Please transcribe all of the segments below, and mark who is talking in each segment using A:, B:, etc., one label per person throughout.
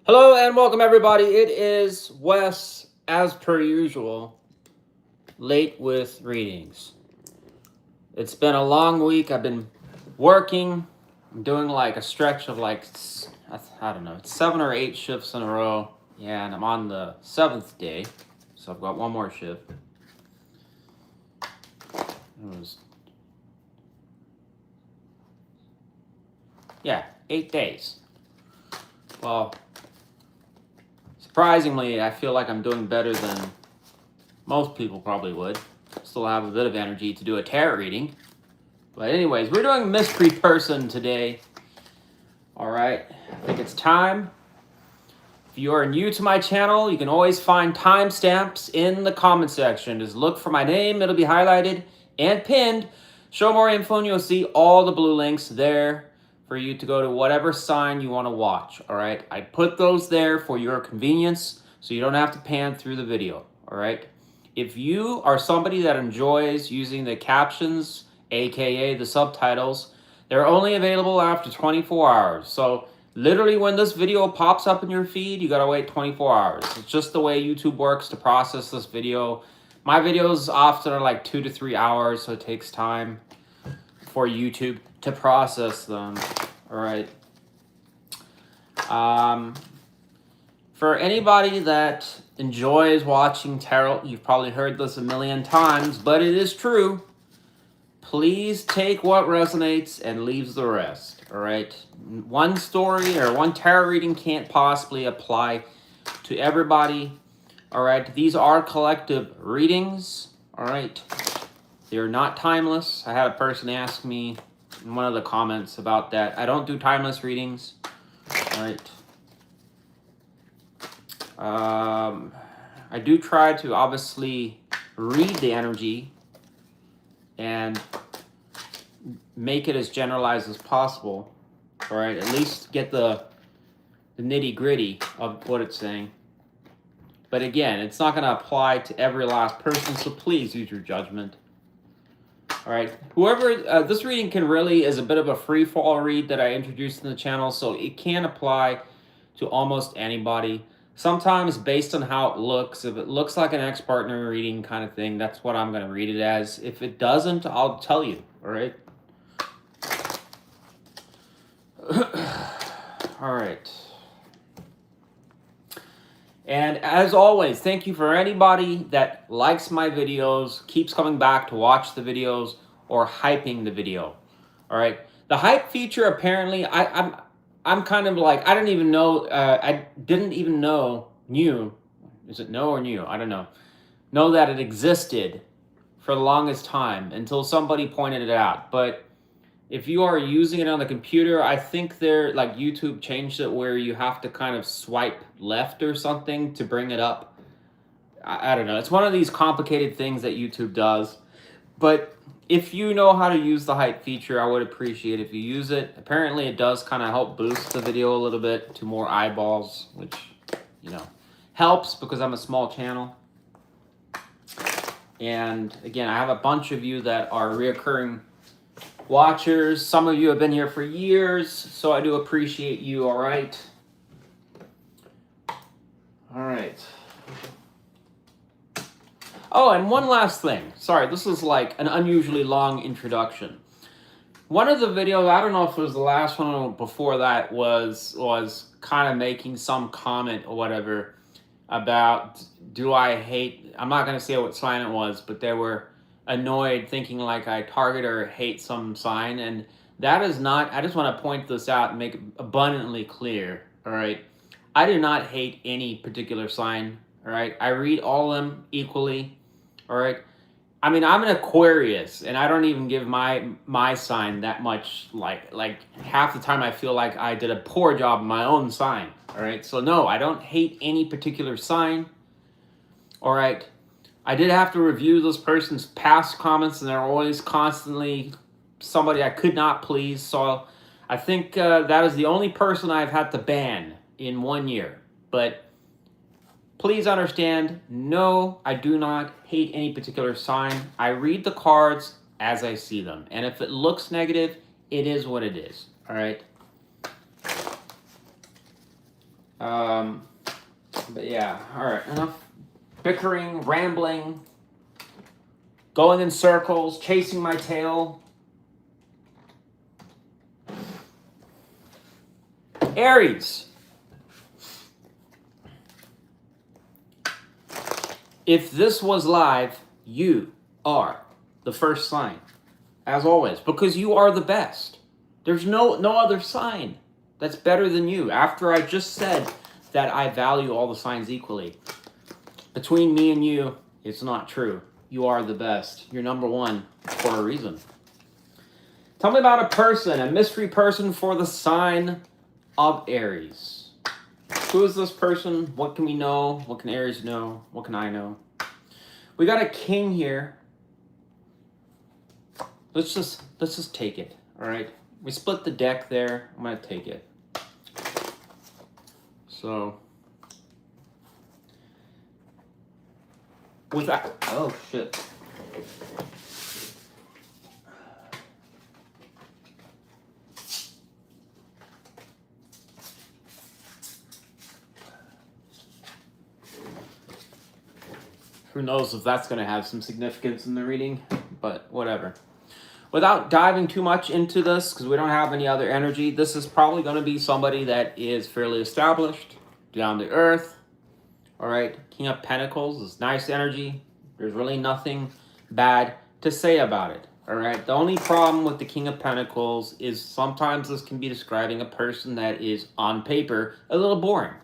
A: Hello and welcome everybody. It is Wes, as per usual, late with readings. It's been a long week. I've been working. I'm doing like a stretch of like, I don't know, it's 7 or 8 shifts in a row. Yeah, and I'm on the 7th day. So I've got one more shift. It was, 8 days. Well, surprisingly, I feel like I'm doing better than most people probably would. Still have a bit of energy to do a tarot reading. But anyways, we're doing Mystery Person today. Alright, I think it's time. If you are new to my channel, you can always find timestamps in the comment section. Just look for my name, it'll be highlighted and pinned. Show more info and you'll see all the blue links there for you to go to whatever sign you want to watch. Alright, I put those there for your convenience so you don't have to pan through the video. Alright, if you are somebody that enjoys using the captions, aka the subtitles, they're only available after 24 hours. So literally when this video pops up in your feed, you gotta wait 24 hours. It's just the way YouTube works to process this video. My videos often are like 2 to 3 hours, so it takes time for YouTube to process them. All right. For anybody that enjoys watching tarot, you've probably heard this a million times, but it is true. Please take what resonates and leaves the rest. All right. One story or one tarot reading can't possibly apply to everybody. All right. These are collective readings. All right. They're not timeless. I had a person ask me in one of the comments about that. I don't do timeless readings. All right. I do try to obviously read the energy and make it as generalized as possible. All right. At least get the nitty gritty of what it's saying. But again, it's not going to apply to every last person, so please use your judgment. All right, whoever, this reading can really is a bit of a free fall read that I introduced in the channel, so it can apply to almost anybody. Sometimes based on how it looks, if it looks like an ex-partner reading kind of thing, that's what I'm going to read it as. If it doesn't, I'll tell you, all right? All right. And as always, thank you for anybody that likes my videos, keeps coming back to watch the videos, or hyping the video. All right. The hype feature, apparently, I'm kind of like, I didn't even know, knew, is it know or knew? I don't know that it existed for the longest time until somebody pointed it out. But if you are using it on the computer, I think like YouTube changed it where you have to kind of swipe left or something to bring it up. I don't know. It's one of these complicated things that YouTube does. But if you know how to use the hype feature, I would appreciate if you use it. Apparently, it does kind of help boost the video a little bit to more eyeballs, which, you know, helps because I'm a small channel. And again, I have a bunch of you that are reoccurring watchers. Some of you have been here for years, so I do appreciate you. All right. Oh, and one last thing. Sorry, this is like an unusually long introduction. One of the videos, I don't know if it was the last one or before that, was kind of making some comment or whatever about, do I hate, I'm not going to say what sign it was, but they were annoyed thinking like I target or hate some sign, and that is not, I just want to point this out and make it abundantly clear. All right, I do not hate any particular sign. All right, I read all of them equally. All right, I mean, I'm an Aquarius, and I don't even give my sign that much, like half the time I feel like I did a poor job in my own sign. All right, so no, I don't hate any particular sign. All right, I did have to review this person's past comments, and they're always constantly somebody I could not please. So I think that is the only person I've had to ban in 1 year. But please understand, no, I do not hate any particular sign. I read the cards as I see them. And if it looks negative, it is what it is. All right. But yeah, all right, enough bickering, rambling, going in circles, chasing my tail. Aries. If this was live, you are the first sign, as always, because you are the best. There's no other sign that's better than you. After I just said that I value all the signs equally. Between me and you, it's not true. You are the best. You're number one for a reason. Tell me about a person, a mystery person for the sign of Aries. Who is this person? What can we know? What can Aries know? What can I know? We got a king here. Let's just take it, all right? We split the deck there. I'm gonna take it. So, with that, oh shit. Who knows if that's going to have some significance in the reading, but whatever. Without diving too much into this, because we don't have any other energy, this is probably going to be somebody that is fairly established, down to earth. All right, King of Pentacles is nice energy. There's really nothing bad to say about it. All right, the only problem with the King of Pentacles is sometimes this can be describing a person that is, on paper, a little boring.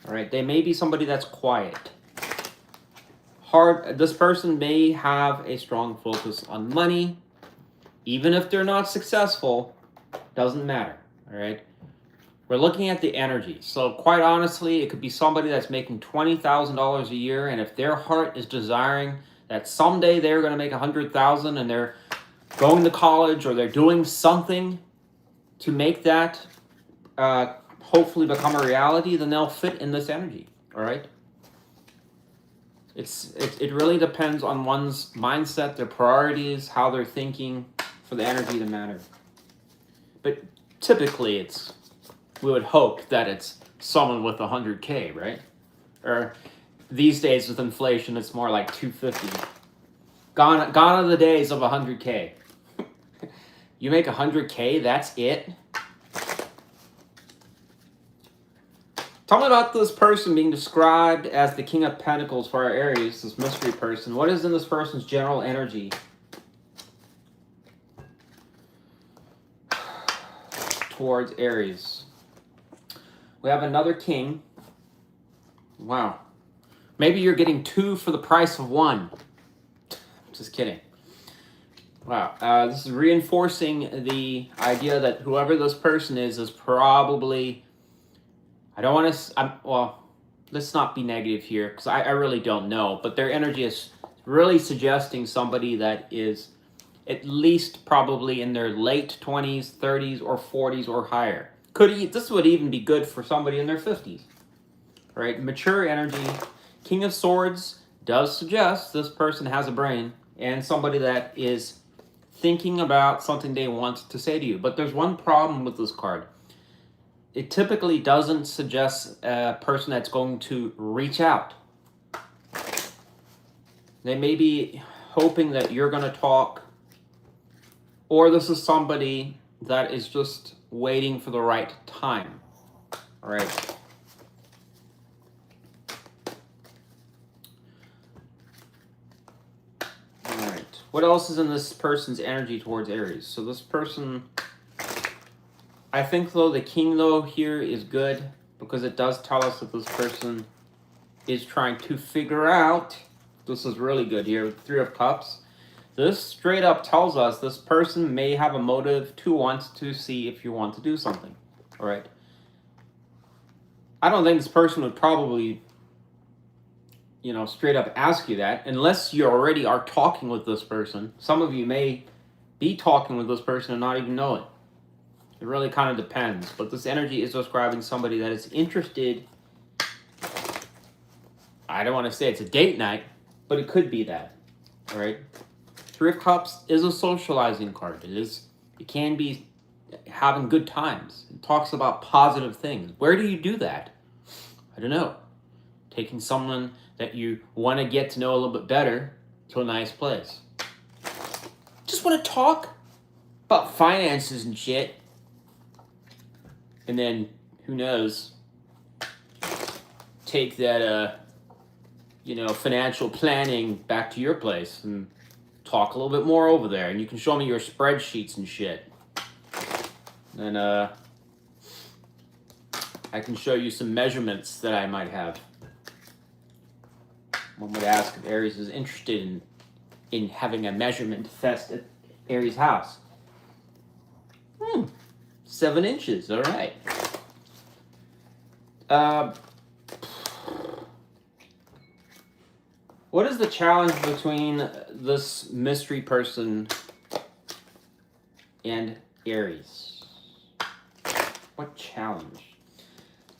A: All right, they may be somebody that's quiet. This person may have a strong focus on money. Even if they're not successful, doesn't matter, all right? We're looking at the energy. So quite honestly, it could be somebody that's making $20,000 a year, and if their heart is desiring that someday they're going to make $100,000 and they're going to college or they're doing something to make that hopefully become a reality, then they'll fit in this energy, all right? It really depends on one's mindset, their priorities, how they're thinking for the energy to matter. But typically we would hope that it's someone with 100K, right? Or these days with inflation, it's more like 250. Gone are the days of 100K. You make 100K, that's it? Tell me about this person being described as the King of Pentacles for our Aries, this mystery person. What is in this person's general energy towards Aries? We have another king. Wow. Maybe you're getting two for the price of one. Just kidding. Wow. This is reinforcing the idea that whoever this person is probably... I don't want to, well, let's not be negative here, because I really don't know, but their energy is really suggesting somebody that is at least probably in their late 20s, 30s, or 40s or higher. This would even be good for somebody in their 50s, right? Mature energy. King of Swords does suggest this person has a brain and somebody that is thinking about something they want to say to you. But there's one problem with this card. It typically doesn't suggest a person that's going to reach out. They may be hoping that you're going to talk, or this is somebody that is just waiting for the right time. All right. All right. What else is in this person's energy towards Aries? So this person... I think, though, the king, though, here is good because it does tell us that this person is trying to figure out. This is really good here. Three of Cups. This straight up tells us this person may have a motive to want to see if you want to do something. All right. I don't think this person would probably, straight up ask you that unless you already are talking with this person. Some of you may be talking with this person and not even know it. It really kind of depends. But this energy is describing somebody that is interested. I don't want to say it's a date night, but it could be that. All right. Three of Cups is a socializing card. It can be having good times. It talks about positive things. Where do you do that? I don't know, taking someone that you want to get to know a little bit better to a nice place. Just want to talk about finances and shit. And then, who knows, take that, financial planning back to your place and talk a little bit more over there. And you can show me your spreadsheets and shit. And, I can show you some measurements that I might have. One would ask if Aries is interested in having a measurement test at Aries' house. 7 inches, all right. What is the challenge between this mystery person and Aries? What challenge?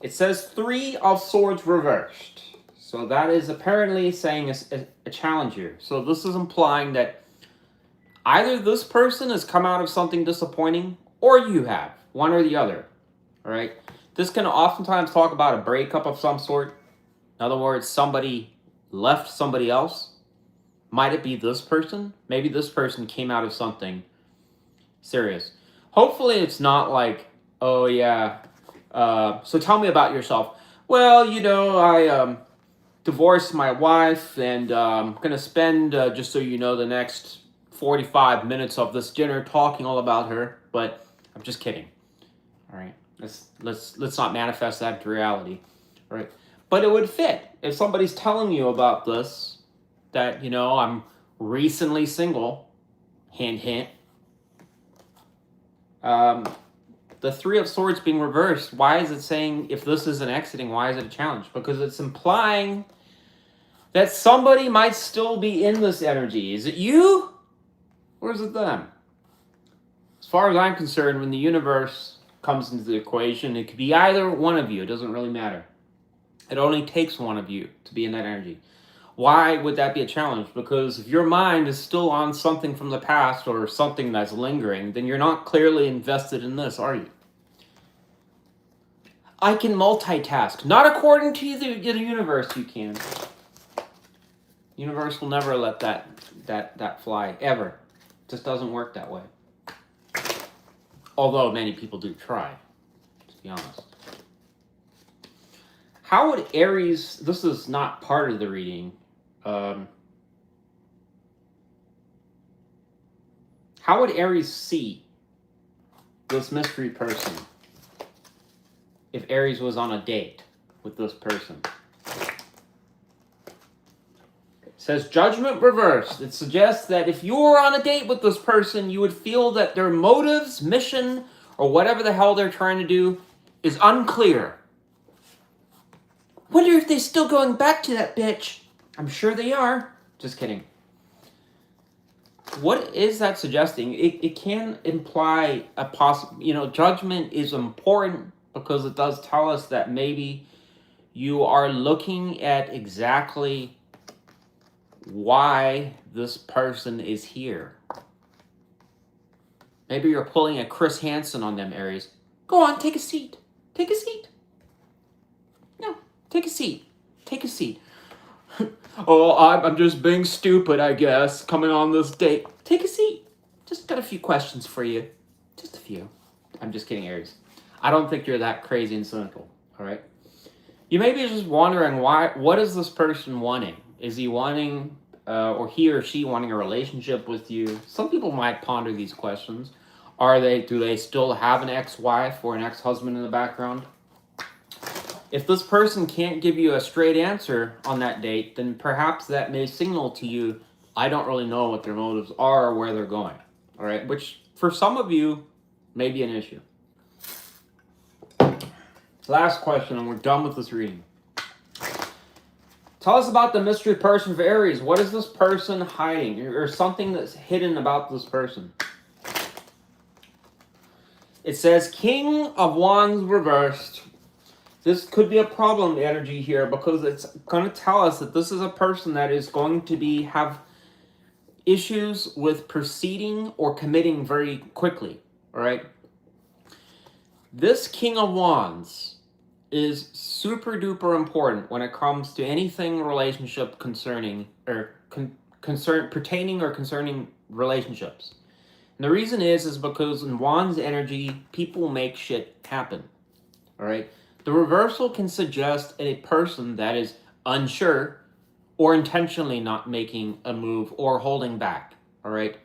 A: It says 3 of Swords reversed. So that is apparently saying a challenge here. So this is implying that either this person has come out of something disappointing or you have. One or the other. All right? This can oftentimes talk about a breakup of some sort. In other words, somebody left somebody else. Might it be this person? Maybe this person came out of something serious. Hopefully it's not like, oh yeah, so tell me about yourself. Well, I divorced my wife, and I'm going to spend, just so you know, the next 45 minutes of this dinner talking all about her, but I'm just kidding. All right, let's not manifest that to reality. All right, but it would fit if somebody's telling you about this, that, I'm recently single, hint, hint. The 3 of Swords being reversed, why is it saying, if this isn't exiting, why is it a challenge? Because it's implying that somebody might still be in this energy. Is it you? Or is it them? As far as I'm concerned, when the universe comes into the equation, it could be either one of you. It doesn't really matter. It only takes one of you to be in that energy. Why would that be a challenge? Because if your mind is still on something from the past or something that's lingering, then you're not clearly invested in this, are you? I can multitask. Not according to the universe, you can. Universe will never let that fly, ever. It just doesn't work that way. Although many people do try, to be honest. How would Aries, this is not part of the reading, how would Aries see this mystery person if Aries was on a date with this person? It says judgment reversed. It suggests that if you were on a date with this person, you would feel that their motives, mission, or whatever the hell they're trying to do is unclear. Wonder if they're still going back to that bitch. I'm sure they are. Just kidding. What is that suggesting? It can imply a possible, judgment is important because it does tell us that maybe you are looking at exactly why this person is here. Maybe you're pulling a Chris Hansen on them, Aries. Go on, take a seat. Take a seat. No, take a seat. Take a seat. Oh, I'm just being stupid, I guess, coming on this date. Take a seat. Just got a few questions for you. Just a few. I'm just kidding, Aries. I don't think you're that crazy and cynical, all right? You may be just wondering, what is this person wanting? Is he wanting, or he or she wanting a relationship with you? Some people might ponder these questions. Do they still have an ex-wife or an ex-husband in the background? If this person can't give you a straight answer on that date, then perhaps that may signal to you, I don't really know what their motives are or where they're going. All right, which for some of you may be an issue. Last question, and we're done with this reading. Tell us about the mystery person for Aries. What is this person hiding, or something that's hidden about this person? It says King of Wands reversed. This could be a problem energy here because it's going to tell us that this is a person that is going to have issues with proceeding or committing very quickly, all right? This King of Wands is super duper important when it comes to anything relationship concerning or pertaining or concerning relationships. And the reason is because in Wands energy, people make shit happen. All right. The reversal can suggest a person that is unsure or intentionally not making a move or holding back. All right.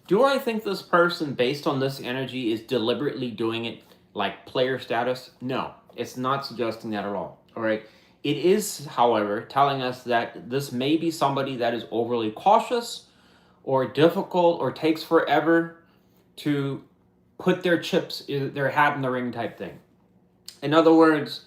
A: Do I think this person, based on this energy, is deliberately doing it like player status? No, it's not suggesting that at all. All right. It is, however, telling us that this may be somebody that is overly cautious or difficult or takes forever to put their chips, their hat in the ring type thing. In other words,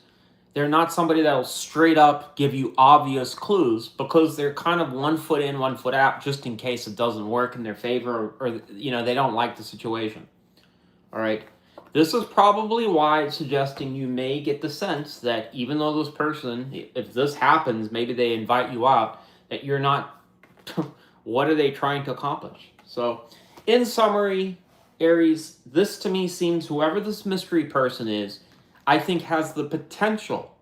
A: they're not somebody that'll straight up give you obvious clues because they're kind of 1 foot in, 1 foot out, just in case it doesn't work in their favor or you know, they don't like the situation. All right. This is probably why it's suggesting you may get the sense that even though this person, if this happens, maybe they invite you out, that you're not, what are they trying to accomplish? So, in summary, Aries, this to me seems whoever this mystery person is, I think has the potential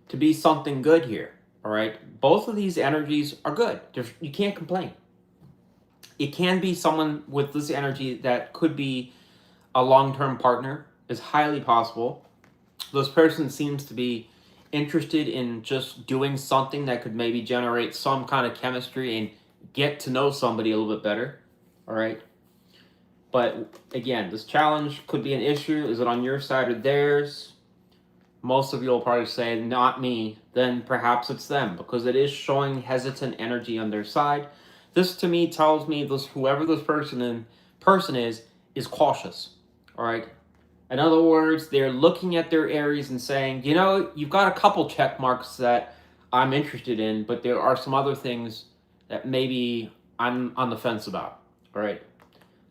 A: to be something good here, all right? Both of these energies are good. You can't complain. It can be someone with this energy that could be a long-term partner, is highly possible. This person seems to be interested in just doing something that could maybe generate some kind of chemistry and get to know somebody a little bit better, all right? But again, this challenge could be an issue. Is it on your side or theirs? Most of you will probably say, not me. Then perhaps it's them, because it is showing hesitant energy on their side. This to me tells me this whoever this person is cautious. All right. In other words, they're looking at their Aries and saying, you know, you've got a couple check marks that I'm interested in, but there are some other things that maybe I'm on the fence about. All right.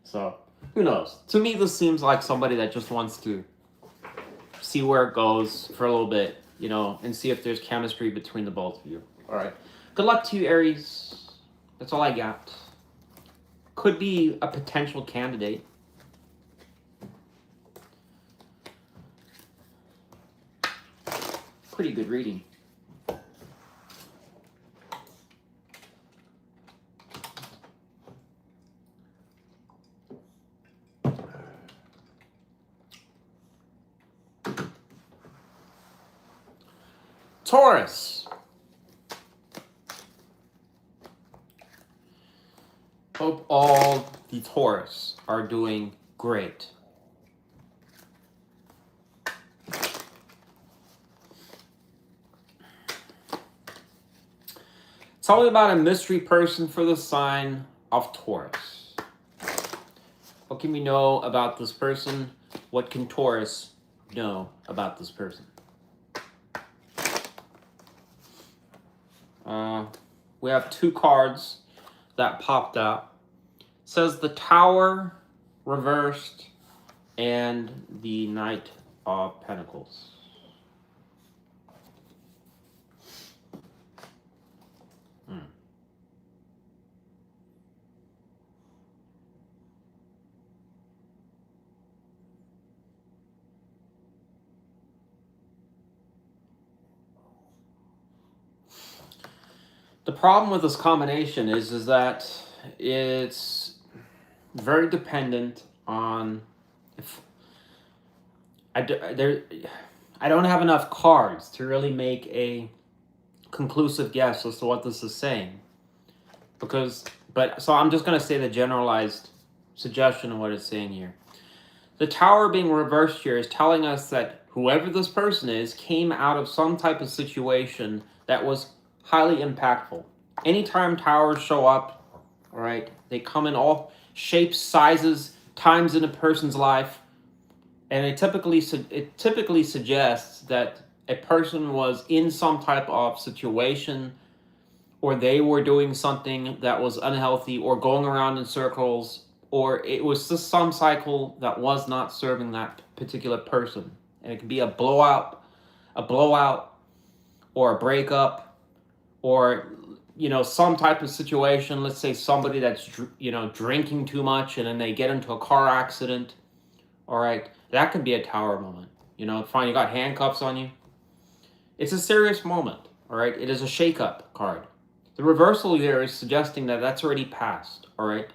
A: So who knows? To me, this seems like somebody that just wants to see where it goes for a little bit, you know, and see if there's chemistry between the both of you. All right. Good luck to you, Aries. That's all I got. Could be a potential candidate. Pretty good reading. Taurus. Hope all the Taurus are doing great. Tell me about a mystery person for the sign of Taurus. What can we know about this person? What can Taurus know about this person? We have two cards that popped out. It says the Tower reversed and the Knight of Pentacles. The problem with this combination is that it's very dependent on if I don't have enough cards to really make a conclusive guess as to what this is saying. So I'm just going to say the generalized suggestion of what it's saying here. The Tower being reversed here is telling us that whoever this person is came out of some type of situation that was highly impactful. Anytime towers show up, all right, they come in all shapes, sizes, times in a person's life, and it typically suggests that a person was in some type of situation, or they were doing something that was unhealthy, or going around in circles, or it was just some cycle that was not serving that particular person. And it can be a blowout, or a breakup, or, you know, some type of situation. Let's say somebody that's, you know, drinking too much and then they get into a car accident. All right, that could be a Tower moment. You know, fine, you got handcuffs on you. It's a serious moment, all right? It is a shake-up card. The reversal here is suggesting that that's already passed, all right?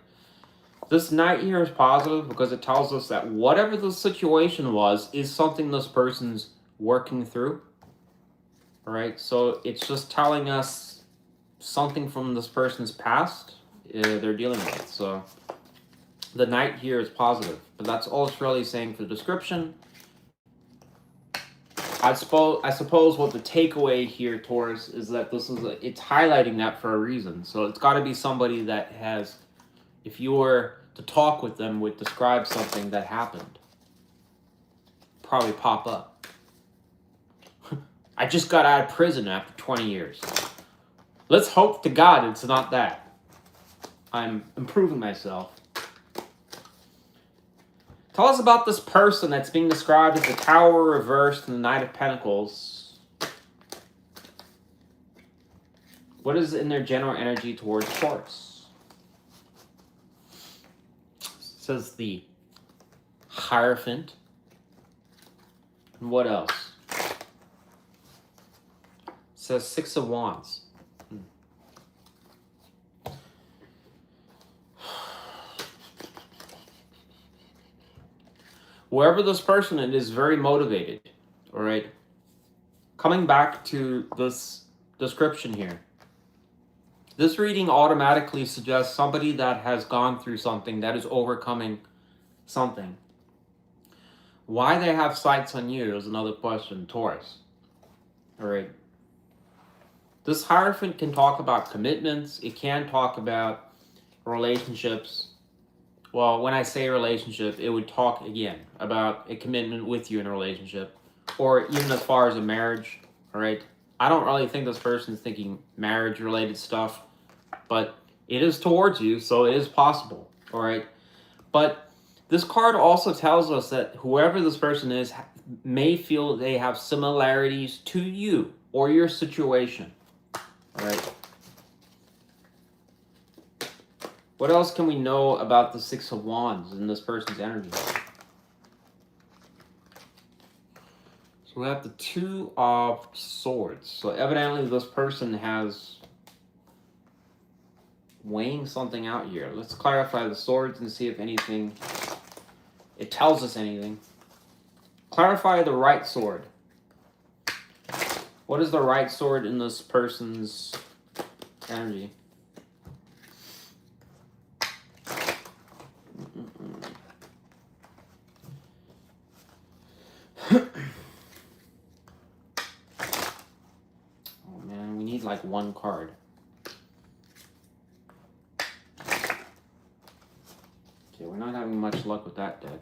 A: This Knight here is positive because it tells us that whatever the situation was is something this person's working through, all right? So it's just telling us something from this person's past they're dealing with. So the Knight here is positive, but that's all it's really saying for the description. I suppose what the takeaway here, Taurus, is that this is it's highlighting that for a reason. So it's got to be somebody that has, if you were to talk with them, would describe something that happened. Probably pop up. I just got out of prison after 20 years. Let's hope to God it's not that. I'm improving myself. Tell us about this person that's being described as the Tower reversed and the Knight of Pentacles. What is in their general energy towards Taurus? It says the Hierophant. And what else? It says Six of Wands. Whoever this person is very motivated, all right? Coming back to this description here. This reading automatically suggests somebody that has gone through something, that is overcoming something. Why they have sights on you is another question, Taurus. All right. This Hierophant can talk about commitments. It can talk about relationships. Well, when I say relationship, it would talk, again, about a commitment with you in a relationship. Or even as far as a marriage, all right? I don't really think this person's thinking marriage-related stuff. But it is towards you, so it is possible, all right? But this card also tells us that whoever this person is may feel they have similarities to you or your situation, all right? What else can we know about the Six of Wands in this person's energy? So we have the Two of Swords. So evidently this person has weighing something out here. Let's clarify the swords and see if anything, it tells us anything. Clarify the right sword. What is the right sword in this person's energy? Oh man, we need like one card. Okay, we're not having much luck with that deck.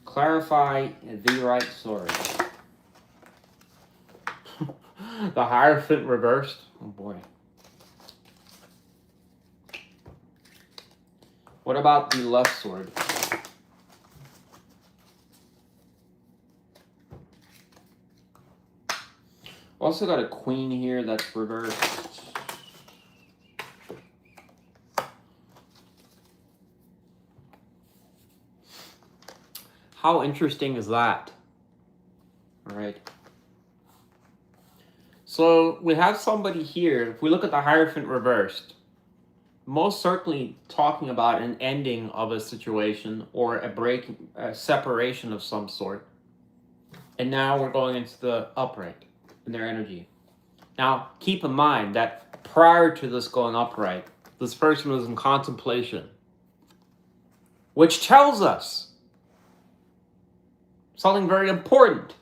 A: Clarify the right sword. The Hierophant reversed. Oh boy. What about the left sword? Also got a Queen here that's reversed. How interesting is that? All right. So we have somebody here. If we look at the Hierophant reversed, most certainly talking about an ending of a situation or a separation of some sort. And now we're going into the upright in their energy. Now, keep in mind that prior to this going upright, this person was in contemplation, which tells us something very important.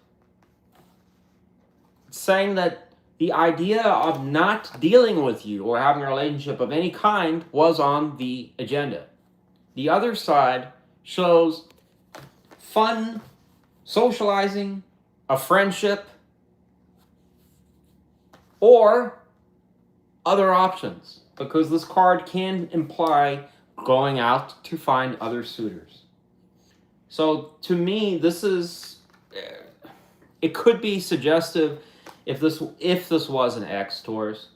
A: It's saying that the idea of not dealing with you or having a relationship of any kind was on the agenda. The other side shows fun, socializing, a friendship, or other options, because this card can imply going out to find other suitors. So to me, this is, it could be suggestive if this was an ex, Taurus,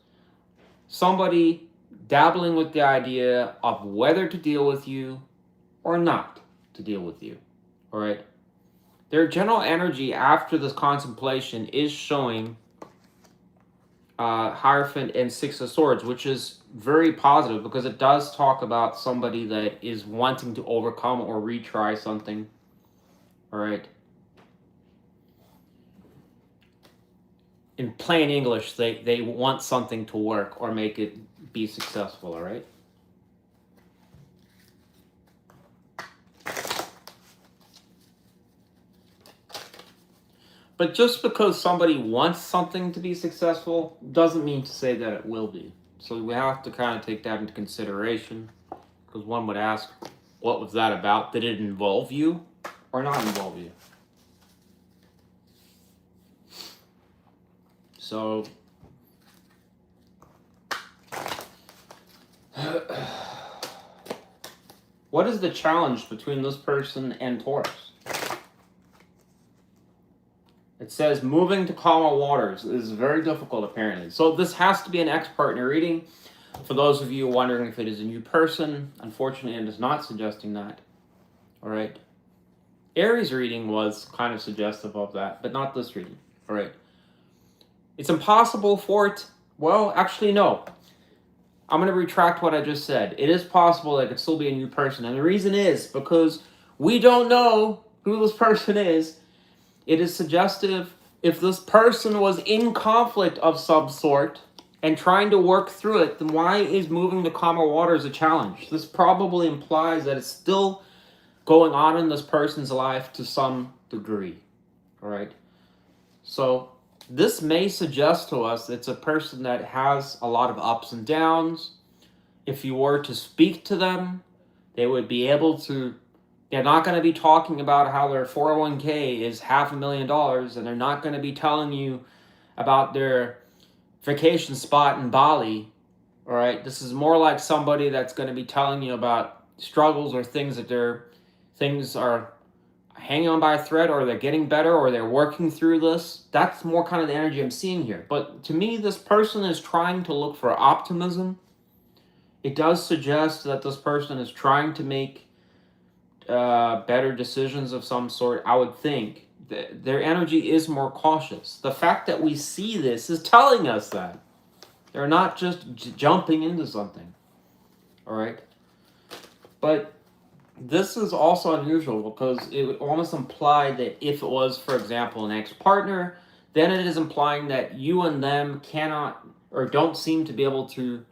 A: somebody dabbling with the idea of whether to deal with you or not to deal with you. all right? Their general energy after this contemplation is showing Hierophant and Six of Swords, which is very positive because it does talk about somebody that is wanting to overcome or retry something, all right? In plain English, they want something to work or make it be successful, all right? But just because somebody wants something to be successful doesn't mean to say that it will be. So we have to kind of take that into consideration, because one would ask, what was that about? Did it involve you or not involve you? So what is the challenge between this person and Taurus? It says moving to calmer waters is very difficult, apparently. So this has to be an ex-partner reading. For those of you wondering if it is a new person, unfortunately, it is not suggesting that. All right. Aries reading was kind of suggestive of that, but not this reading. All right. It's impossible for it. Well, actually, no. I'm going to retract what I just said. It is possible that it could still be a new person. And the reason is because we don't know who this person is. It is suggestive if this person was in conflict of some sort and trying to work through it, then why is moving to calmer waters a challenge? This probably implies that it's still going on in this person's life to some degree. All right. So this may suggest to us it's a person that has a lot of ups and downs. If you were to speak to them, they would be able to. They're not going to be talking about how their 401k is $500,000, and they're not going to be telling you about their vacation spot in Bali. All right, this is more like somebody that's going to be telling you about struggles or things that things are hanging on by a thread, or they're getting better, or they're working through this. That's more kind of the energy I'm seeing here. But to me, this person is trying to look for optimism. It does suggest that this person is trying to make better decisions of some sort. I would think their energy is more cautious. The fact that we see this is telling us that they're not just jumping into something. All right, but this is also unusual because it would almost imply that if it was, for example, an ex-partner, then it is implying that you and them cannot or don't seem to be able to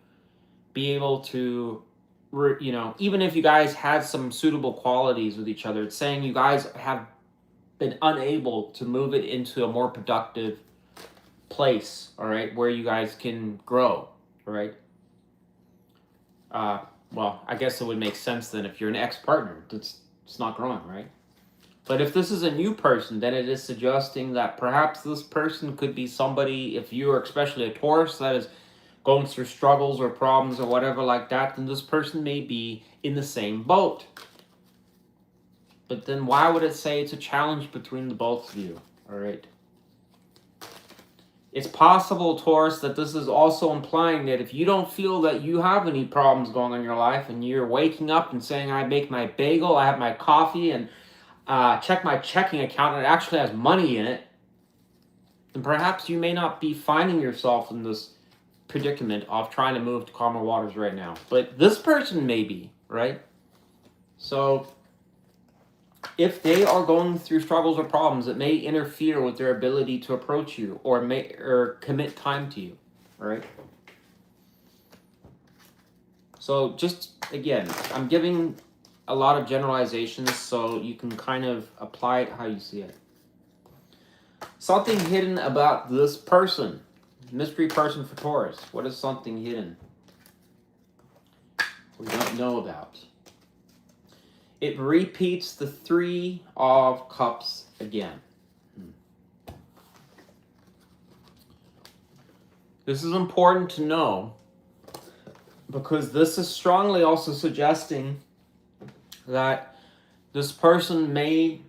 A: even if you guys had some suitable qualities with each other, it's saying you guys have been unable to move it into a more productive place, all right, where you guys can grow, all right? Well, I guess it would make sense then if you're an ex-partner, it's not growing, right? But if this is a new person, then it is suggesting that perhaps this person could be somebody, if you are especially a Taurus that is going through struggles or problems or whatever like that, then this person may be in the same boat. But then why would it say it's a challenge between the both of you? All right. It's possible, Taurus, that this is also implying that if you don't feel that you have any problems going on in your life and you're waking up and saying, I make my bagel, I have my coffee, and check my checking account and it actually has money in it, then perhaps you may not be finding yourself in this predicament of trying to move to calmer waters right now. But this person may be, right? So if they are going through struggles or problems, it may interfere with their ability to approach you or commit time to you, all right? So just, again, I'm giving a lot of generalizations so you can kind of apply it how you see it. Something hidden about this person. Mystery person for Taurus. What is something hidden we don't know about? It repeats the Three of Cups again. This is important to know because this is strongly also suggesting that this person may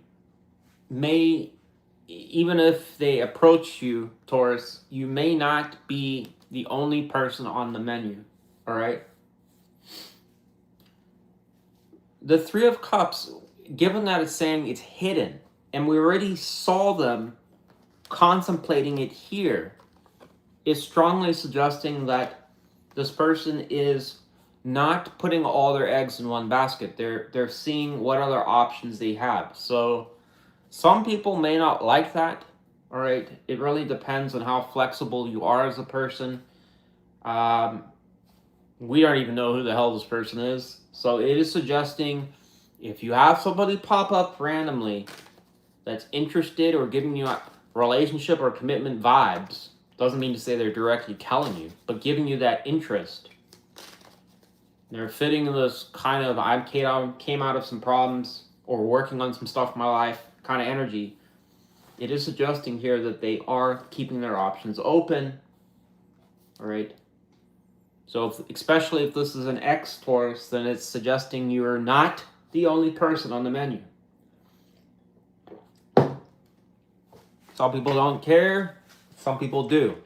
A: even if they approach you, Taurus, you may not be the only person on the menu, all right? The Three of Cups, given that it's saying it's hidden, and we already saw them contemplating it here, is strongly suggesting that this person is not putting all their eggs in one basket. They're seeing what other options they have. So some people may not like that. All right, it really depends on how flexible you are as a person. We don't even know who the hell this person is. So it is suggesting if you have somebody pop up randomly that's interested or giving you a relationship or commitment vibes, doesn't mean to say they're directly telling you, but giving you that interest. They're fitting this kind of I came out of some problems or working on some stuff in my life kind of energy. It is suggesting here that they are keeping their options open. All right. So especially if this is an ex-Taurus, then it's suggesting you're not the only person on the menu. Some people don't care. Some people do.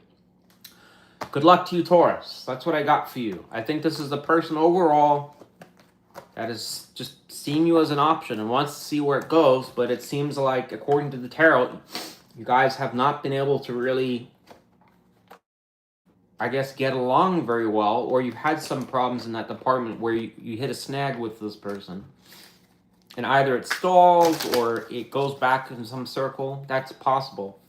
A: Good luck to you, Taurus. That's what I got for you. I think this is the person overall that is just seeing you as an option and wants to see where it goes, but it seems like, according to the tarot, you guys have not been able to really, I guess, get along very well, or you've had some problems in that department where you hit a snag with this person. And either it stalls or it goes back in some circle. That's possible.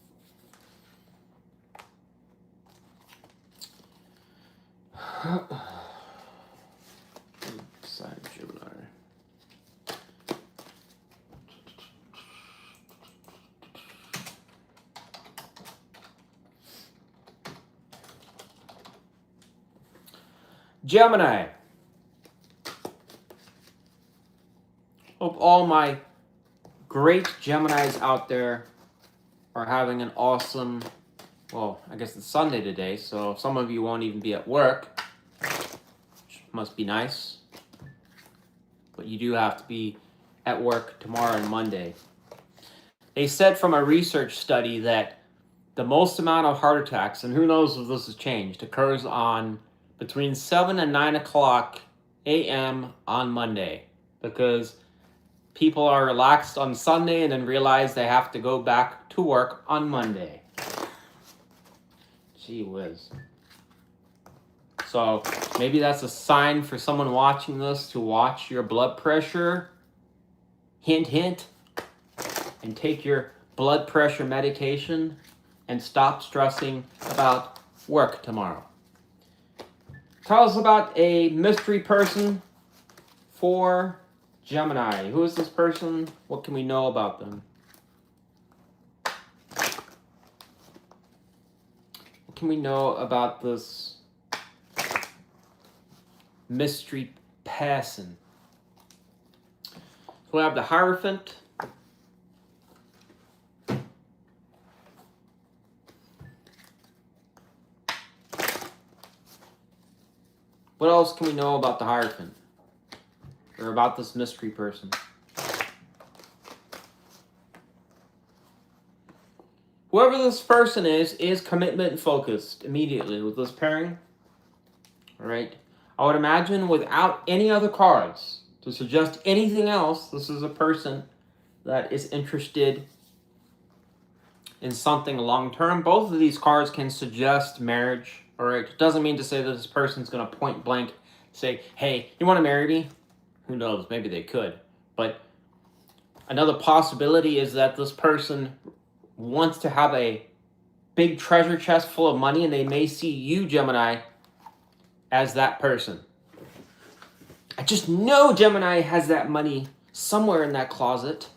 A: Gemini. Hope all my great Geminis out there are having an awesome, well, I guess it's Sunday today, so some of you won't even be at work, which must be nice. But you do have to be at work tomorrow and Monday. They said from a research study that the most amount of heart attacks, and who knows if this has changed, occurs on between 7 and 9 o'clock a.m. on Monday, because people are relaxed on Sunday and then realize they have to go back to work on Monday. Gee whiz. So maybe that's a sign for someone watching this to watch your blood pressure. Hint, hint. And take your blood pressure medication and stop stressing about work tomorrow. Tell us about a mystery person for Gemini. Who is this person? What can we know about them? What can we know about this mystery person? So we have the Hierophant. What else can we know about the Hierophant? Or about this mystery person? Whoever this person is commitment focused immediately with this pairing. All right. I would imagine without any other cards to suggest anything else, this is a person that is interested in something long-term. Both of these cards can suggest marriage. All right. It doesn't mean to say that this person's going to point blank say, hey, you want to marry me? Who knows? Maybe they could. But another possibility is that this person wants to have a big treasure chest full of money, and they may see you, Gemini, as that person. I just know Gemini has that money somewhere in that closet.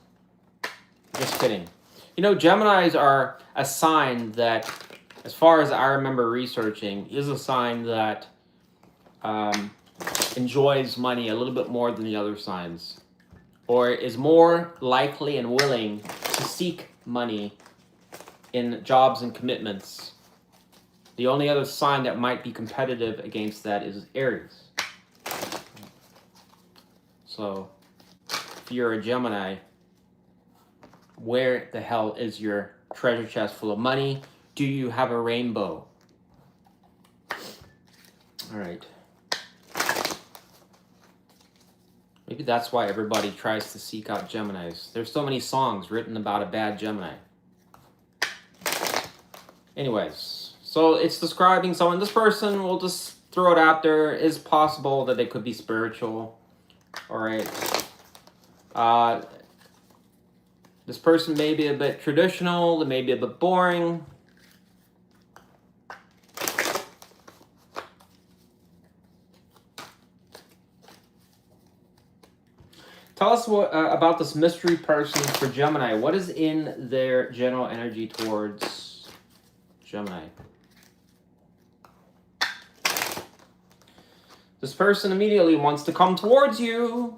A: Just kidding. You know, Geminis are a sign that, as far as I remember researching, is a sign that enjoys money a little bit more than the other signs, or is more likely and willing to seek money in jobs and commitments. The only other sign that might be competitive against that is Aries. So if you're a Gemini, where the hell is your treasure chest full of money? Do you have a rainbow? All right. Maybe that's why everybody tries to seek out Geminis. There's so many songs written about a bad Gemini. Anyways, so it's describing someone. This person, will just throw it out there, is possible that they could be spiritual. All right. This person may be a bit traditional. They may be a bit boring. Tell us what about this mystery person for Gemini. What is in their general energy towards Gemini? This person immediately wants to come towards you.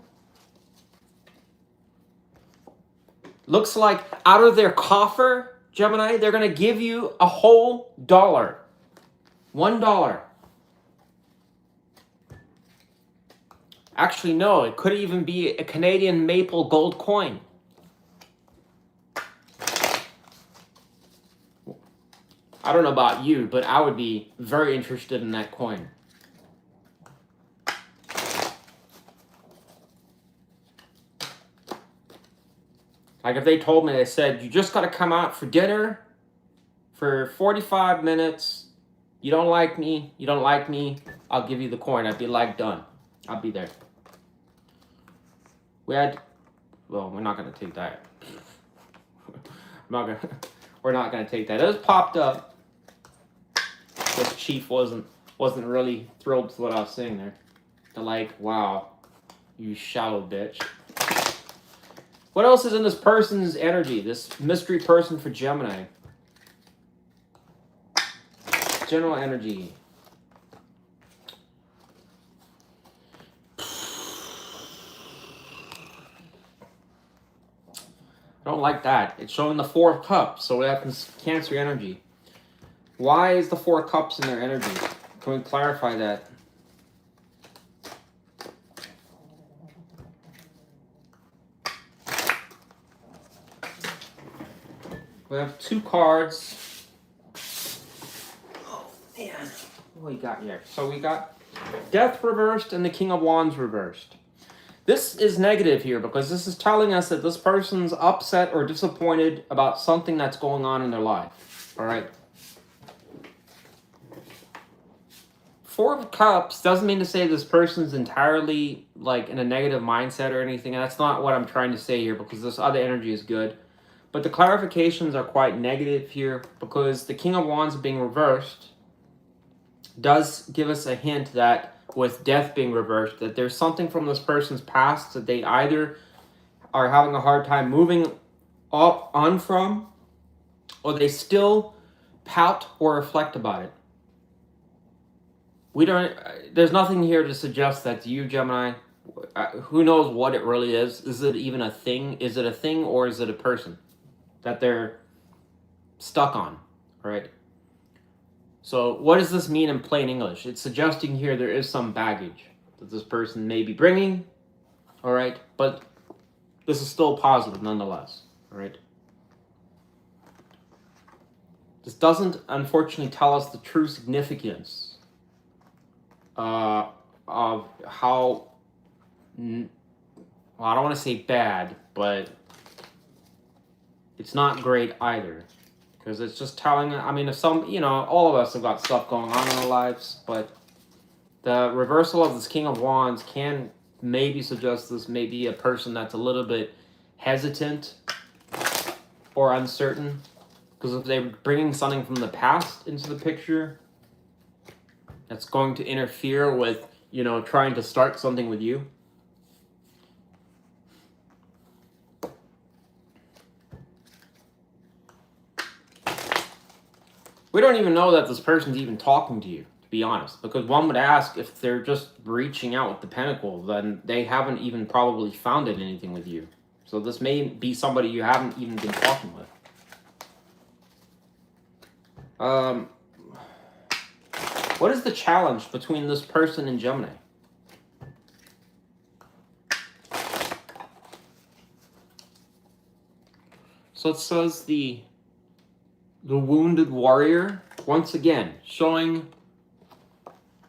A: Looks like out of their coffer, Gemini, they're going to give you a whole $1. $1. Actually, no, it could even be a Canadian maple gold coin. I don't know about you, but I would be very interested in that coin. Like if they told me, they said, you just got to come out for dinner for 45 minutes. You don't like me, I'll give you the coin. I'd be like, done. I'll be there. Well, we're not going to take that. We're not going to take that. It was popped up. This chief wasn't really thrilled with what I was saying there. They're like, wow, you shallow bitch. What else is in this person's energy? This mystery person for Gemini. General energy. I don't like that. It's showing the Four of Cups, so that happens Cancer energy. Why is the Four of Cups in their energy? Can we clarify that? We have 2 cards. Oh, man. What we got here? So we got Death reversed and the King of Wands reversed. This is negative here because this is telling us that this person's upset or disappointed about something that's going on in their life. All right. 4 of Cups doesn't mean to say this person's entirely like in a negative mindset or anything. And that's not what I'm trying to say here because this other energy is good. But the clarifications are quite negative here because the King of Wands being reversed does give us a hint that with Death being reversed, that there's something from this person's past that they either are having a hard time moving on from, or they still pout or reflect about it. There's nothing here to suggest that you, Gemini, who knows what it really is. Is it even a thing? Is it a thing or is it a person that they're stuck on, right? So what does this mean in plain English? It's suggesting here there is some baggage that this person may be bringing, all right? But this is still positive nonetheless, all right? This doesn't, unfortunately, tell us the true significance of how, well, I don't want to say bad, but it's not great either. Because it's just telling, I mean, if some, all of us have got stuff going on in our lives, but the reversal of this King of Wands can maybe suggest this may be a person that's a little bit hesitant or uncertain. Because if they're bringing something from the past into the picture, that's going to interfere with, trying to start something with you. We don't even know that this person's even talking to you, to be honest. Because one would ask if they're just reaching out with the Pentacle, then they haven't even probably founded anything with you. So this may be somebody you haven't even been talking with. What is the challenge between this person and Gemini? So it says the wounded warrior, once again, showing,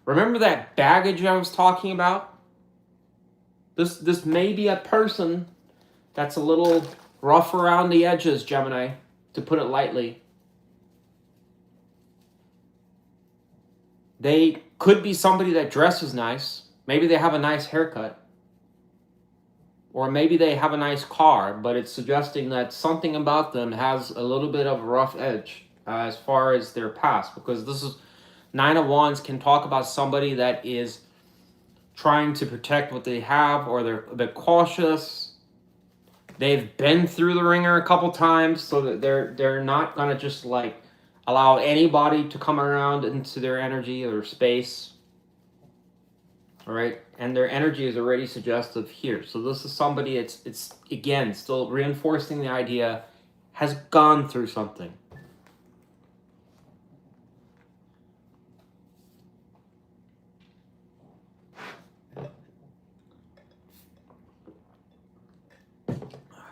A: remember that baggage I was talking about? This may be a person that's a little rough around the edges, Gemini, to put it lightly. They could be somebody that dresses nice. Maybe they have a nice haircut. Or maybe they have a nice car, but it's suggesting that something about them has a little bit of a rough edge as far as their past. Because this is, Nine of Wands can talk about somebody that is trying to protect what they have, or they're a bit cautious. They've been through the ringer a couple times, so that they're not gonna just like allow anybody to come around into their energy or space. All right, and their energy is already suggestive here. So this is somebody, it's again still reinforcing the idea, has gone through something.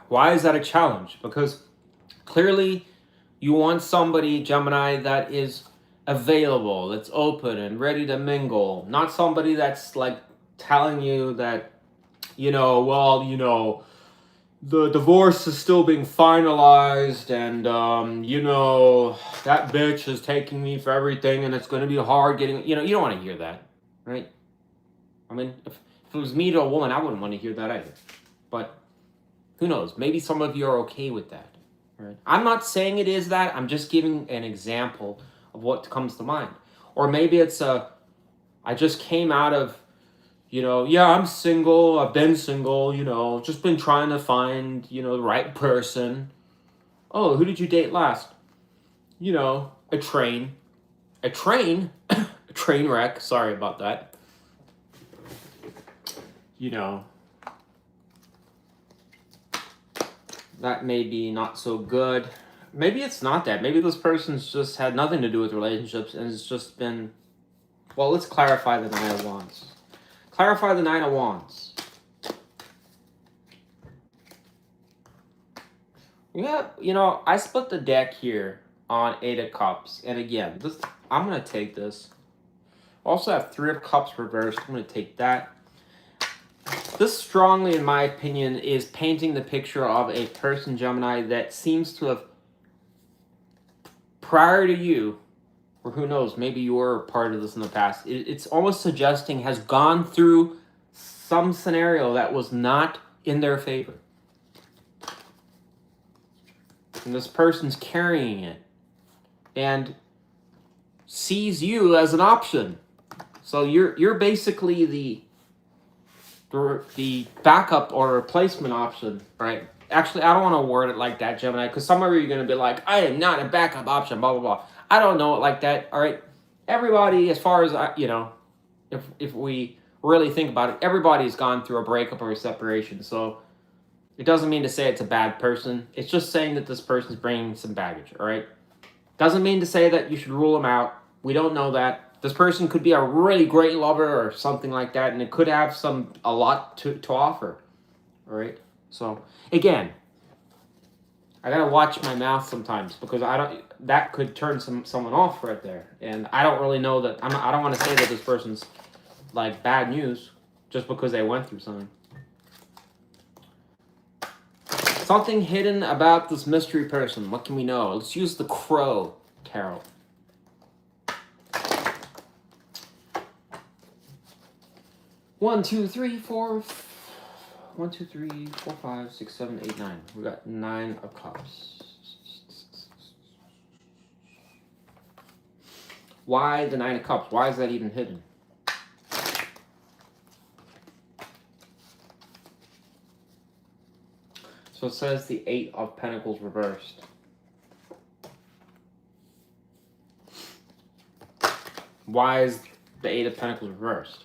A: Why is that a challenge? Because clearly you want somebody, Gemini, that is available, that's open and ready to mingle. Not somebody that's like telling you that, you know, well, you know, the divorce is still being finalized, and you know, that bitch is taking me for everything and it's going to be hard getting, you know, you don't want to hear that, right? I mean, if it was me to a woman, I wouldn't want to hear that either. But who knows? Maybe some of you are okay with that. Right? I'm not saying it is that. I'm just giving an example of what comes to mind. Or maybe it's I just came out of, you know, yeah, I'm single. I've been single, you know, just been trying to find, you know, the right person. Oh, who did you date last? You know, a train. A train? A train wreck. Sorry about that. You know, that may be not so good. Maybe it's not that. Maybe this person's just had nothing to do with relationships and it's just been... Well, let's clarify the Nine of Wands. Clarify the Nine of Wands. Yeah, you know, I split the deck here on Eight of Cups. And again, this, I'm going to take this. Also have Three of Cups reversed. I'm going to take that. This strongly, in my opinion, is painting the picture of a person, Gemini, that seems to have, prior to you, or who knows, maybe you were part of this in the past, it's almost suggesting has gone through some scenario that was not in their favor. And this person's carrying it and sees you as an option. So you're basically the backup or replacement option, right? Actually, I don't want to word it like that, Gemini, because some of you are going to be like, I am not a backup option, blah, blah, blah. I don't know it like that, all right? Everybody, as far as, you know, if we really think about it, everybody's gone through a breakup or a separation, so it doesn't mean to say it's a bad person. It's just saying that this person's bringing some baggage, all right? Doesn't mean to say that you should rule them out. We don't know that. This person could be a really great lover or something like that, and it could have a lot to offer, all right? So, again, I gotta watch my mouth sometimes because that could turn someone off right there, and I don't really know that. I don't want to say that this person's like bad news just because they went through something. Something hidden about this mystery person. What can we know? Let's use the Crow Tarot. One, two, three, four. 1, 2, 3, 4, 5, 6, 7, 8, 9. We got 9 of Cups. Why the 9 of Cups? Why is that even hidden? So it says the 8 of Pentacles reversed. Why is the 8 of Pentacles reversed?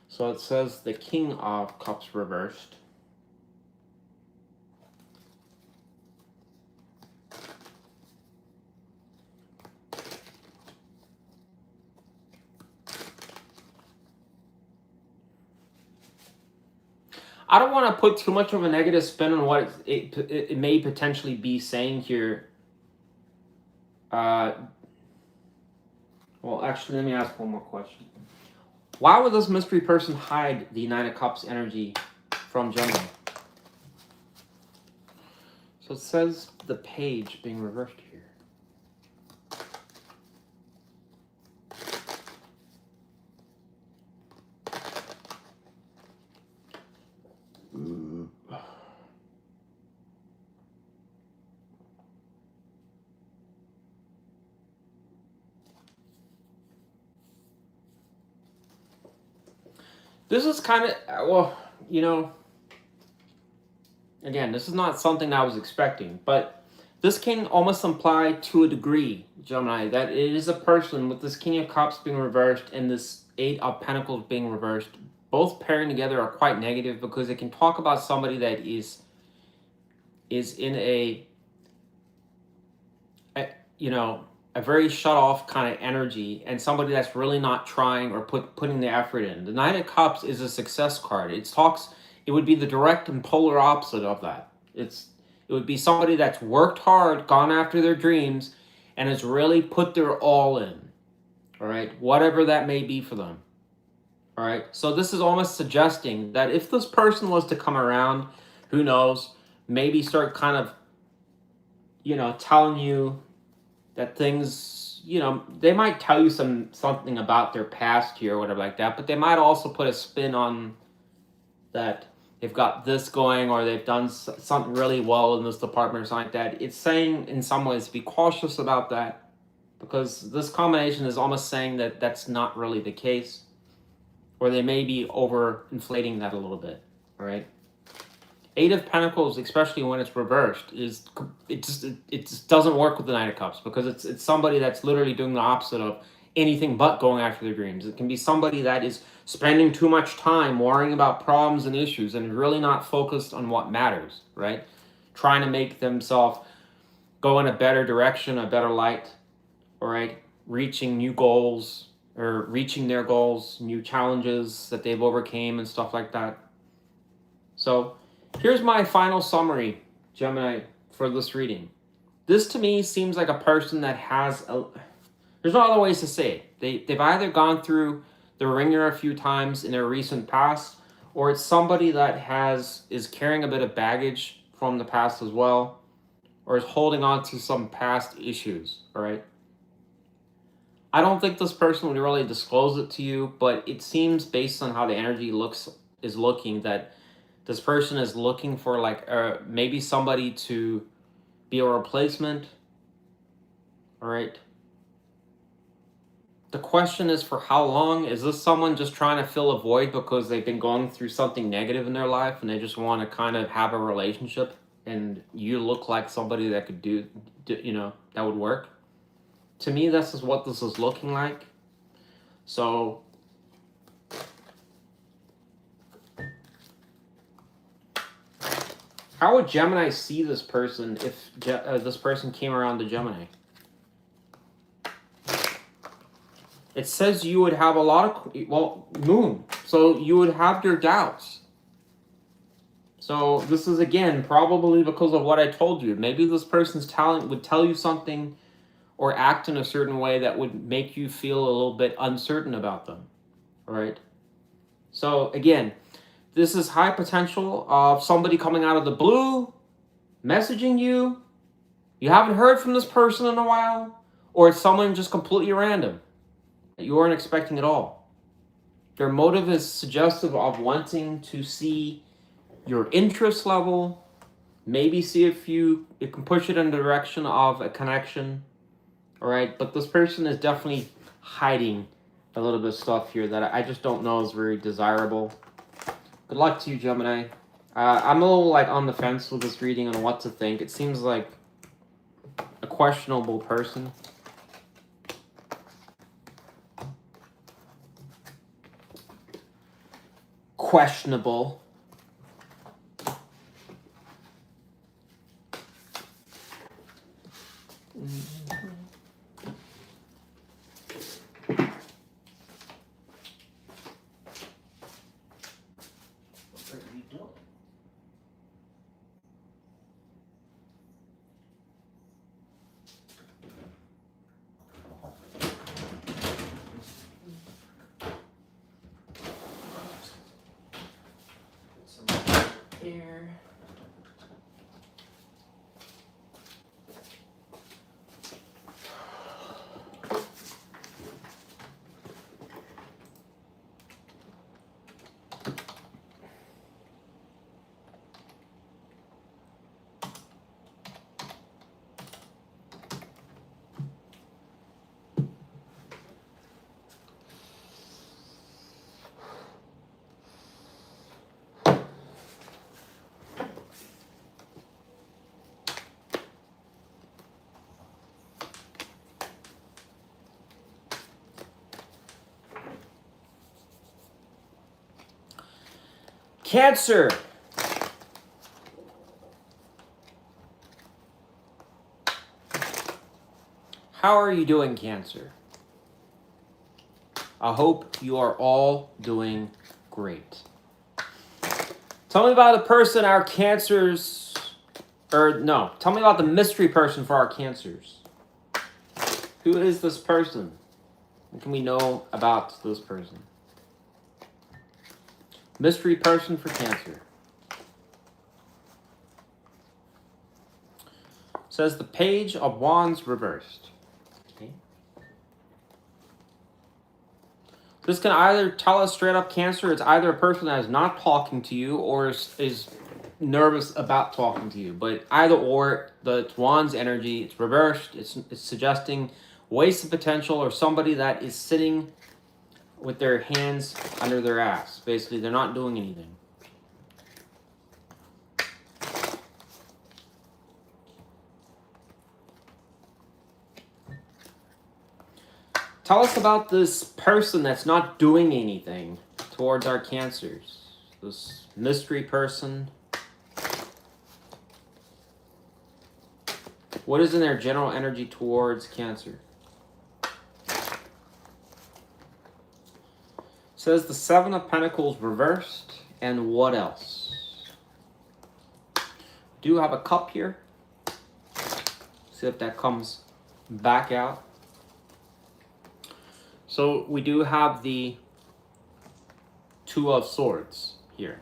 A: So it says the King of Cups reversed. I don't want to put too much of a negative spin on what it may potentially be saying here. Well, actually, let me ask one more question. Why would this mystery person hide the Nine of Cups energy from Gemini? So it says the Page being reversed here. This is kind of, well, you know, again, this is not something I was expecting, but this can almost imply to a degree, Gemini, that it is a person with this King of Cups being reversed and this Eight of Pentacles being reversed. Both pairing together are quite negative because it can talk about somebody that is in a you know, a very shut off kind of energy, and somebody that's really not trying or putting the effort in. The Nine of Cups is a success card. It would be the direct and polar opposite of that. It would be somebody that's worked hard, gone after their dreams, and has really put their all in. All right, whatever that may be for them. All right, so this is almost suggesting that if this person was to come around, who knows, maybe start kind of, you know, telling you that things, you know, they might tell you something about their past here or whatever like that, but they might also put a spin on that they've got this going or they've done something really well in this department or something like that. It's saying in some ways be cautious about that, because this combination is almost saying that that's not really the case, or they may be overinflating that a little bit, all right? Eight of Pentacles, especially when it's reversed, it just doesn't work with the Nine of Cups, because it's somebody that's literally doing the opposite of anything but going after their dreams. It can be somebody that is spending too much time worrying about problems and issues and really not focused on what matters, right? Trying to make themselves go in a better direction, a better light, all right? Reaching new goals, or reaching their goals, new challenges that they've overcame and stuff like that. So here's my final summary, Gemini, for this reading. This to me seems like a person that has there's no other ways to say it. They've either gone through the ringer a few times in their recent past, or it's somebody that is carrying a bit of baggage from the past as well, or is holding on to some past issues, all right? I don't think this person would really disclose it to you, but it seems based on how the energy is looking that this person is looking for like maybe somebody to be a replacement, all right? The question is, for how long? Is this someone just trying to fill a void because they've been going through something negative in their life and they just want to kind of have a relationship, and you look like somebody that could do you know, that would work? To me, this is what this is looking like. So how would Gemini see this person if this person came around to Gemini? It says you would have a lot of, well, moon. So you would have your doubts. So this is, again, probably because of what I told you. Maybe this person's talent would tell you something or act in a certain way that would make you feel a little bit uncertain about them. All right? So again, this is high potential of somebody coming out of the blue, messaging you. You haven't heard from this person in a while, or it's someone just completely random that you weren't expecting at all. Their motive is suggestive of wanting to see your interest level, maybe see if you can push it in the direction of a connection, all right? But this person is definitely hiding a little bit of stuff here that I just don't know is very desirable. Good luck to you, Gemini. I'm a little like on the fence with this reading on what to think. It seems like a questionable person. Questionable.
B: here.
A: Cancer. How are you doing, Cancer? I hope you are all doing great. Tell me about the person our Cancers, or no, tell me about the mystery person for our Cancers. Who is this person? What can we know about this person? Mystery person for Cancer. Says the Page of Wands reversed. Okay. This can either tell us straight up, Cancer, it's either a person that is not talking to you or is nervous about talking to you. But either or, it's Wands energy, it's reversed, it's suggesting waste of potential or somebody that is sitting with their hands under their ass. Basically, they're not doing anything. Tell us about this person that's not doing anything towards our Cancers. This mystery person. What is in their general energy towards Cancer? Says the Seven of Pentacles reversed. And what else? Do have a cup here. See if that comes back out. So we do have the Two of Swords here.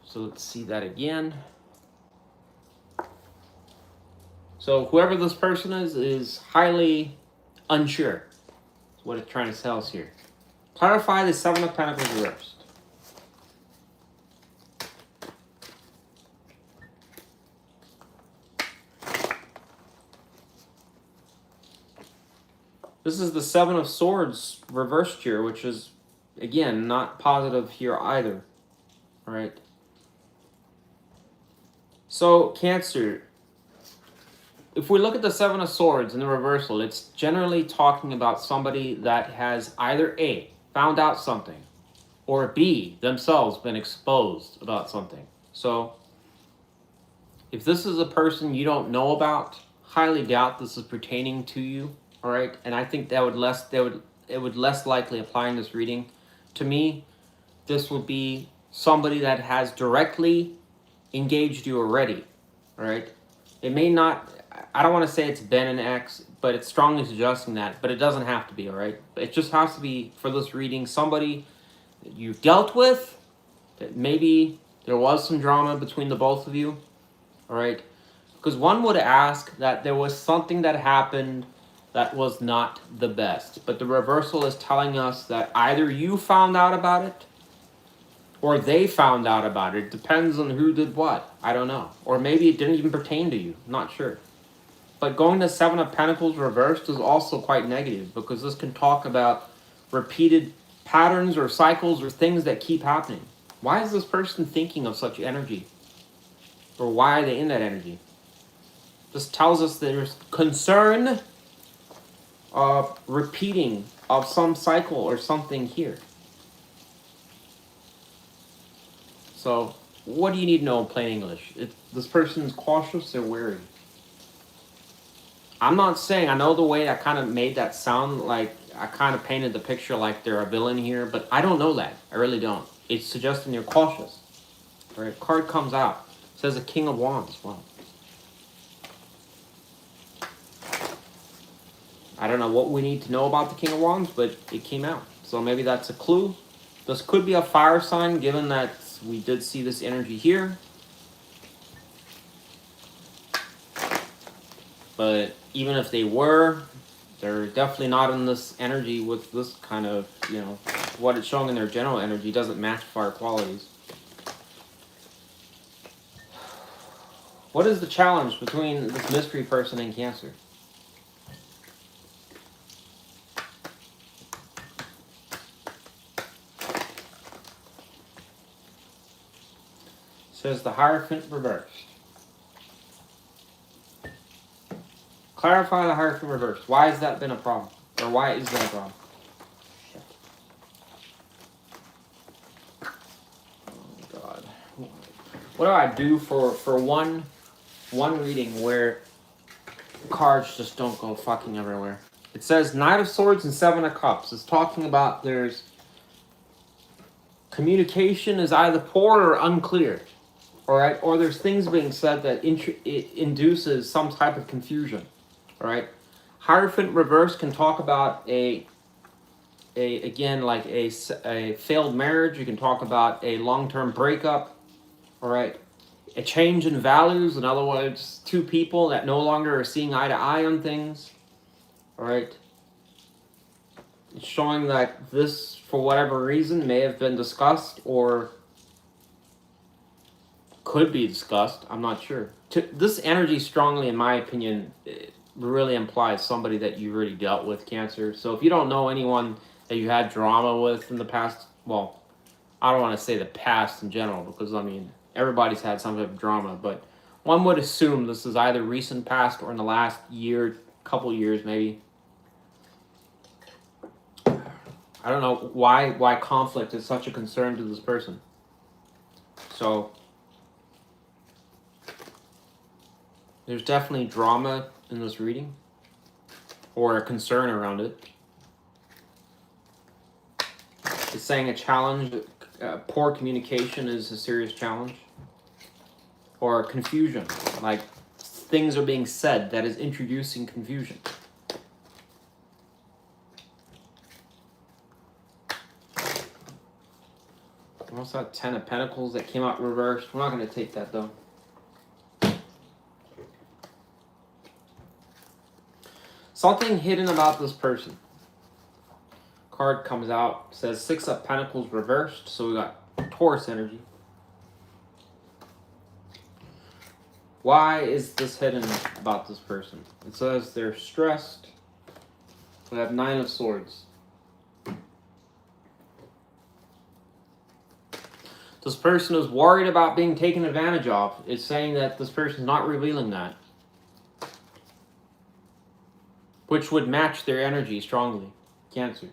A: So let's see that again. So whoever this person is highly unsure. That's what it's trying to tell us here. Clarify the Seven of Pentacles reversed. This is the Seven of Swords reversed here, which is, again, not positive here either. All right. So, Cancer, if we look at the Seven of Swords in the reversal, it's generally talking about somebody that has either A, found out something, or B, themselves been exposed about something. So, if this is a person you don't know about, highly doubt this is pertaining to you. All right, and I think it would less likely apply in this reading. To me, this would be somebody that has directly engaged you already. All right, it may not. I don't want to say it's been an ex, but it's strongly suggesting that. But it doesn't have to be. All right, it just has to be for this reading somebody that you've dealt with. That maybe there was some drama between the both of you. All right, because one would ask that there was something that happened that was not the best. But the reversal is telling us that either you found out about it or they found out about it. It depends on who did what. I don't know. Or maybe it didn't even pertain to you. I'm not sure. But going to Seven of Pentacles reversed is also quite negative because this can talk about repeated patterns or cycles or things that keep happening. Why is this person thinking of such energy? Or why are they in that energy? This tells us there's concern of repeating of some cycle or something here. So, what do you need to know in plain English? This person is cautious, they're wary. I'm not saying, I know the way I kind of made that sound, like I kind of painted the picture like they're a villain here, but I don't know that. I really don't. It's suggesting you're cautious. Right? Card comes out. It says the King of Wands. Wow. I don't know what we need to know about the King of Wands, but it came out. So maybe that's a clue. This could be a fire sign, given that we did see this energy here. But even if they were, they're definitely not in this energy with this kind of, you know, what it's showing in their general energy doesn't match fire qualities. What is the challenge between this mystery person and Cancer? It says the Hierophant reversed. Clarify the Hierophant reversed. Why has that been a problem? Or why is that a problem? Oh God. What do I do for one reading where cards just don't go fucking everywhere? It says Knight of Swords and Seven of Cups. It's talking about there's communication is either poor or unclear. Alright? Or there's things being said that it induces some type of confusion. Alright? Hierophant reverse can talk about again, like a failed marriage. You can talk about a long-term breakup. Alright? A change in values. In other words, two people that no longer are seeing eye to eye on things. Alright? It's showing that this, for whatever reason, may have been discussed or could be discussed. I'm not sure. This energy strongly, in my opinion, really implies somebody that you already dealt with, Cancer. So if you don't know anyone that you had drama with in the past, well, I don't want to say the past in general, because, I mean, everybody's had some type of drama, but one would assume this is either recent past or in the last year, couple years maybe. I don't know why conflict is such a concern to this person. So there's definitely drama in this reading, or a concern around it. It's saying a challenge, poor communication is a serious challenge, or confusion, like things are being said that is introducing confusion. What's that 10 of Pentacles that came out reversed? We're not going to take that though. Something hidden about this person. Card comes out, says 6 of Pentacles reversed, so we got Taurus energy. Why is this hidden about this person? It says they're stressed. We have 9 of Swords. This person is worried about being taken advantage of. It's saying that this person is not revealing that, which would match their energy strongly. Cancer.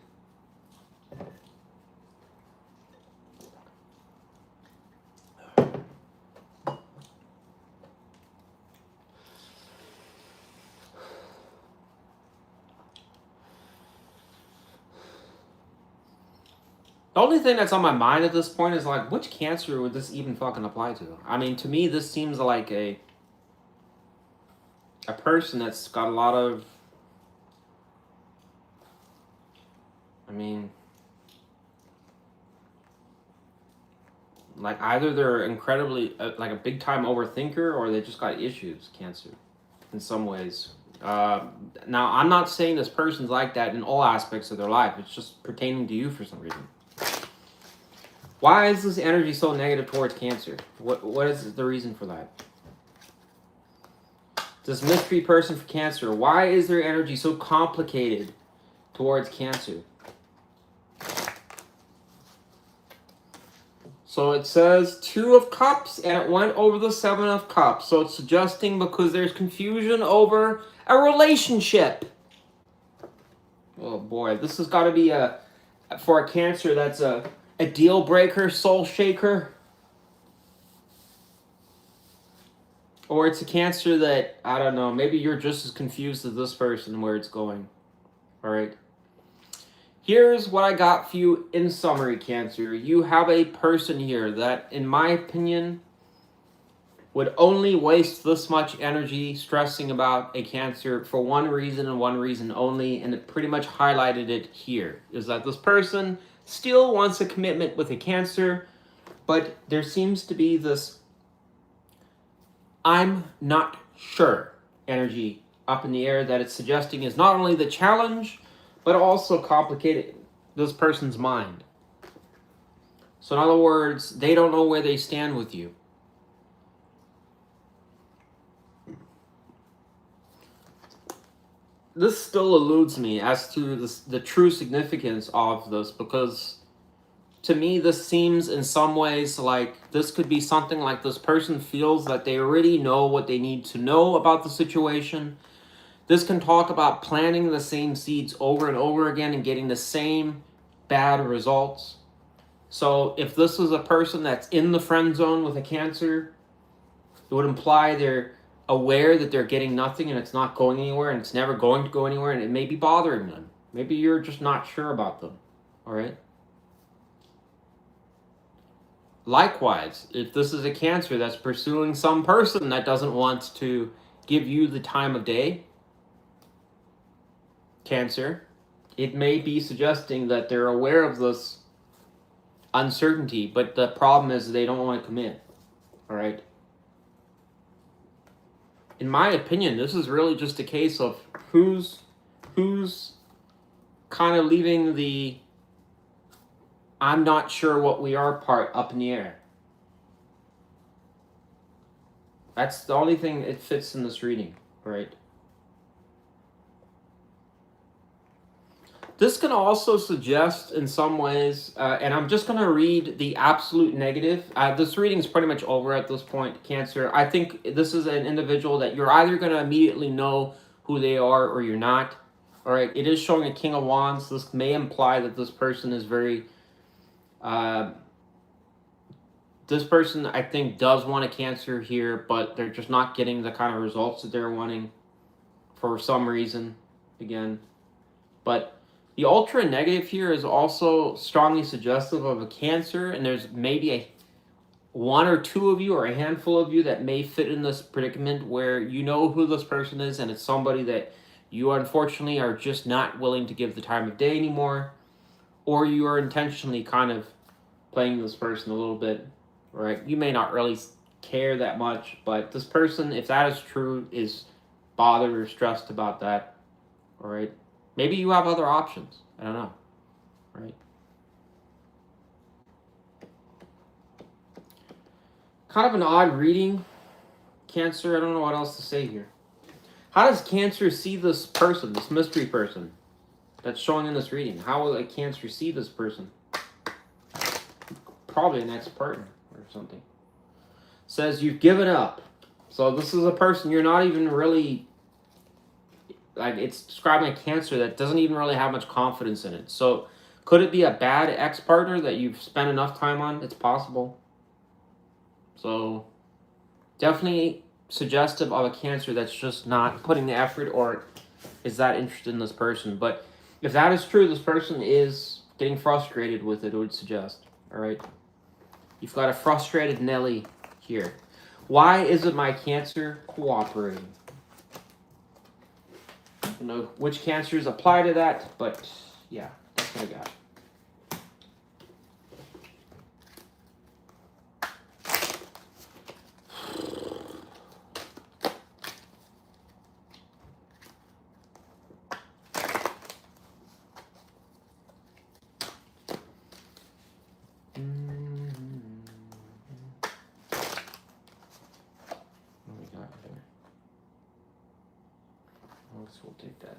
A: The only thing that's on my mind at this point is, like, which Cancer would this even fucking apply to? I mean, to me, this seems like a person that's got a lot of, I mean, like, either they're incredibly, like, a big-time overthinker, or they just got issues, Cancer, in some ways. Now, I'm not saying this person's like that in all aspects of their life. It's just pertaining to you for some reason. Why is this energy so negative towards Cancer? What is the reason for that? This mystery person for Cancer, why is their energy so complicated towards Cancer? So it says 2 of Cups, and it went over the 7 of Cups. So it's suggesting because there's confusion over a relationship. Oh boy, this has got to be for a Cancer that's a deal breaker, soul shaker. Or it's a Cancer that, I don't know, maybe you're just as confused as this person where it's going. Alright. Here's what I got for you in summary, Cancer. You have a person here that, in my opinion, would only waste this much energy stressing about a Cancer for one reason and one reason only, and it pretty much highlighted it here, is that this person still wants a commitment with a Cancer, but there seems to be this I'm not sure energy up in the air that it's suggesting is not only the challenge, but also complicated this person's mind. So in other words, they don't know where they stand with you. This still eludes me as to the true significance of this, because to me this seems in some ways like this could be something like this person feels that they already know what they need to know about the situation. This can talk about planting the same seeds over and over again and getting the same bad results. So if this is a person that's in the friend zone with a Cancer, it would imply they're aware that they're getting nothing and it's not going anywhere and it's never going to go anywhere, and it may be bothering them. Maybe you're just not sure about them. All right? Likewise, if this is a Cancer that's pursuing some person that doesn't want to give you the time of day, Cancer, it may be suggesting that they're aware of this uncertainty, but the problem is they don't want to commit. All right? In my opinion, this is really just a case of who's kind of leaving the I'm not sure what we are part up in the air. That's the only thing it fits in this reading, right? This can also suggest in some ways, and I'm just going to read the absolute negative. This reading is pretty much over at this point, Cancer. I think this is an individual that you're either going to immediately know who they are or you're not. All right, it is showing a King of Wands. This may imply that this person is very... this person, I think, does want a Cancer here, but they're just not getting the kind of results that they're wanting for some reason, again. But the ultra negative here is also strongly suggestive of a Cancer, and there's maybe one or two of you or a handful of you that may fit in this predicament where you know who this person is and it's somebody that you unfortunately are just not willing to give the time of day anymore, or you are intentionally kind of playing this person a little bit, right? You may not really care that much, but this person, if that is true, is bothered or stressed about that, all right? Maybe you have other options. I don't know, right? Kind of an odd reading, Cancer. I don't know what else to say here. How does Cancer see this person, this mystery person that's showing in this reading? How will a Cancer see this person? Probably an ex-partner or something. Says you've given up. So this is a person you're not even really... like, it's describing a Cancer that doesn't even really have much confidence in it. So could it be a bad ex-partner that you've spent enough time on? It's possible. So definitely suggestive of a Cancer that's just not putting the effort or is that interested in this person. But if that is true, this person is getting frustrated with it, I would suggest. All right? You've got a frustrated Nelly here. Why isn't my Cancer cooperating? I don't know which Cancers apply to that, but yeah, that's what I got. We'll take that.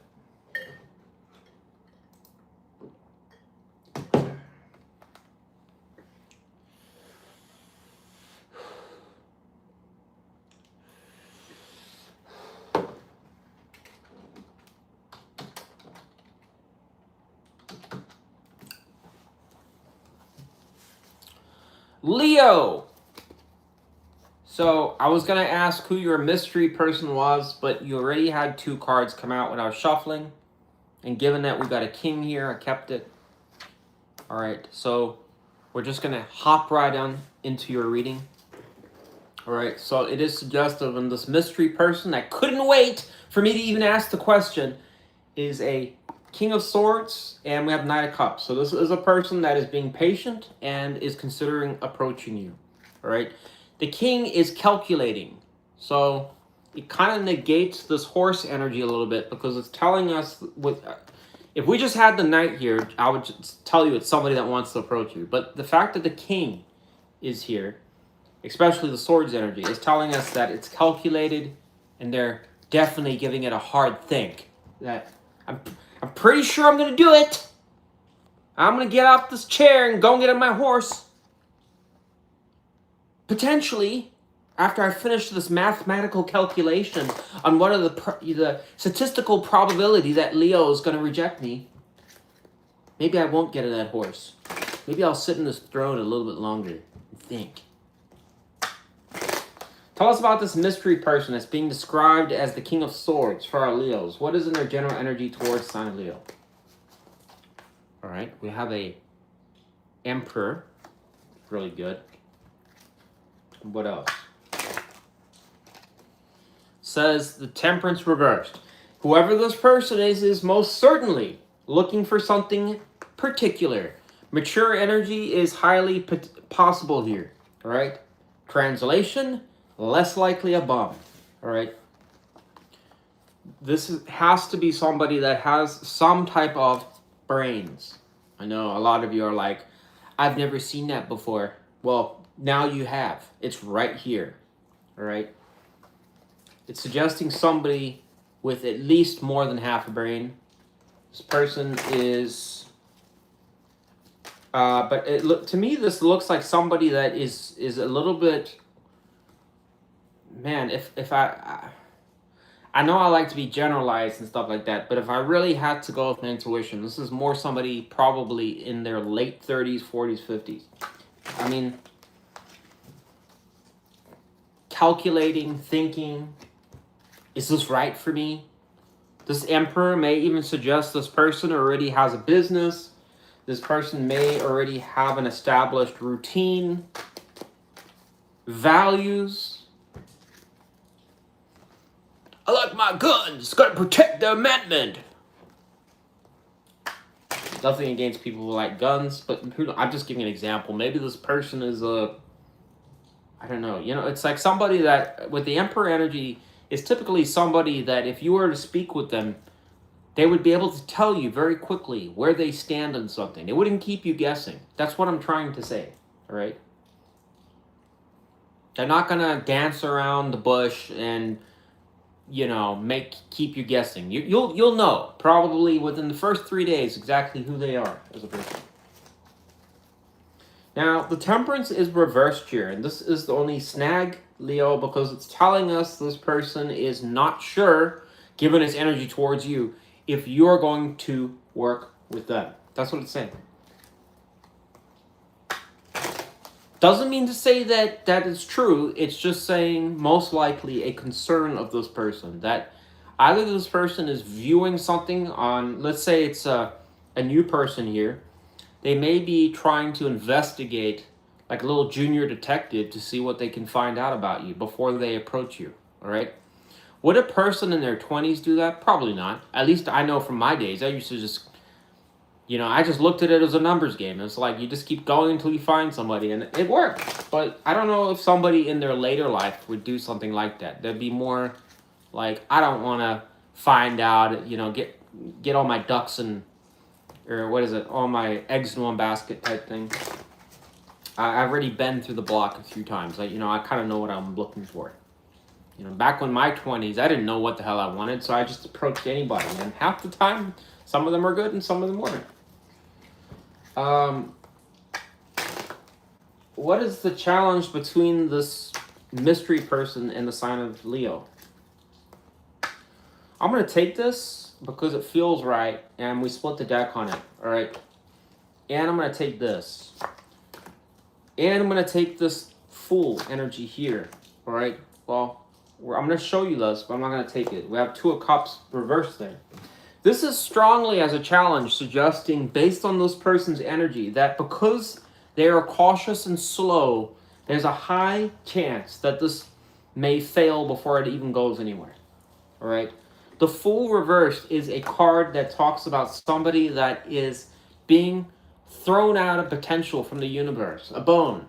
A: Leo. So I was going to ask who your mystery person was, but you already had two cards come out when I was shuffling. And given that we got a king here, I kept it. All right, so we're just going to hop right on into your reading. All right, so it is suggestive, and this mystery person that couldn't wait for me to even ask the question is a King of Swords, and we have Knight of Cups. So this is a person that is being patient and is considering approaching you. All right. The King is calculating. So it kind of negates this horse energy a little bit, because it's telling us with... if we just had the Knight here, I would just tell you it's somebody that wants to approach you. But the fact that the King is here, especially the Swords energy, is telling us that it's calculated, and they're definitely giving it a hard think. That I'm pretty sure I'm going to do it. I'm going to get off this chair and go and get on my horse. Potentially, after I finish this mathematical calculation on what are the statistical probability that Leo is going to reject me, maybe I won't get on that horse. Maybe I'll sit in this throne a little bit longer and think. Tell us about this mystery person that's being described as the King of Swords for our Leos. What is in their general energy towards sign of Leo? All right, we have a Emperor. Really good. What else? Says the Temperance reversed. Whoever this person is most certainly looking for something particular. Mature energy is highly possible here. All right. Translation, less likely a bum. All right. This has to be somebody that has some type of brains. I know a lot of you are like, I've never seen that before. Well, now you have. It's right here. All right. It's suggesting somebody with at least more than half a brain. This person is... but to me, this looks like somebody that is a little bit... Man, if I know I like to be generalized and stuff like that, but if I really had to go with my intuition, this is more somebody probably in their late 30s, 40s, 50s. I mean, calculating, thinking... Is this right for me? This Emperor may even suggest this person already has a business. This person may already have an established routine, values. I like my guns. Gotta protect the amendment. Nothing against people who like guns, but I'm just giving an example. Maybe this person is a... I don't know. You know, it's like somebody that, with the Emperor energy... is typically somebody that if you were to speak with them, they would be able to tell you very quickly where they stand on something. They wouldn't keep you guessing. That's what I'm trying to say, all right? They're not going to dance around the bush and, you know, keep you guessing. You'll know probably within the first 3 days exactly who they are as a person. Now, the Temperance is reversed here, and this is the only snag, Leo, because it's telling us this person is not sure, given its energy towards you, if you're going to work with them. That's what it's saying. Doesn't mean to say that that is true. It's just saying most likely a concern of this person, that either this person is viewing something on, let's say it's a new person here. They may be trying to investigate like a little junior detective to see what they can find out about you before they approach you, all right? Would a person in their 20s do that? Probably not. At least I know from my days. I used to just, you know, I just looked at it as a numbers game. It's like you just keep going until you find somebody, and it worked. But I don't know if somebody in their later life would do something like that. They'd be more like, I don't want to find out, you know, get all my ducks in... or what is it, all my eggs in one basket type thing. I've already been through the block a few times. I kind of know what I'm looking for. You know, back when my 20s, I didn't know what the hell I wanted, so I just approached anybody. And half the time, some of them were good and some of them weren't. What is the challenge between this mystery person and the sign of Leo? I'm going to take this because it feels right, and we split the deck on it, all right? And I'm going to take this. And I'm going to take this Fool energy here, all right? Well, I'm going to show you this, but I'm not going to take it. We have Two of Cups reversed there. This is strongly as a challenge, suggesting, based on this person's energy, that because they are cautious and slow, there's a high chance that this may fail before it even goes anywhere, all right? The Fool reversed is a card that talks about somebody that is being thrown out of potential from the universe, a bone.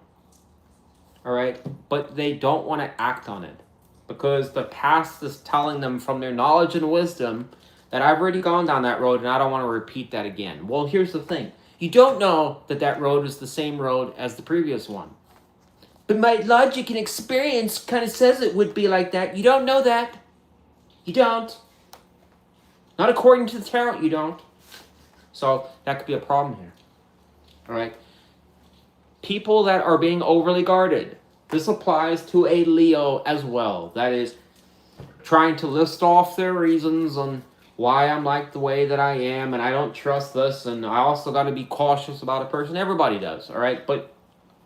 A: All right, but they don't want to act on it because the past is telling them from their knowledge and wisdom that I've already gone down that road and I don't want to repeat that again. Well, here's the thing. You don't know that that road is the same road as the previous one. But my logic and experience kind of says it would be like that. You don't know that. You don't. Not according to the tarot, you don't. So that could be a problem here. All right. People that are being overly guarded. This applies to a Leo as well. That is trying to list off their reasons on why I'm like the way that I am and I don't trust this and I also got to be cautious about a person. Everybody does, all right? But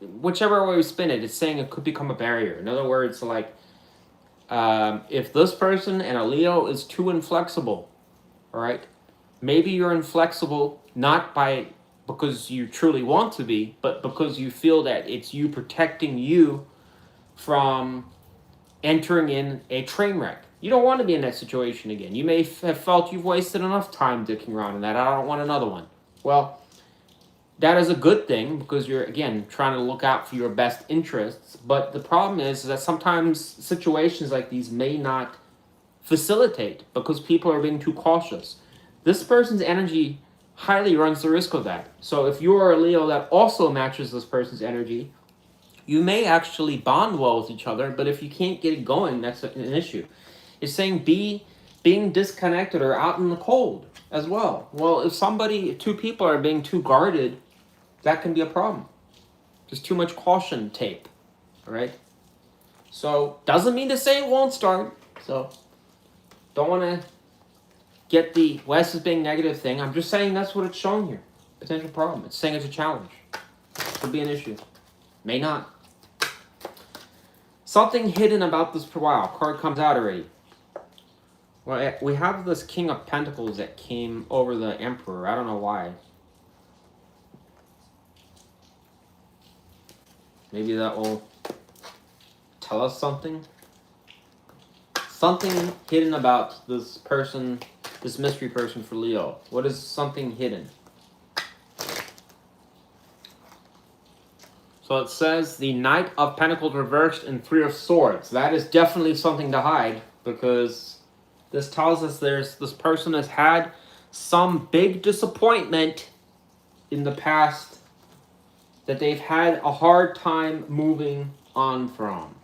A: whichever way we spin it, it's saying it could become a barrier. In other words, like if this person and a Leo is too inflexible, all right? Maybe you're inflexible not because you truly want to be, but because you feel that it's you protecting you from entering in a train wreck. You don't want to be in that situation again. You may have felt you've wasted enough time dicking around in that. I don't want another one. Well, that is a good thing because you're, again, trying to look out for your best interests. But the problem is that sometimes situations like these may not facilitate because people are being too cautious. This person's energy highly runs the risk of that. So if you are a Leo that also matches this person's energy, you may actually bond well with each other, but if you can't get it going, that's an issue. It's saying being disconnected or out in the cold as well. Well, if two people are being too guarded, that can be a problem. There's too much caution tape, all right? So doesn't mean to say it won't start. So don't want to get the West as being negative thing. I'm just saying that's what it's showing here. Potential problem. It's saying it's a challenge. Could be an issue. May not. Something hidden about this. Wow, card comes out already. Well, we have this King of Pentacles that came over the Emperor. I don't know why. Maybe that will tell us something. Something hidden about this person, this mystery person for Leo. What is something hidden? So it says the Knight of Pentacles reversed and Three of Swords. That is definitely something to hide because this tells us this person has had some big disappointment in the past that they've had a hard time moving on from.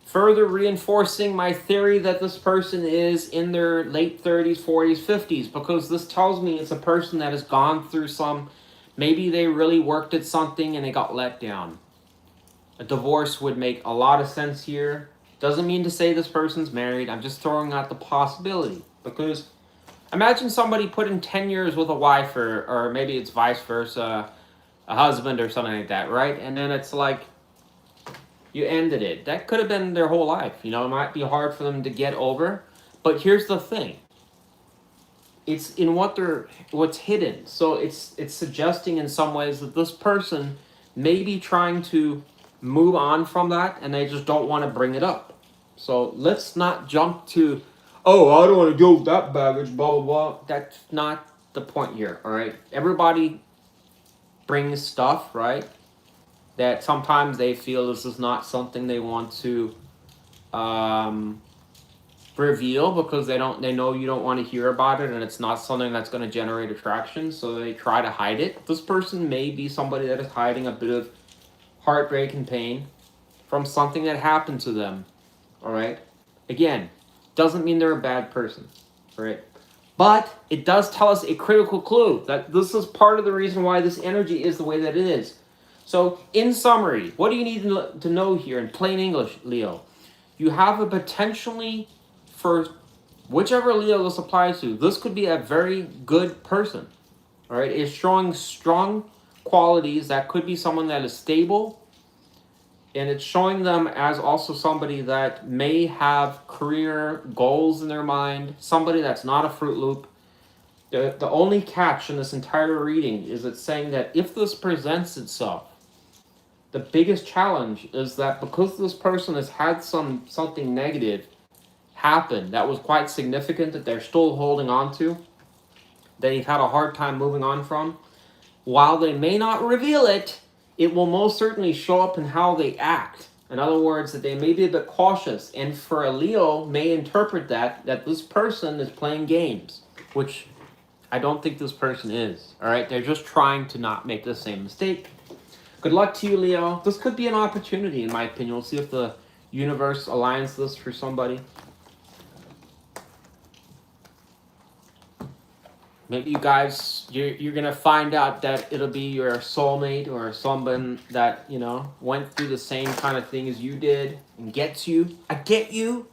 A: Further reinforcing my theory that this person is in their late 30s, 40s, 50s, because this tells me it's a person that has gone through some, maybe they really worked at something and they got let down. A divorce would make a lot of sense here. Doesn't mean to say this person's married. I'm just throwing out the possibility. Because imagine somebody put in 10 years with a wife or maybe it's vice versa, a husband or something like that, right? And then it's like, you ended it. That could have been their whole life. You know, it might be hard for them to get over. But here's the thing. It's in what's hidden. So it's suggesting in some ways that this person may be trying to move on from that and they just don't want to bring it up. So let's not jump to, oh, I don't want to deal with that baggage, blah, blah, blah. That's not the point here, all right? Everybody brings stuff, right? That sometimes they feel this is not something they want to reveal because they know you don't want to hear about it and it's not something that's going to generate attraction, so they try to hide it. This person may be somebody that is hiding a bit of heartbreak and pain from something that happened to them, all right? Again, doesn't mean they're a bad person, all right? But it does tell us a critical clue that this is part of the reason why this energy is the way that it is. So, in summary, what do you need to know here in plain English, Leo? You have a potentially, for whichever Leo this applies to, this could be a very good person. All right, it's showing strong qualities. That could be someone that is stable. And it's showing them as also somebody that may have career goals in their mind. Somebody that's not a Fruit Loop. The only catch in this entire reading is it's saying that if this presents itself, the biggest challenge is that because this person has had something negative happened that was quite significant that they're still holding on to, they've had a hard time moving on from. While they may not reveal it, it will most certainly show up in how they act. In other words, that they may be a bit cautious. And for a Leo, may interpret that this person is playing games, which I don't think this person is. All right, they're just trying to not make the same mistake. Good luck to you, Leo. This could be an opportunity, in my opinion. We'll see if the universe aligns this for somebody. Maybe you guys, you're going to find out that it'll be your soulmate or someone that, you know, went through the same kind of thing as you did and gets you. I get you.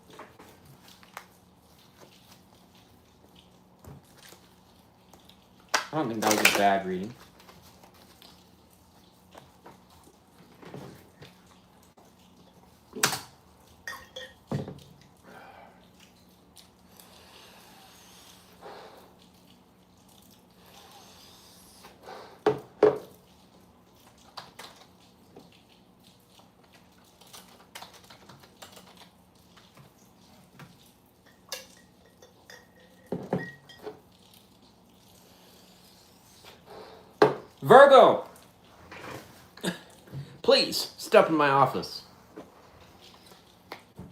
A: I don't think that was a bad reading. Virgo, please step in my office.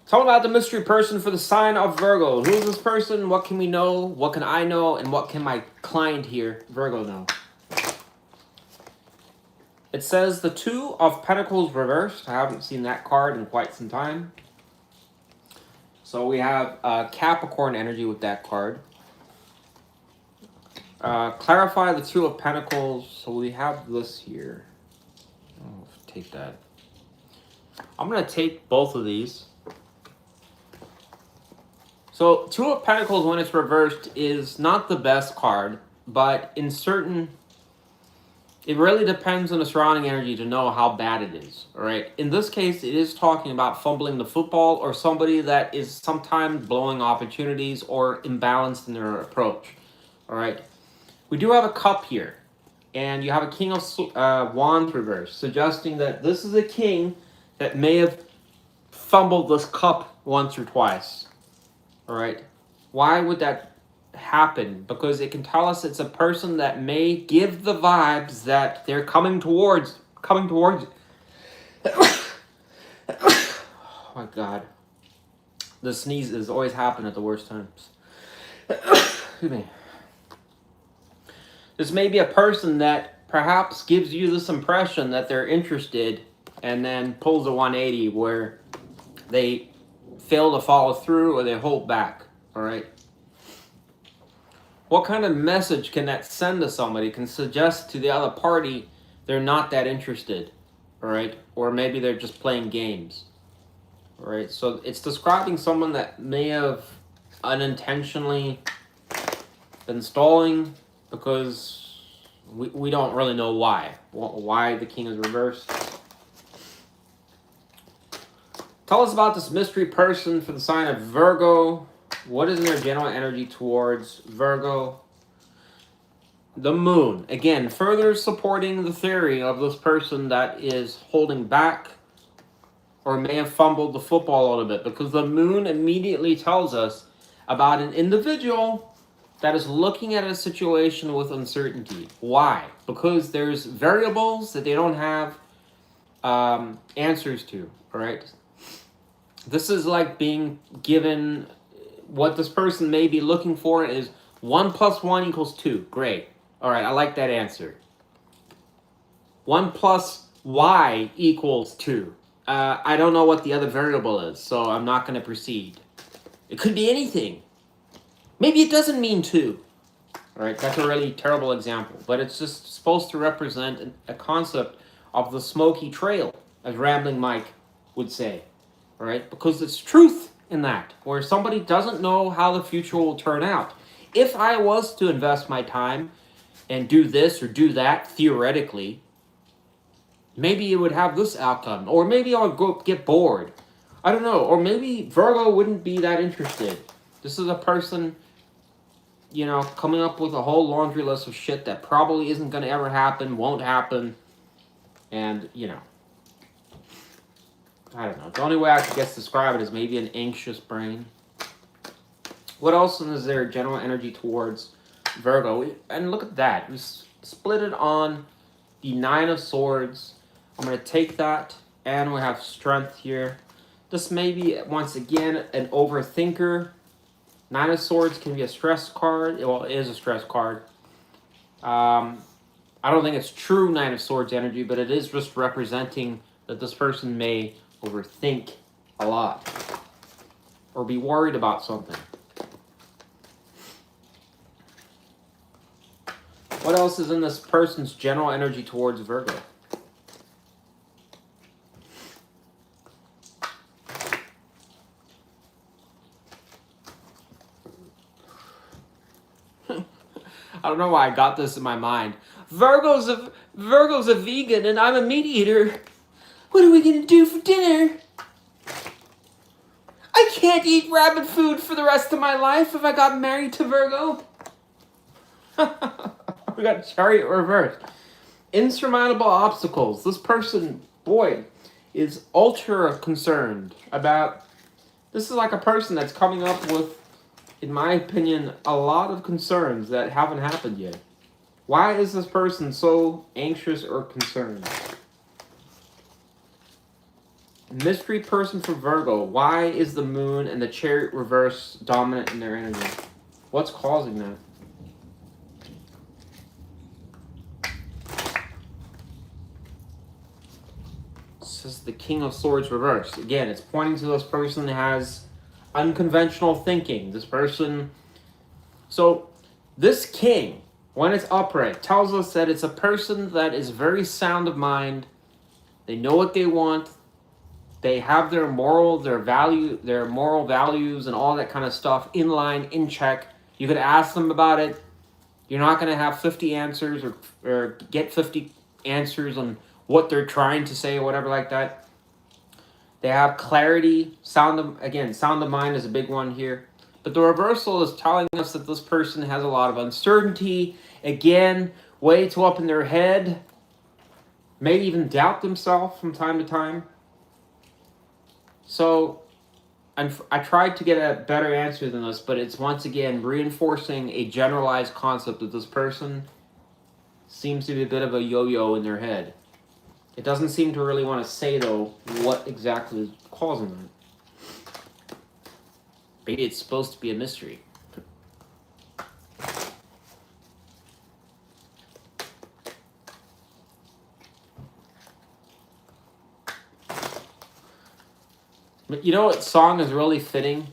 A: Tell me about the mystery person for the sign of Virgo. Who is this person? What can we know? What can I know? And what can my client here, Virgo, know? It says the Two of Pentacles reversed. I haven't seen that card in quite some time. So we have Capricorn energy with that card. Clarify the Two of Pentacles. So we have this here. Oh, take that. I'm going to take both of these. So Two of Pentacles, when it's reversed, is not the best card. But in certain... It really depends on the surrounding energy to know how bad it is. All right. In this case, it is talking about fumbling the football or somebody that is sometimes blowing opportunities or imbalanced in their approach. All right. We do have a cup here, and you have a King of Wands reversed, suggesting that this is a king that may have fumbled this cup once or twice. All right. Why would that happen? Because it can tell us it's a person that may give the vibes that they're coming towards. Oh my God. The sneezes always happen at the worst times. Excuse me. This may be a person that perhaps gives you this impression that they're interested and then pulls a 180 where they fail to follow through or they hold back. All right. What kind of message can that send to somebody? Can suggest to the other party they're not that interested. All right. Or maybe they're just playing games. All right. So it's describing someone that may have unintentionally been stalling, because we don't really know why the king is reversed. Tell us about this mystery person for the sign of Virgo. What is their general energy towards Virgo? The moon. Again, further supporting the theory of this person that is holding back or may have fumbled the football a little bit, because the moon immediately tells us about an individual that is looking at a situation with uncertainty. Why? Because there's variables that they don't have answers to, all right? This is like being given, what this person may be looking for is 1 + 1 = 2. Great. All right, I like that answer. 1 + y = 2. I don't know what the other variable is, so I'm not going to proceed. It could be anything. Maybe it doesn't mean 2. All right, that's a really terrible example, but it's just supposed to represent a concept of the smoky trail, as Rambling Mike would say. All right, because it's truth in that, where somebody doesn't know how the future will turn out. If I was to invest my time and do this or do that, theoretically, maybe it would have this outcome, or maybe I would get bored. I don't know, or maybe Virgo wouldn't be that interested. This is a person, you know, coming up with a whole laundry list of shit that probably isn't going to ever happen, won't happen, and, you know, I don't know. The only way I could guess describe it is maybe an anxious brain. What else is there general energy towards Virgo? And look at that. We split it on the Nine of Swords. I'm going to take that, and we have Strength here. This may be, once again, an overthinker. Nine of Swords can be a stress card. Well, it is a stress card. I don't think it's true Nine of Swords energy, but it is just representing that this person may overthink a lot or be worried about something. What else is in this person's general energy towards Virgo? I don't know why I got this in my mind. Virgo's a vegan and I'm a meat eater. What are we gonna do for dinner? I can't eat rabbit food for the rest of my life if I got married to Virgo. We got Chariot reversed. Insurmountable obstacles. This person, boy, is ultra concerned about... This is like a person that's coming up with, in my opinion, a lot of concerns that haven't happened yet. Why is this person so anxious or concerned? Mystery person for Virgo. Why is the Moon and the Chariot reverse dominant in their energy? What's causing that? This is the King of Swords reversed. Again, it's pointing to this person that has unconventional thinking. This person... So, this King, when it's upright, tells us that it's a person that is very sound of mind. They know what they want. They have their moral values and all that kind of stuff in line, in check. You could ask them about it. You're not going to have 50 answers or get 50 answers on what they're trying to say or whatever like that. They have clarity. Sound of mind is a big one here. But the reversal is telling us that this person has a lot of uncertainty. Again, way too up in their head. May even doubt themselves from time to time. So, I tried to get a better answer than this, but it's once again reinforcing a generalized concept that this person seems to be a bit of a yo-yo in their head. It doesn't seem to really want to say, though, what exactly is causing that. Maybe it's supposed to be a mystery. But you know what song is really fitting?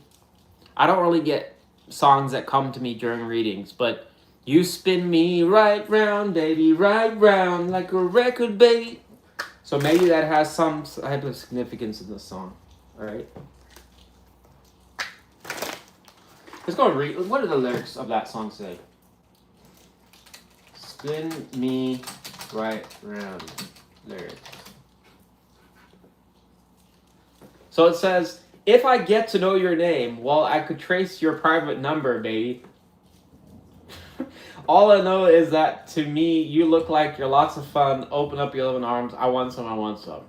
A: I don't really get songs that come to me during readings, but you spin me right round, baby, right round, like a record, baby. So maybe that has some type of significance in this song. All right. Let's go and read. What do the lyrics of that song say? Spin me right round. Lyrics. So it says, if I get to know your name, well, I could trace your private number, baby. All I know is that, to me, you look like you're lots of fun. Open up your loving arms. I want some, I want some.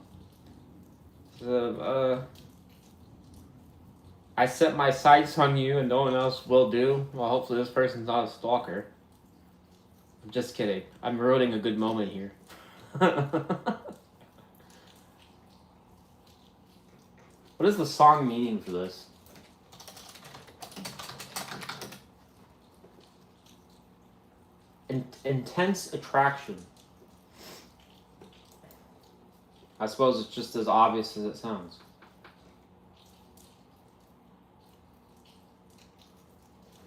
A: I set my sights on you and no one else will do. Well, hopefully this person's not a stalker. I'm just kidding. I'm ruining a good moment here. What is the song meaning for this? Intense attraction. I suppose it's just as obvious as it sounds.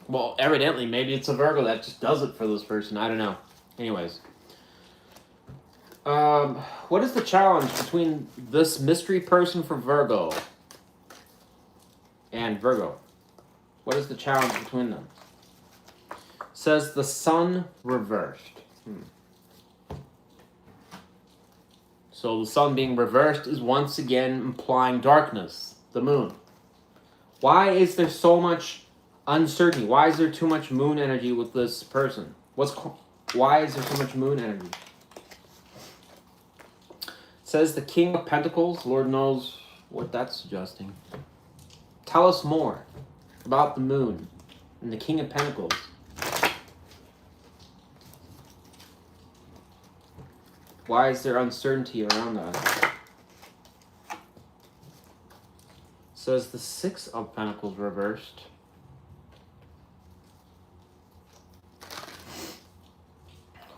A: Well, evidently, maybe it's a Virgo that just does it for this person. I don't know. Anyways. What is the challenge between this mystery person for Virgo and Virgo? What is the challenge between them? Says the sun reversed. So the sun being reversed is once again implying darkness, the moon. Why is there so much uncertainty? Why is there too much moon energy with this person? Why is there so much moon energy? It says the King of Pentacles. Lord knows what that's suggesting. Tell us more about the moon. And the King of Pentacles. Why is there uncertainty around that? So is the Six of Pentacles reversed?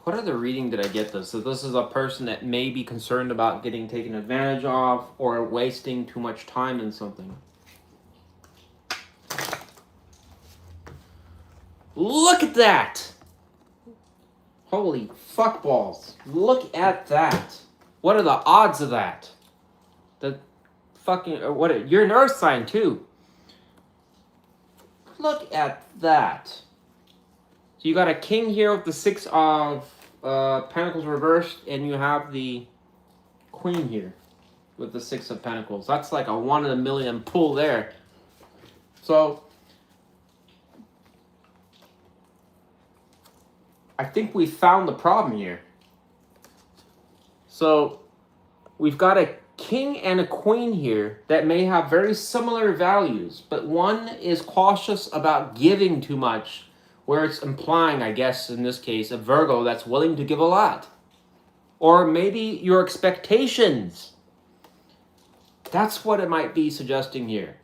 A: What other reading did I get this? So this is a person that may be concerned about getting taken advantage of or wasting too much time in something. Look at that! Holy fuck balls. Look at that. What are the odds of that? The fucking... You're an earth sign too. Look at that. So you got a king here with the Six of Pentacles reversed, and you have the queen here with the Six of Pentacles. That's like a 1 in a million pull there. So I think we found the problem here. So we've got a king and a queen here that may have very similar values, but one is cautious about giving too much, where it's implying, I guess, in this case, a Virgo that's willing to give a lot. Or maybe your expectations. That's what it might be suggesting here.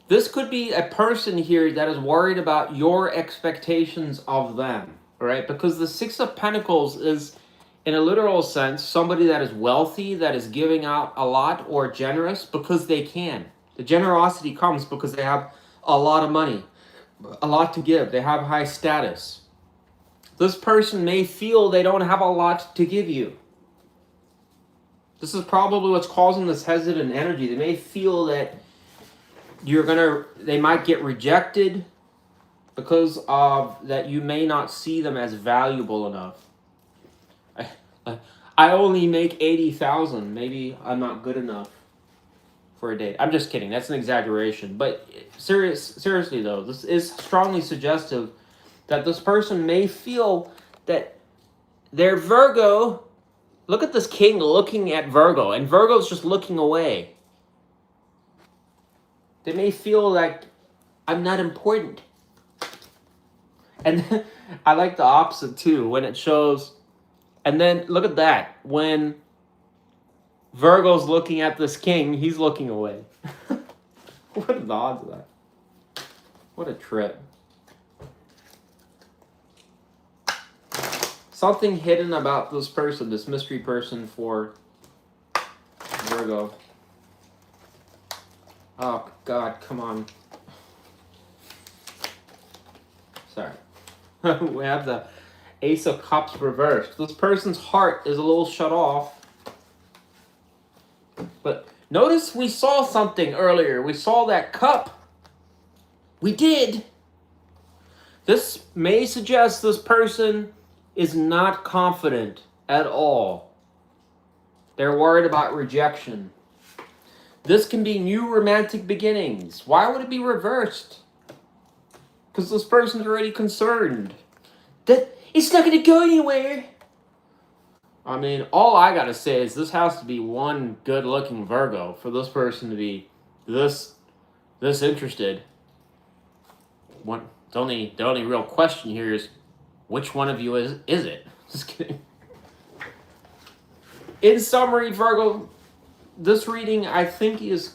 A: This could be a person here that is worried about your expectations of them, right? Because the Six of Pentacles is, in a literal sense, somebody that is wealthy, that is giving out a lot or generous because they can. The generosity comes because they have a lot of money, a lot to give. They have high status. This person may feel they don't have a lot to give you. This is probably what's causing this hesitant energy. They may feel that they might get rejected because of that you may not see them as valuable enough. I only make 80,000. Maybe I'm not good enough for a date. I'm just kidding. That's an exaggeration. But seriously though, this is strongly suggestive that this person may feel that they're Virgo. Look at this king looking at Virgo, and Virgo's just looking away. They may feel like, I'm not important. And I like the opposite too, when it shows, and then look at that. When Virgo's looking at this king, he's looking away. What are the odds of that? What a trip. Something hidden about this person, this mystery person for Virgo. Oh, God, come on. Sorry. We have the Ace of Cups reversed. This person's heart is a little shut off. But notice we saw something earlier. We saw that cup. We did. This may suggest this person is not confident at all. They're worried about rejection. This can be new romantic beginnings. Why would it be reversed? Because this person's already concerned that it's not going to go anywhere. I mean, all I got to say is this has to be one good-looking Virgo for this person to be this interested. The only real question here is, which one of you is it? Just kidding. In summary, Virgo, this reading, I think, is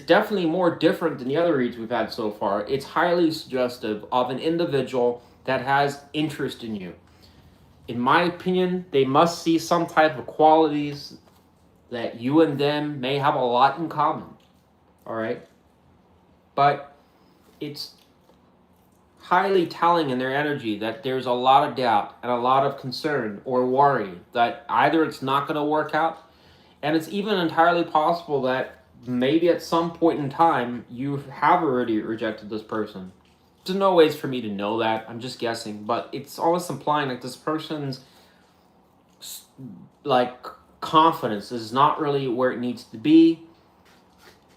A: definitely more different than the other reads we've had so far. It's highly suggestive of an individual that has interest in you. In my opinion, they must see some type of qualities that you and them may have a lot in common. All right? But it's highly telling in their energy that there's a lot of doubt and a lot of concern or worry that either it's not going to work out, and it's even entirely possible that maybe at some point in time you have already rejected this person. There's no ways for me to know that. I'm just guessing, but it's almost implying like this person's like confidence is not really where it needs to be.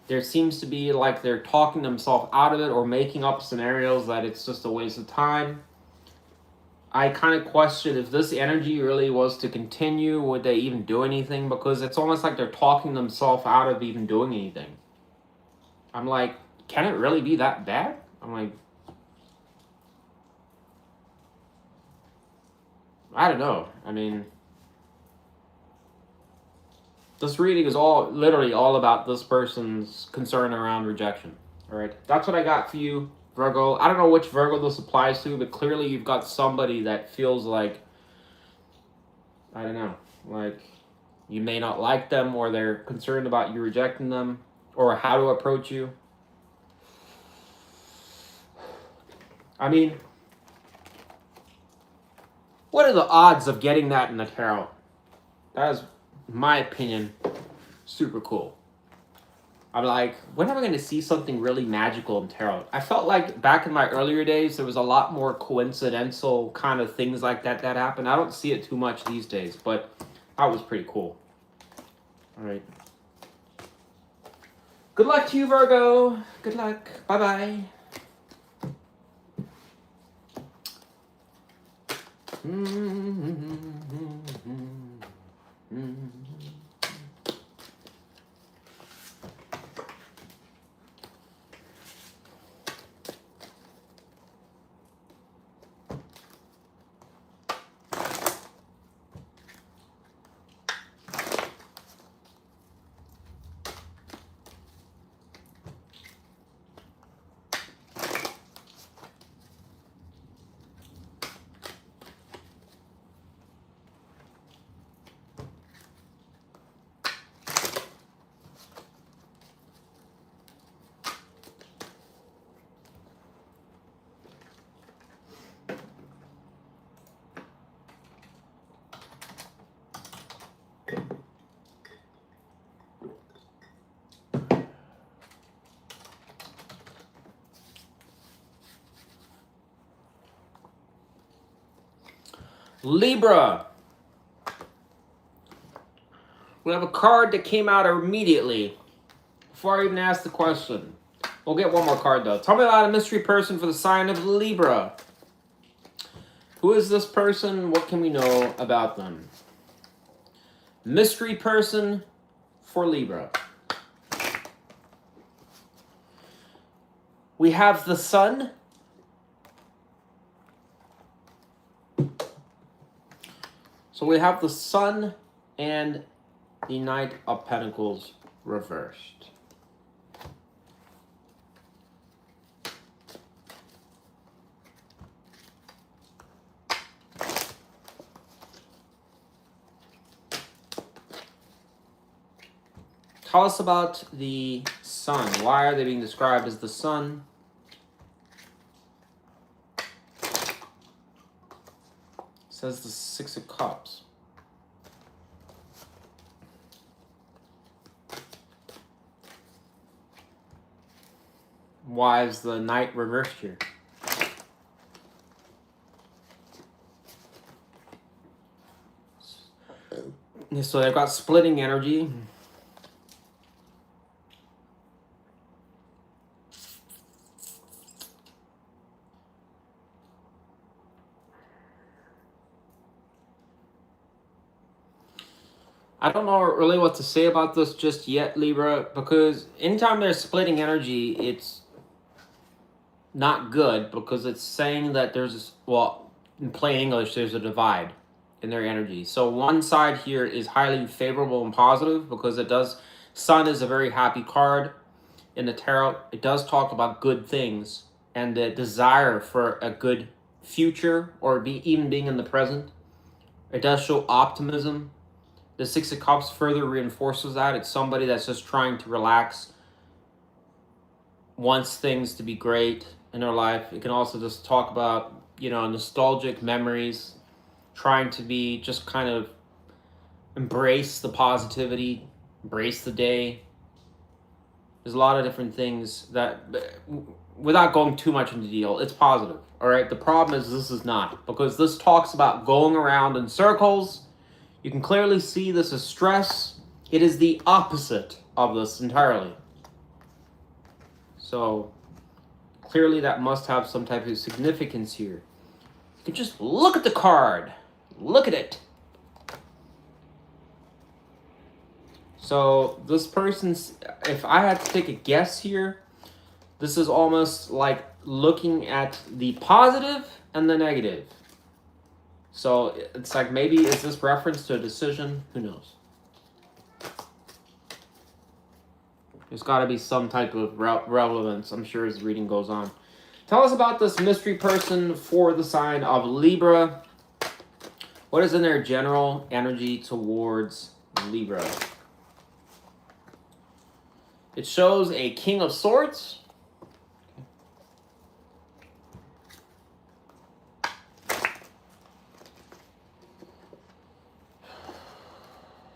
A: There seems to be like they're talking themselves out of it or making up scenarios that it's just a waste of time. I kind of question if this energy really was to continue, would they even do anything? Because it's almost like they're talking themselves out of even doing anything. I'm like, can it really be that bad? I'm like, I don't know. I mean, this reading is literally all about this person's concern around rejection. All right, that's what I got for you, Virgo. I don't know which Virgo this applies to, but clearly you've got somebody that feels like, I don't know, like you may not like them, or they're concerned about you rejecting them, or how to approach you. I mean, what are the odds of getting that in the tarot? That is, in my opinion, super cool. I'm like, when am I going to see something really magical in tarot? I felt like back in my earlier days, there was a lot more coincidental kind of things like that happen. I don't see it too much these days, but that was pretty cool. All right. Good luck to you, Virgo. Good luck. Bye-bye. Libra. We have a card that came out immediately before I even asked the question. We'll get one more card though. Tell me about a mystery person for the sign of Libra. Who is this person? What can we know about them? Mystery person for Libra. We have the Sun. So we have the Sun and the Knight of Pentacles reversed. Tell us about the Sun. Why are they being described as the Sun? It says the Six of Cups. Why is the Knight reversed here? So they've got splitting energy. I don't know really what to say about this just yet, Libra, because anytime there's splitting energy, it's not good, because it's saying that there's, well, in plain English, there's a divide in their energy. So one side here is highly favorable and positive, because it does, Sun is a very happy card in the tarot. It does talk about good things and the desire for a good future, or even being in the present. It does show optimism. The Six of Cups further reinforces that. It's somebody that's just trying to relax, wants things to be great in their life. It can also just talk about, you know, nostalgic memories, trying to be just kind of embrace the positivity, embrace the day. There's a lot of different things that, without going too much into detail, it's positive. All right. The problem is this is not, because this talks about going around in circles. You can clearly see this is stress. It is the opposite of this entirely. So clearly that must have some type of significance here. You can just look at the card. Look at it. So this person's, if I had to take a guess here, This is almost like looking at the positive and the negative. So it's like, maybe is this reference to a decision? Who knows? There's got to be some type of relevance, I'm sure, as the reading goes on. Tell us about this mystery person for the sign of Libra. What is in their general energy towards Libra? It shows a King of Swords.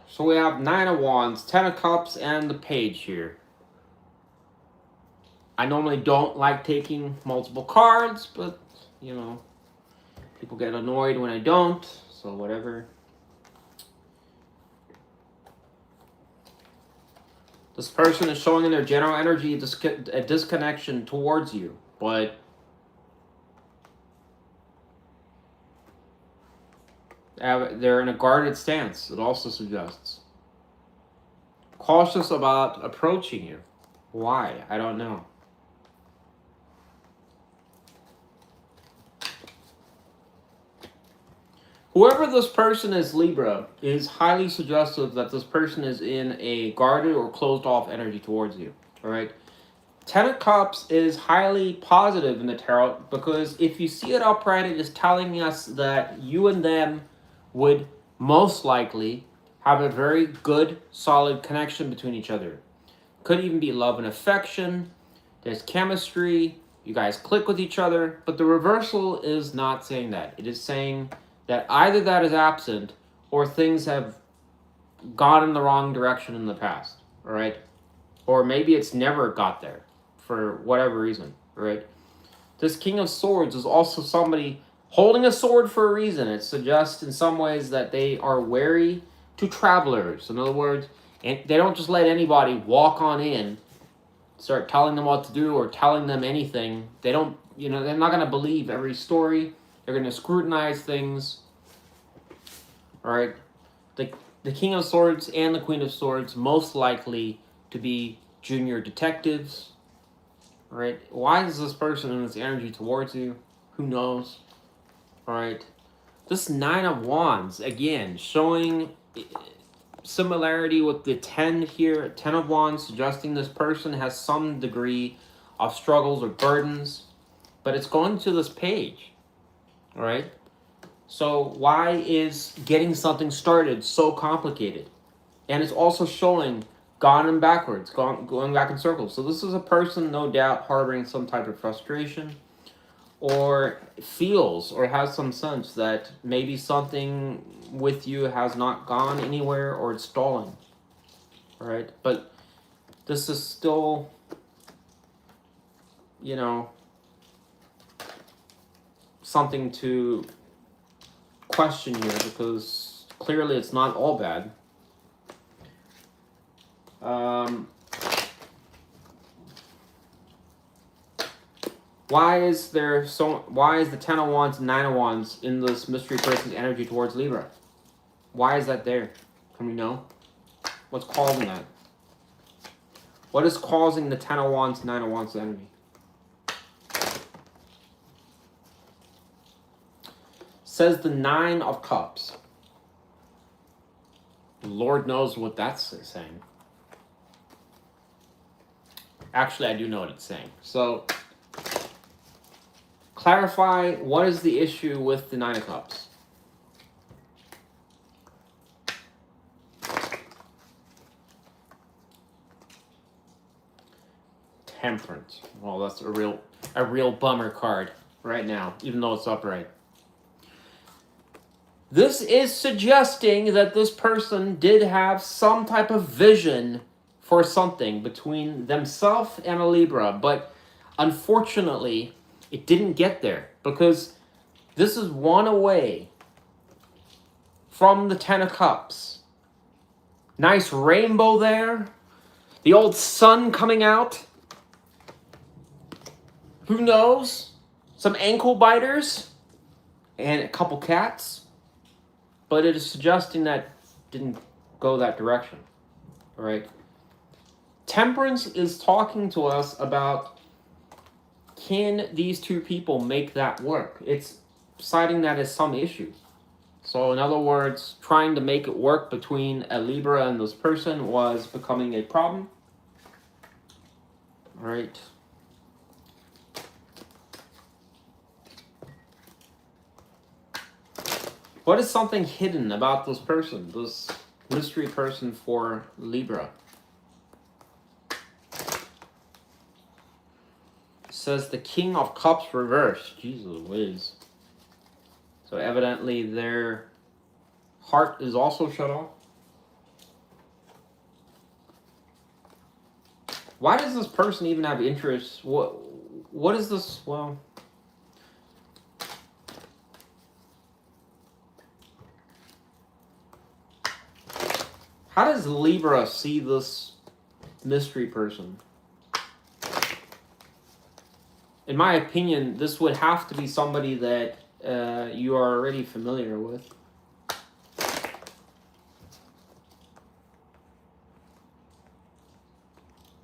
A: So we have 9 of Wands, 10 of Cups, and the Page here. I normally don't like taking multiple cards, but, you know, people get annoyed when I don't, so whatever. This person is showing in their general energy a disconnection towards you, but they're in a guarded stance. It also suggests cautious about approaching you. Why? I don't know. Whoever this person is, Libra, is highly suggestive that this person is in a guarded or closed off energy towards you. All right. 10 of Cups is highly positive in the tarot, because if you see it upright, it is telling us that you and them would most likely have a very good, solid connection between each other. Could even be love and affection. There's chemistry. You guys click with each other. But the reversal is not saying that. It is saying that either that is absent or things have gone in the wrong direction in the past. All right? Or maybe it's never got there for whatever reason. All right? This King of Swords is also somebody holding a sword for a reason. It suggests in some ways that they are wary to travelers. In other words, and they don't just let anybody walk on in, start telling them what to do or telling them anything. They don't, you know, they're not going to believe every story. They're going to scrutinize things. All right. The King of Swords and the Queen of Swords most likely to be junior detectives. All right. Why is this person in this energy towards you? Who knows? All right. This 9 of Wands, again, showing similarity with the 10 here. 10 of Wands suggesting this person has some degree of struggles or burdens. But it's going to this Page. All right. So why is getting something started so complicated? And it's also showing gone and backwards, going back in circles. So this is a person, no doubt, harboring some type of frustration, or feels or has some sense that maybe something with you has not gone anywhere, or it's stalling. All right. But this is still, you know, something to question here, because clearly it's not all bad. Why is the 10 of Wands and 9 of Wands in this mystery person's energy towards Libra? Why is that there? Can we know? What's causing that? What is causing the 10 of Wands, 9 of Wands energy? Says the 9 of Cups. Lord knows what that's saying. Actually, I do know what it's saying. So, clarify, what is the issue with the 9 of Cups? Temperance. Well, that's a real bummer card right now, even though it's upright. This is suggesting that this person did have some type of vision for something between themselves and a Libra, but unfortunately, it didn't get there, because this is one away from the 10 of Cups. Nice rainbow there. The old sun coming out. Who knows? Some ankle biters and a couple cats. But it is suggesting that didn't go that direction. All right. Temperance is talking to us about can these two people make that work? It's citing that as some issue. So in other words, trying to make it work between a Libra and this person was becoming a problem. All right. What is something hidden about this person, this mystery person for Libra? It says the King of Cups reversed. Jesus whiz. So evidently their heart is also shut off. Why does this person even have interest? What is this? Well, how does Libra see this mystery person? In my opinion, this would have to be somebody that you are already familiar with.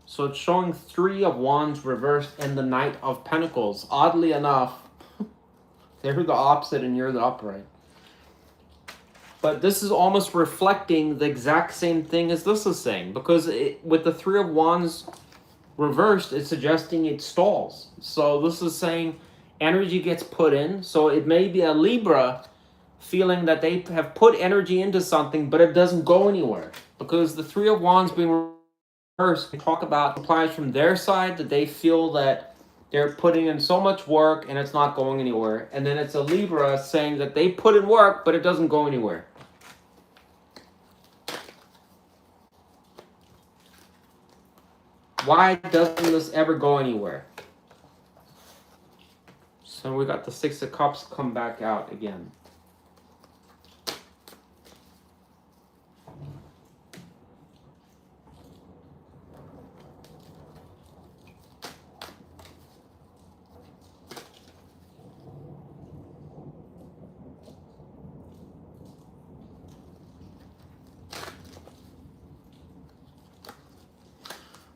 A: So it's showing 3 of Wands reversed and the Knight of Pentacles. Oddly enough, they're the opposite and you're the upright. But this is almost reflecting the exact same thing as this is saying. Because with the 3 of Wands reversed, it's suggesting it stalls. So this is saying energy gets put in. So it may be a Libra feeling that they have put energy into something, but it doesn't go anywhere. Because the 3 of Wands being reversed, we talk about implies from their side that they feel that they're putting in so much work and it's not going anywhere. And then it's a Libra saying that they put in work, but it doesn't go anywhere. Why doesn't this ever go anywhere? So we got the 6 of Cups come back out again.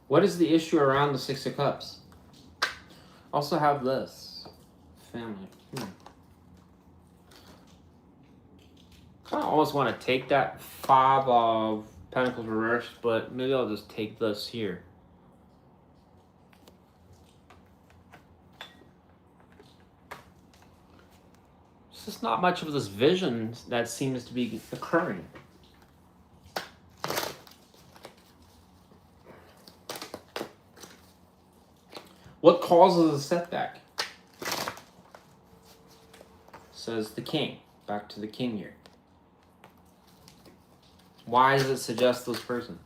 A: What is the issue around the 6 of Cups? Also have this. Family. I almost want to take that 5 of Pentacles reversed, but maybe I'll just take this here. There's just not much of this vision that seems to be occurring. What causes a setback? Says the King. Back to the King here. Why does it suggest this person?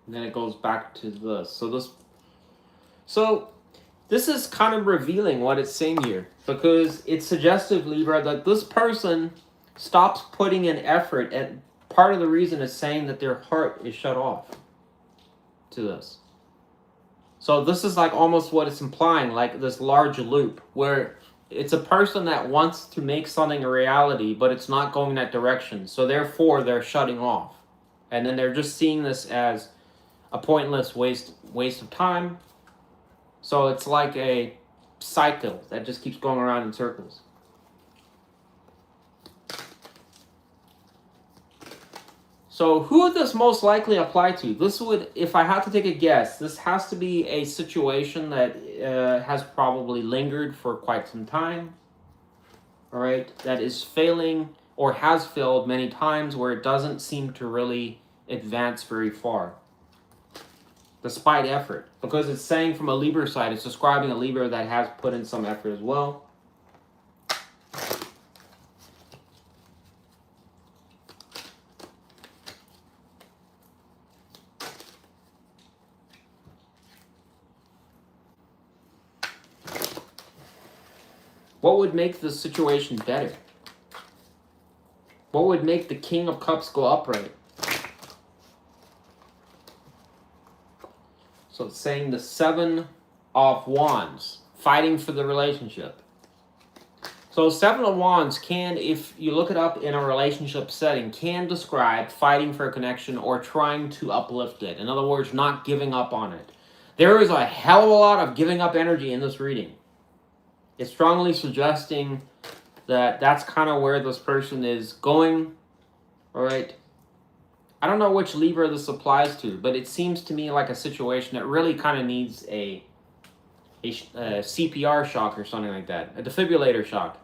A: And then it goes back to this. So this is kind of revealing what it's saying here. Because it's suggestive, Libra, that this person stops putting in effort. And part of the reason is saying that their heart is shut off to this. So this is like almost what it's implying, like this large loop where it's a person that wants to make something a reality, but it's not going that direction. So therefore they're shutting off. And then they're just seeing this as a pointless waste of time. So it's like a cycle that just keeps going around in circles. So who would this most likely apply to? This would, if I had to take a guess, this has to be a situation that has probably lingered for quite some time. All right, that is failing or has failed many times where it doesn't seem to really advance very far. Despite effort. Because it's saying from a Libra side, it's describing a Libra that has put in some effort as well. What would make this situation better? What would make the King of Cups go upright? So it's saying the 7 of Wands, fighting for the relationship. So 7 of Wands can, if you look it up in a relationship setting, can describe fighting for a connection or trying to uplift it. In other words, not giving up on it. There is a hell of a lot of giving up energy in this reading. It's strongly suggesting that that's kind of where this person is going. All right. I don't know which Libra this applies to, but it seems to me like a situation that really kind of needs a CPR shock or something like that. A defibrillator shock.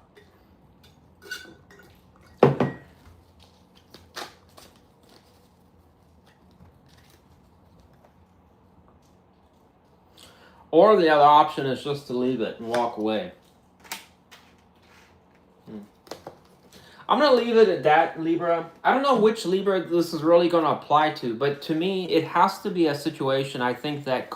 A: Or the other option is just to leave it and walk away. I'm going to leave it at that, Libra. I don't know which Libra this is really going to apply to, but to me, it has to be a situation I think that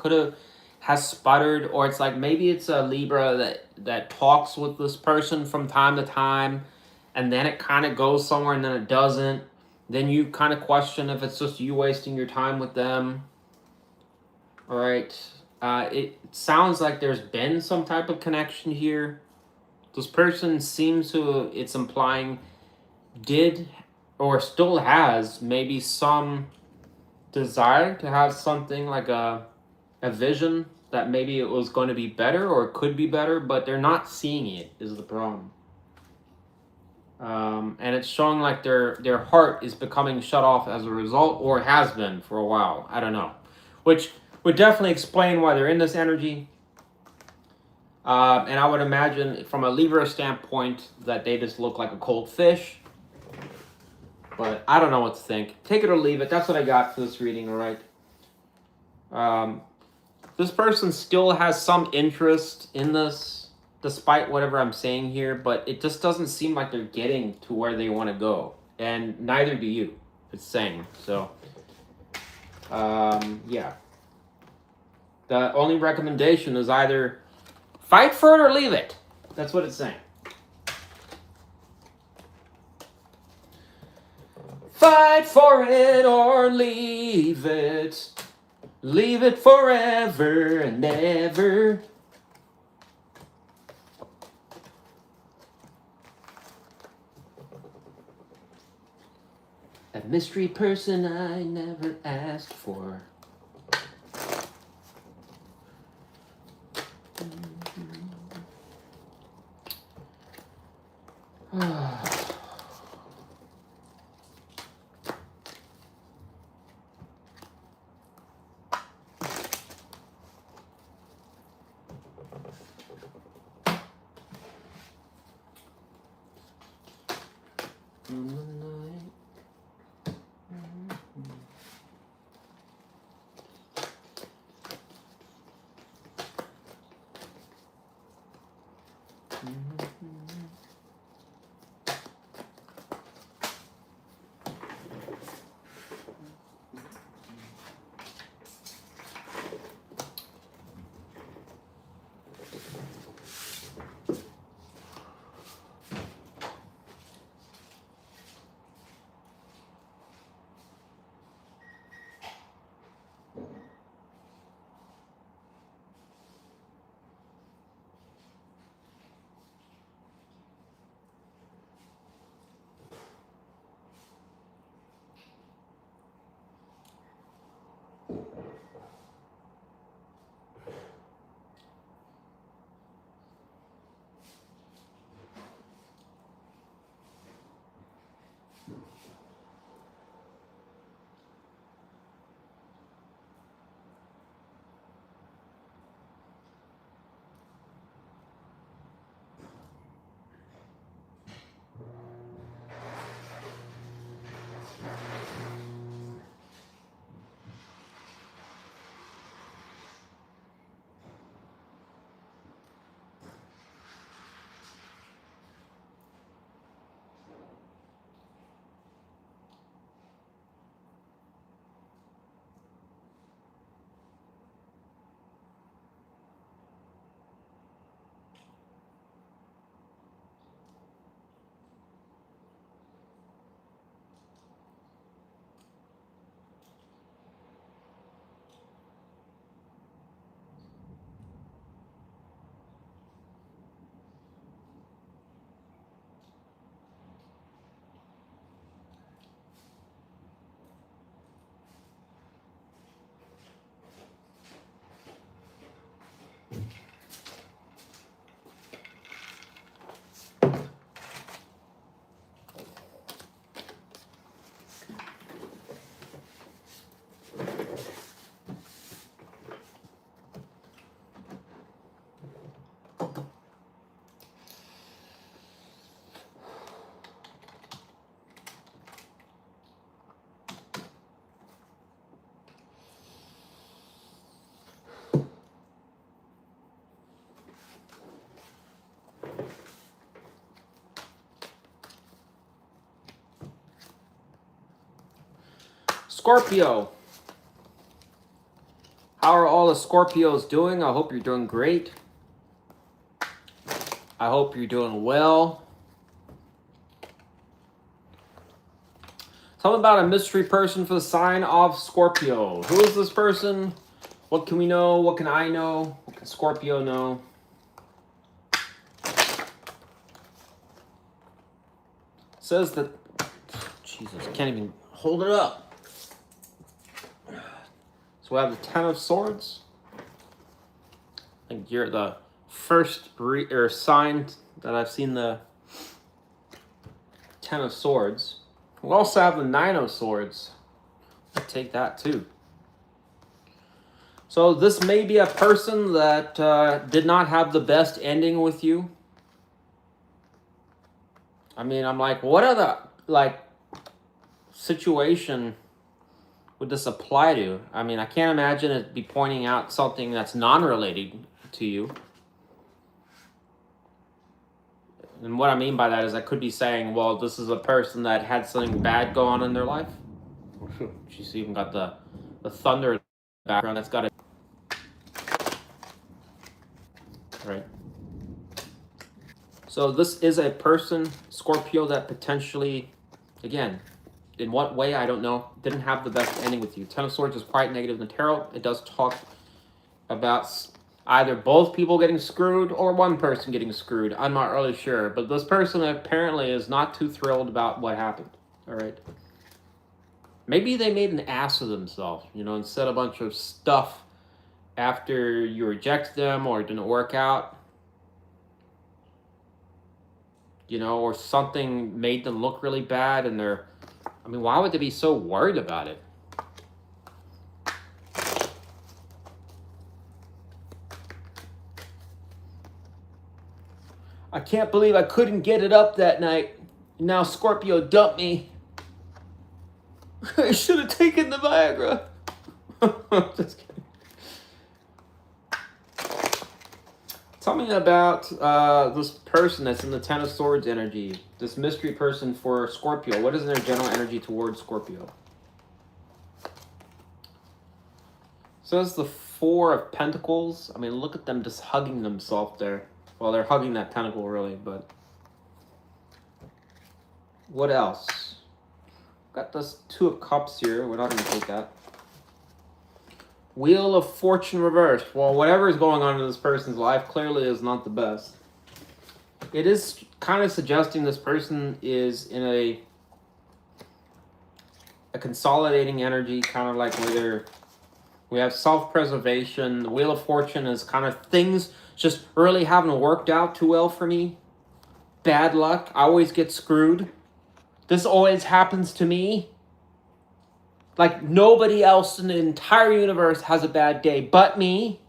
A: has sputtered, or it's like maybe it's a Libra that talks with this person from time to time, and then it kind of goes somewhere and then it doesn't. Then you kind of question if it's just you wasting your time with them. All right. It sounds like there's been some type of connection here. This person seems to, it's implying, did or still has maybe some desire to have something like a vision that maybe it was going to be better or it could be better, but they're not seeing it is the problem. And it's showing like their heart is becoming shut off as a result, or has been for a while. I don't know. Which would definitely explain why they're in this energy. And I would imagine from a Libra standpoint that they just look like a cold fish. But I don't know what to think. Take it or leave it. That's what I got for this reading, all right? This person still has some interest in this, despite whatever I'm saying here, but it just doesn't seem like they're getting to where they want to go. And neither do you, it's saying. So, yeah. The only recommendation is either fight for it or leave it. That's what it's saying. Fight for it or leave it. Leave it forever and ever. A mystery person I never asked for. Scorpio. How are all the Scorpios doing? I hope you're doing great. I hope you're doing well. Tell me about a mystery person for the sign of Scorpio. Who is this person? What can we know? What can I know? What can Scorpio know? It says that... Jesus, I can't even hold it up. So we have the Ten of Swords. I think you're the first sign that I've seen the Ten of Swords. We also have the Nine of Swords. I'll take that too. So this may be a person that did not have the best ending with you. I mean, I'm like, what other situation would this apply to? I mean, I can't imagine it be pointing out something that's non-related to you. And what I mean by that is I could be saying, well, this is a person that had something bad go on in their life. She's even got the thunder in the background. That's got it. Right. So this is a person, Scorpio, that potentially, again, in what way, I don't know, didn't have the best ending with you. Ten of Swords is quite negative in the tarot. It does talk about either both people getting screwed or one person getting screwed. I'm not really sure. But this person apparently is not too thrilled about what happened. All right. Maybe they made an ass of themselves, you know, and said a bunch of stuff after you rejected them or it didn't work out. You know, or something made them look really bad and they're... I mean, why would they be so worried about it? I can't believe I couldn't get it up that night. Now Scorpio dumped me. I should have taken the Viagra. Just kidding. Tell me about this person that's in the Ten of Swords energy. This mystery person for Scorpio. What is their general energy towards Scorpio? Says the Four of Pentacles. I mean, look at them just hugging themselves there. Well, they're hugging that tentacle, really, but... What else? Got this Two of Cups here. We're not going to take that. Wheel of Fortune reversed. Well, whatever is going on in this person's life clearly is not the best. It is kind of suggesting this person is in a consolidating energy, kind of like where we have self-preservation. The Wheel of Fortune is kind of things just really haven't worked out too well for me. Bad luck. I always get screwed. This always happens to me. Like nobody else in the entire universe has a bad day but me.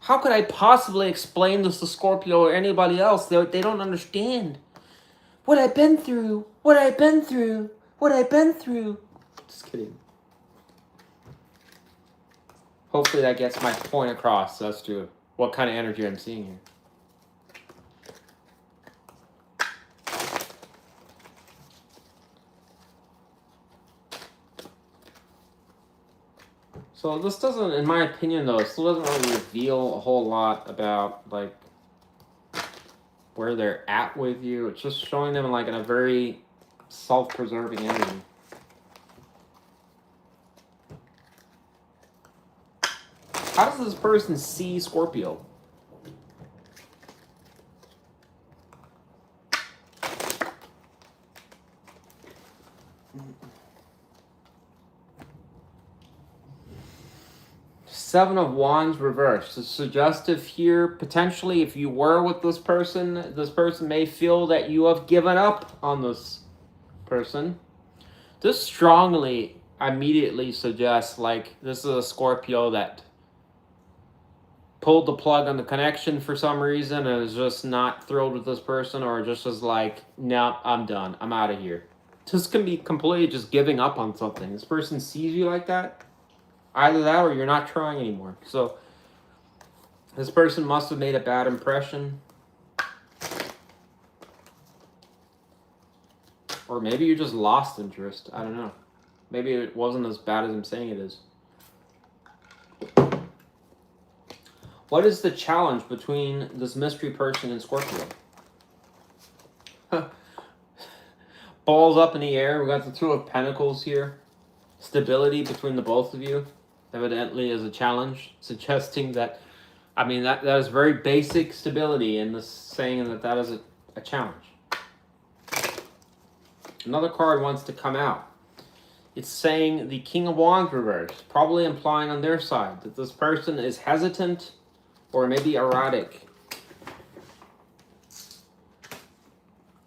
A: How could I possibly explain this to Scorpio or anybody else? They don't understand. What I've been through. What I've been through. What I've been through. Just kidding. Hopefully that gets my point across as to what kind of energy I'm seeing here. So this doesn't, in my opinion though, still doesn't really reveal a whole lot about like where they're at with you. It's just showing them like in a very self-preserving energy. How does this person see Scorpio? Seven of Wands reversed. It's suggestive here. Potentially, if you were with this person may feel that you have given up on this person. This strongly, immediately suggests like this is a Scorpio that pulled the plug on the connection for some reason and is just not thrilled with this person, or just is like, no, I'm done. I'm out of here. This can be completely just giving up on something. This person sees you like that. Either that or you're not trying anymore. So this person must have made a bad impression. Or maybe you just lost interest. I don't know. Maybe it wasn't as bad as I'm saying it is. What is the challenge between this mystery person and Scorpio? Balls up in the air. We got the Two of Pentacles here. Stability between the both of you evidently is a challenge, suggesting that, I mean, that is very basic stability in this, saying that that is a challenge. Another card wants to come out. It's saying the King of Wands reverse, probably implying on their side that this person is hesitant or maybe erratic.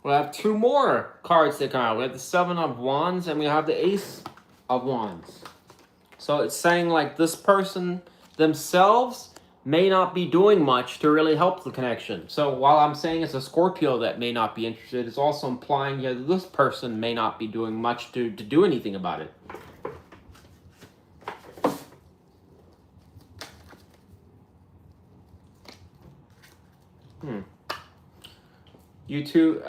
A: We'll have two more cards that come out. We have the Seven of Wands and we have the Ace of Wands. So it's saying like this person themselves may not be doing much to really help the connection. So while I'm saying it's a Scorpio that may not be interested, it's also implying here that this person may not be doing much to do anything about it. You two,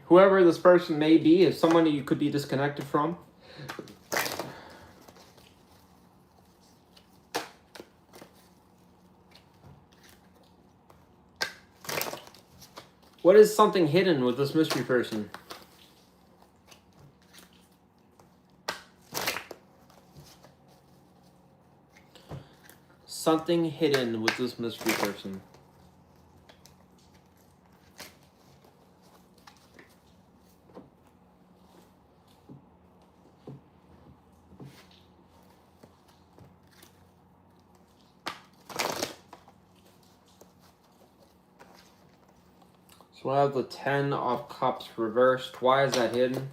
A: whoever this person may be, is someone you could be disconnected from. What is something hidden with this mystery person? Something hidden with this mystery person. So I have the Ten of Cups reversed. Why is that hidden?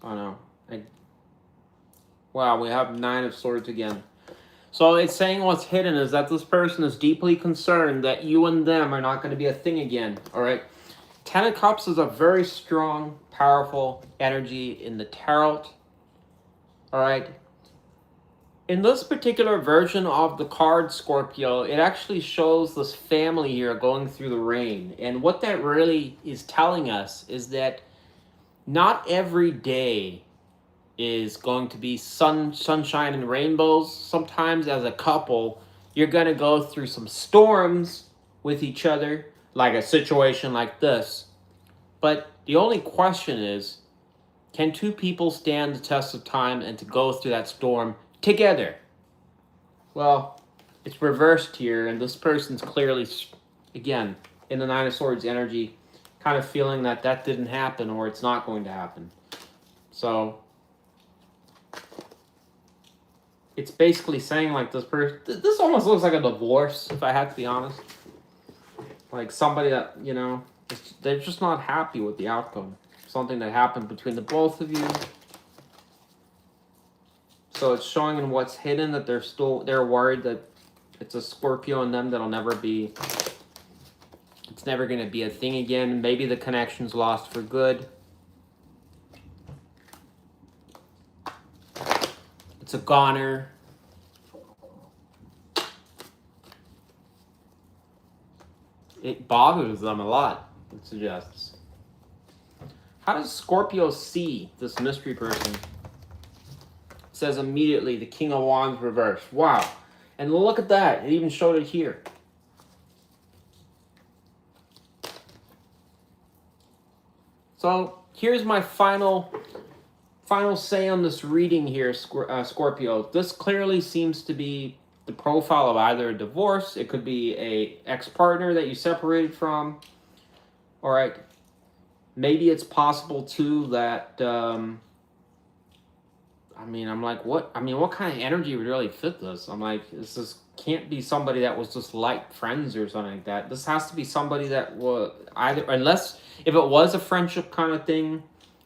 A: Oh no. Wow, we have Nine of Swords again. So it's saying what's hidden is that this person is deeply concerned that you and them are not going to be a thing again. Alright? Ten of Cups is a very strong, powerful energy in the tarot. Alright? In this particular version of the card, Scorpio, it actually shows this family here going through the rain. And what that really is telling us is that not every day is going to be sunshine and rainbows. Sometimes as a couple, you're going to go through some storms with each other, like a situation like this. But the only question is, can two people stand the test of time and to go through that storm together? Well, it's reversed here, and this person's clearly, again, in the Nine of Swords energy, kind of feeling that that didn't happen or it's not going to happen. So it's basically saying like this person, this almost looks like a divorce, if I have to be honest. Like somebody that, you know, they're just not happy with the outcome. Something that happened between the both of you. So it's showing in what's hidden that they're worried that it's a Scorpio in them that'll never be, it's never going to be a thing again. Maybe the connection's lost for good. It's a goner. It bothers them a lot, it suggests. How does Scorpio see this mystery person? Says immediately the King of Wands reversed. Wow. And look at that. It even showed it here. So here's my final say on this reading here, Scorpio. This clearly seems to be the profile of either a divorce. It could be a ex-partner that you separated from. All right. Maybe it's possible too that I mean, I'm like, what? I mean, what kind of energy would really fit this? I'm like, this can't be somebody that was just light friends or something like that. This has to be somebody that was either, unless if it was a friendship kind of thing,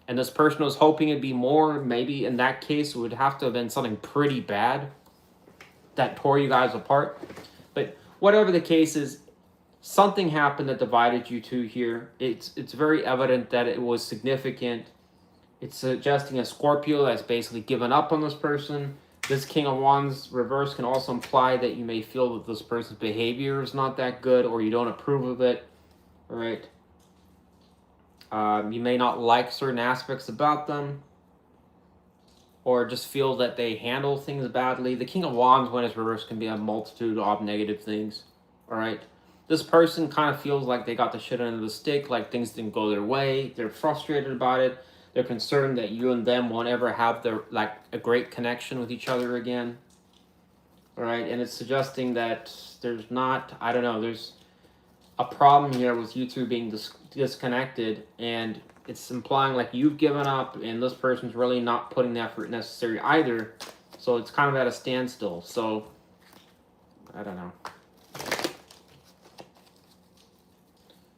A: and this person was hoping it'd be more, maybe in that case it would have to have been something pretty bad that tore you guys apart. But whatever the case is, something happened that divided you two here. It's very evident that it was significant. It's suggesting a Scorpio that's basically given up on this person. This King of Wands reverse can also imply that you may feel that this person's behavior is not that good or you don't approve of it. All right. You may not like certain aspects about them, or just feel that they handle things badly. The King of Wands, when it's reversed, can be a multitude of negative things. All right. This person kind of feels like they got the shit under the stick, like things didn't go their way. They're frustrated about it. They're concerned that you and them won't ever have a great connection with each other again. All right. And it's suggesting that there's not, I don't know, there's a problem here with you two being disconnected, and it's implying like you've given up and this person's really not putting the effort necessary either. So it's kind of at a standstill. So, I don't know.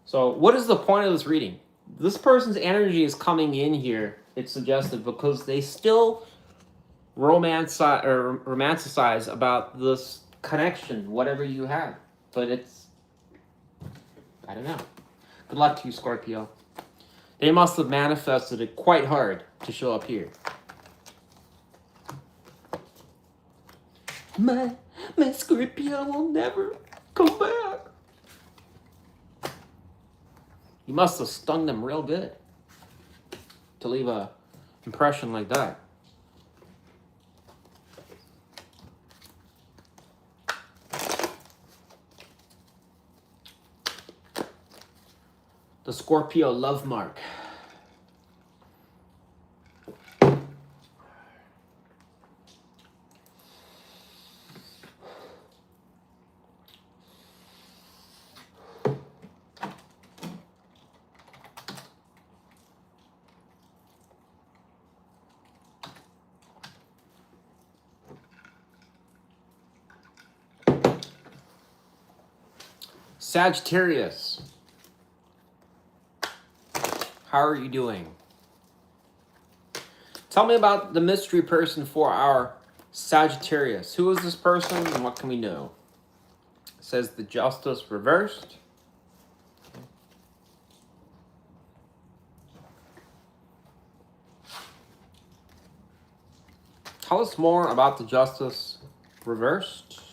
A: So what is the point of this reading? This person's energy is coming in here, it's suggested, because they still romanticize about this connection, whatever you have. But it's, I don't know. Good luck to you, Scorpio. They must have manifested it quite hard to show up here. My Scorpio will never come back. You must have stung them real good to leave a impression like that. The Scorpio love mark. Sagittarius. How are you doing? Tell me about the mystery person for our Sagittarius. Who is this person and what can we know? It says the Justice reversed. Tell us more about the Justice reversed.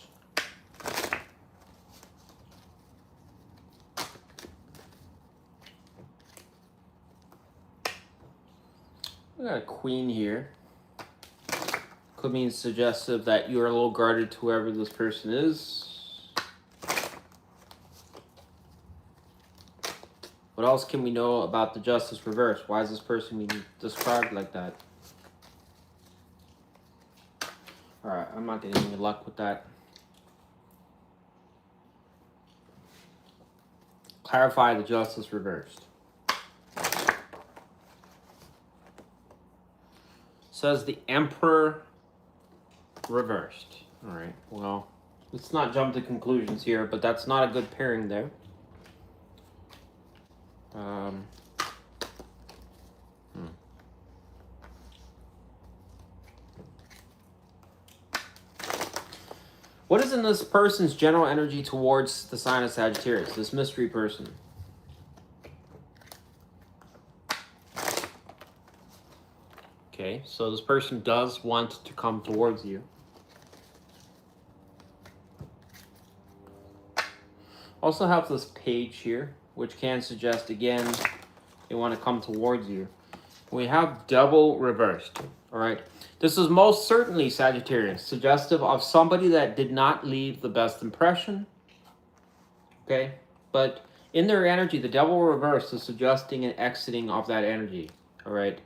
A: We got a Queen here. Could mean suggestive that you're a little guarded to whoever this person is. What else can we know about the Justice reverse? Why is this person being described like that? Alright, I'm not getting any luck with that. Clarify the Justice reversed. Says the Emperor reversed. All right, well, let's not jump to conclusions here, but that's not a good pairing there. What is in this person's general energy towards the sign of Sagittarius, this mystery person? Okay, so this person does want to come towards you. Also have this page here, which can suggest, again, they want to come towards you. We have double reversed, all right? This is most certainly Sagittarius, suggestive of somebody that did not leave the best impression, okay? But in their energy, the double reverse is suggesting an exiting of that energy, all right?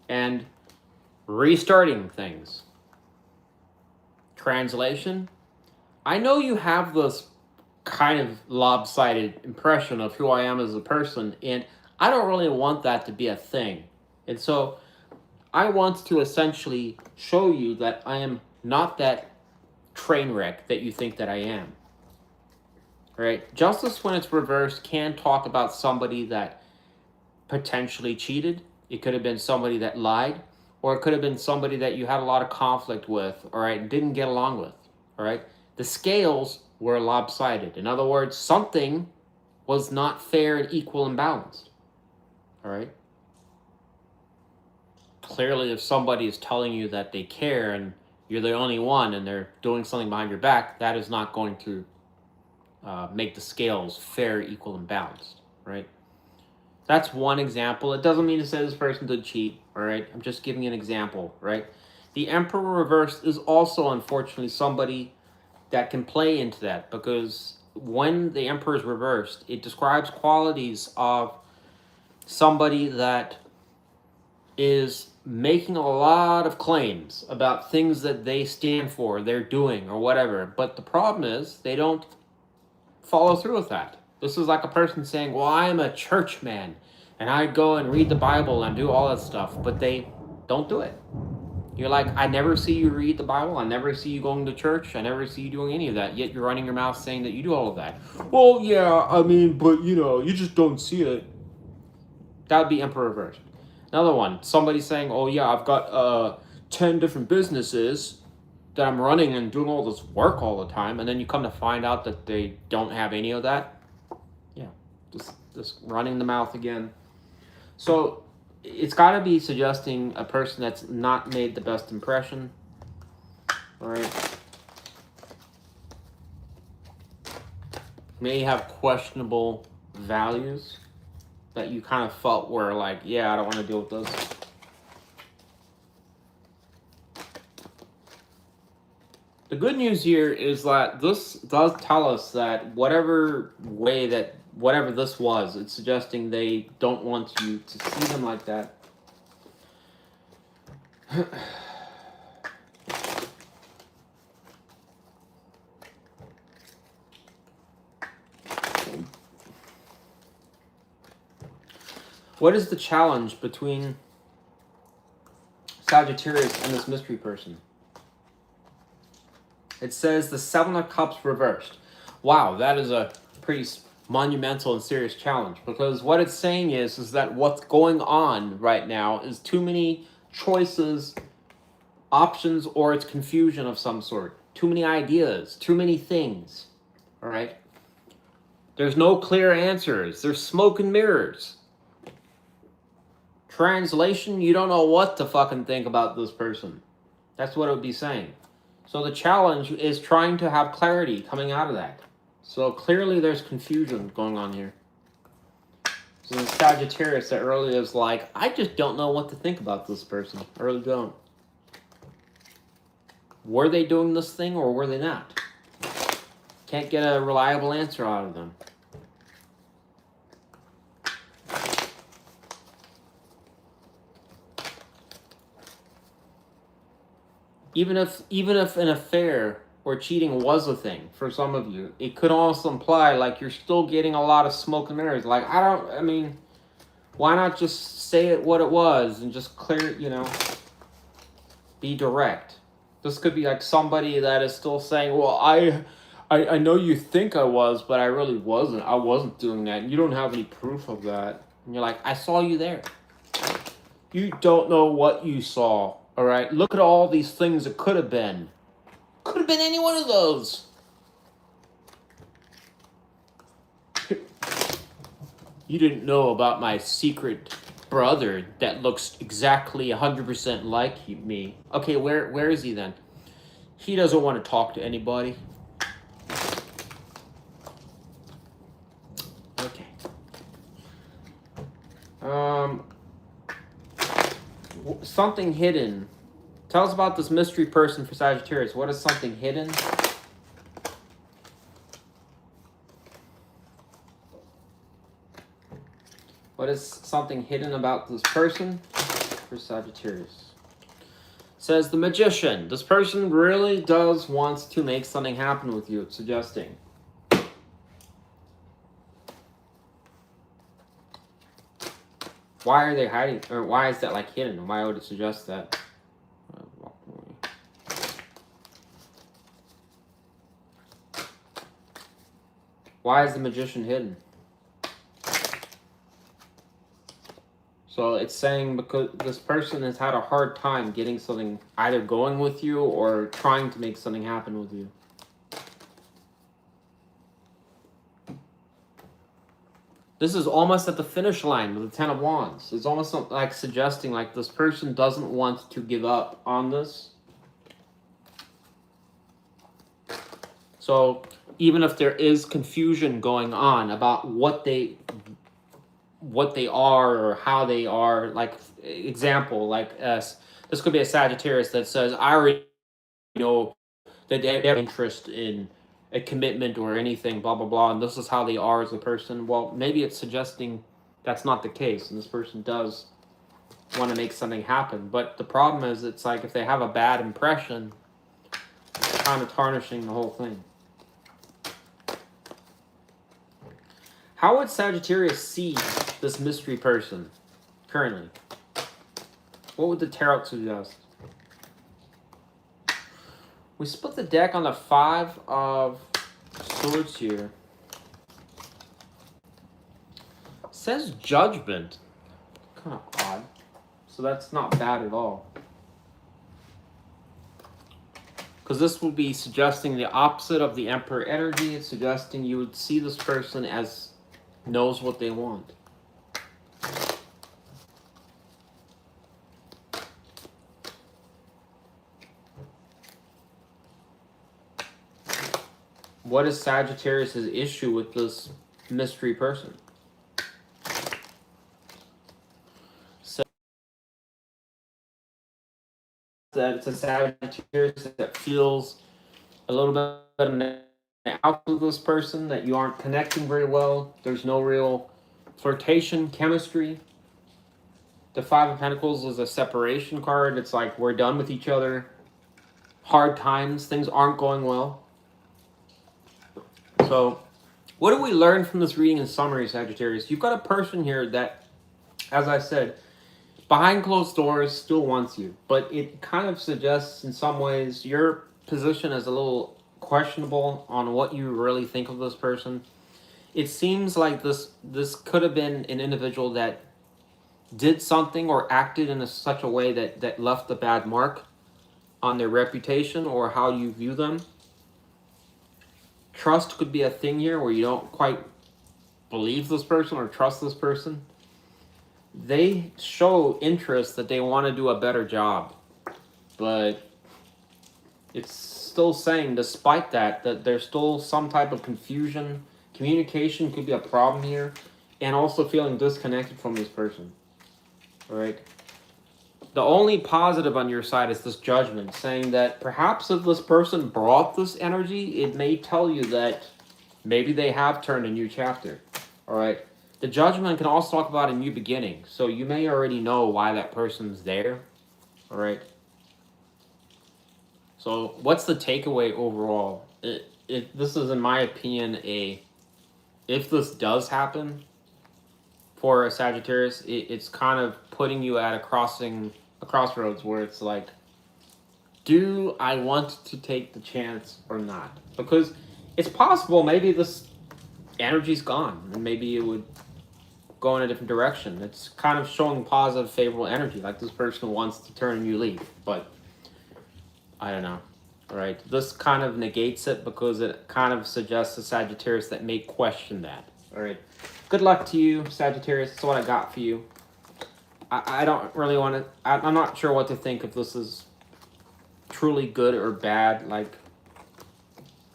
A: And restarting things. Translation: I know you have this kind of lopsided impression of who I am as a person, and I don't really want that to be a thing. And so I want to essentially show you that I am not that train wreck that you think that I am. All right? Justice, when it's reversed, can talk about somebody that potentially cheated. It could have been somebody that lied, or it could have been somebody that you had a lot of conflict with, all right, and didn't get along with, all right? The scales were lopsided. In other words, something was not fair and equal and balanced, all right? Clearly, if somebody is telling you that they care and you're the only one and they're doing something behind your back, that is not going to make the scales fair, equal, and balanced, right? That's one example. It doesn't mean to say this person did cheat, all right? I'm just giving an example, right? The Emperor reversed is also, unfortunately, somebody that can play into that, because when the Emperor is reversed, it describes qualities of somebody that is making a lot of claims about things that they stand for, they're doing, or whatever. But the problem is they don't follow through with that. This is like a person saying, well, I'm a church man, and I go and read the Bible and do all that stuff, but they don't do it. You're like, I never see you read the Bible. I never see you going to church. I never see you doing any of that. Yet you're running your mouth saying that you do all of that. Well, yeah, I mean, but you know, you just don't see it. That would be Emperor reversed. Another one, somebody saying, oh yeah, I've got 10 different businesses that I'm running and doing all this work all the time, and then you come to find out that they don't have any of that. Yeah, just running the mouth again. So it's got to be suggesting a person that's not made the best impression. All right. May have questionable values that you kind of felt were like, yeah, I don't want to deal with this. The good news here is that this does tell us that whatever this was, it's suggesting they don't want you to see them like that. What is the challenge between Sagittarius and this mystery person? It says the Seven of Cups reversed. Wow, that is a pretty monumental and serious challenge, because what it's saying is that what's going on right now is too many choices, options, or it's confusion of some sort. Too many ideas, too many things, all right? There's no clear answers. There's smoke and mirrors. Translation, you don't know what to fucking think about this person. That's what it would be saying. So the challenge is trying to have clarity coming out of that. So clearly there's confusion going on here. So the Sagittarius that earlier is like, I just don't know what to think about this person. I really don't. Were they doing this thing or were they not? Can't get a reliable answer out of them. Even if an affair or cheating was a thing for some of you, it could also imply like you're still getting a lot of smoke and mirrors. Like, I mean, why not just say it what it was and just clear, be direct. This could be like somebody that is still saying, well, I know you think I was, but I really wasn't. I wasn't doing that. You don't have any proof of that. And you're like, I saw you there. You don't know what you saw. All right, look at all these things it could have been. Could have been any one of those. You didn't know about my secret brother that looks exactly 100% like me. Okay, where is he then? He doesn't want to talk to anybody. Okay. Something hidden. Tell us about this mystery person for Sagittarius. What is something hidden? What is something hidden about this person for Sagittarius? Says the Magician. This person really does want to make something happen with you, it's suggesting. Why are they hiding? Or why is that like hidden? Why would it suggest that? Why is the Magician hidden? So it's saying because this person has had a hard time getting something either going with you or trying to make something happen with you. This is almost at the finish line with the Ten of Wands. It's almost like suggesting like this person doesn't want to give up on this. So even if there is confusion going on about what they what they are or how they are. Like, example, like this could be a Sagittarius that says, I already know that they have interest in a commitment or anything, blah, blah, blah, and this is how they are as a person. Well, maybe it's suggesting that's not the case, and this person does want to make something happen. But the problem is, it's like if they have a bad impression, it's kind of tarnishing the whole thing. How would Sagittarius see this mystery person currently? What would the tarot suggest? We split the deck on the 5 of Swords here. It says judgment. Kind of odd. So that's not bad at all. Because this would be suggesting the opposite of the Emperor energy. It's suggesting you would see this person as knows what they want. What is Sagittarius' issue with this mystery person? So that it's a Sagittarius that feels a little bit of an out of this person, that you aren't connecting very well. There's no real flirtation, chemistry. The 5 of Pentacles is a separation card. It's like we're done with each other. Hard times, things aren't going well. So, what do we learn from this reading in summary, Sagittarius? You've got a person here that, as I said, behind closed doors still wants you. But it kind of suggests in some ways your position is a little questionable on what you really think of this person. It seems like this could have been an individual that did something or acted in such a way that left a bad mark on their reputation or how you view them. Trust could be a thing here where you don't quite believe this person or trust this person. They show interest that they want to do a better job. But it's still saying, despite that there's still some type of confusion. Communication could be a problem here. And also feeling disconnected from this person. All right? The only positive on your side is this judgment, saying that perhaps if this person brought this energy, it may tell you that maybe they have turned a new chapter. All right? The judgment can also talk about a new beginning. So you may already know why that person's there. All right? So what's the takeaway overall? This is, in my opinion, if this does happen for a Sagittarius, it's kind of putting you at a crossroads where it's like, do I want to take the chance or not? Because it's possible maybe this energy's gone and maybe it would go in a different direction. It's kind of showing positive, favorable energy, like this person wants to turn a new leaf, but I don't know. All right, this kind of negates it because it kind of suggests a Sagittarius that may question that. All right, good luck to you, Sagittarius. That's what I got for you. I don't really want to, I'm not sure what to think if this is truly good or bad, like,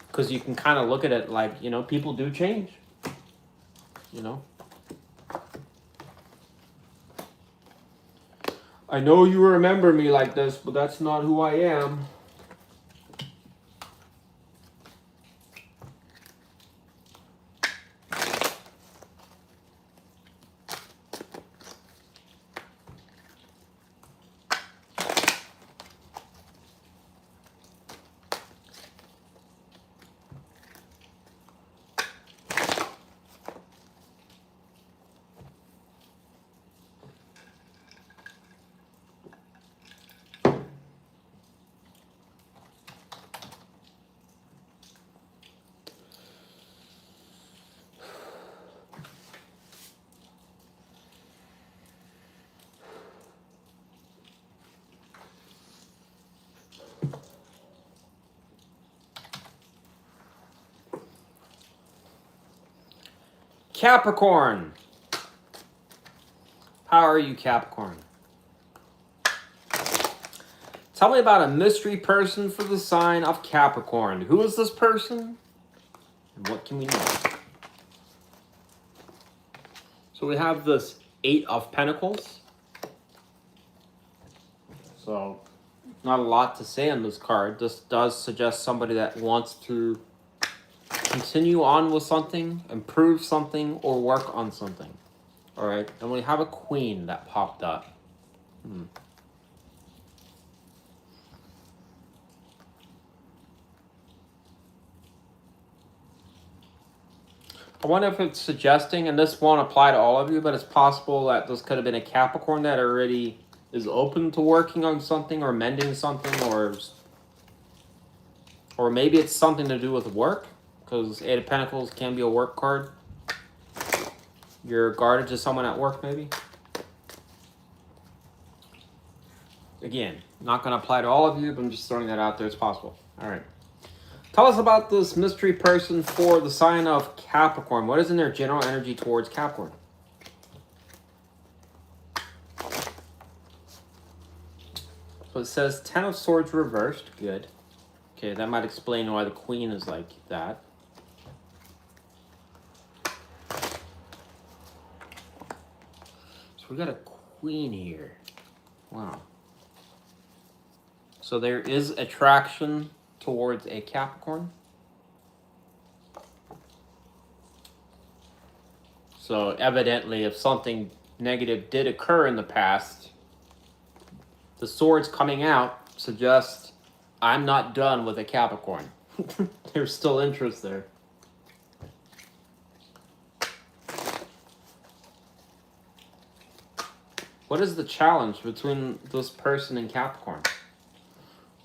A: because you can kind of look at it like, you know, people do change, you know. I know you remember me like this, but that's not who I am. Capricorn. How are you, Capricorn? Tell me about a mystery person for the sign of Capricorn. Who is this person? And what can we know? So we have this Eight of Pentacles. So not a lot to say on this card. This does suggest somebody that wants to continue on with something, improve something, or work on something. All right, and we have a Queen that popped up. I wonder if it's suggesting, and this won't apply to all of you, but it's possible that this could have been a Capricorn that already is open to working on something or mending something, or maybe it's something to do with work, because Eight of Pentacles can be a work card. You're guarded to someone at work, maybe. Again, not going to apply to all of you, but I'm just throwing that out there. It's possible. All right. Tell us about this mystery person for the sign of Capricorn. What is in their general energy towards Capricorn? So it says 10 of Swords reversed. Good. Okay, that might explain why the Queen is like that. So we got a Queen here. Wow. So there is attraction towards a Capricorn. So evidently, if something negative did occur in the past, the swords coming out suggest I'm not done with a Capricorn. There's still interest there. What is the challenge between this person and Capricorn?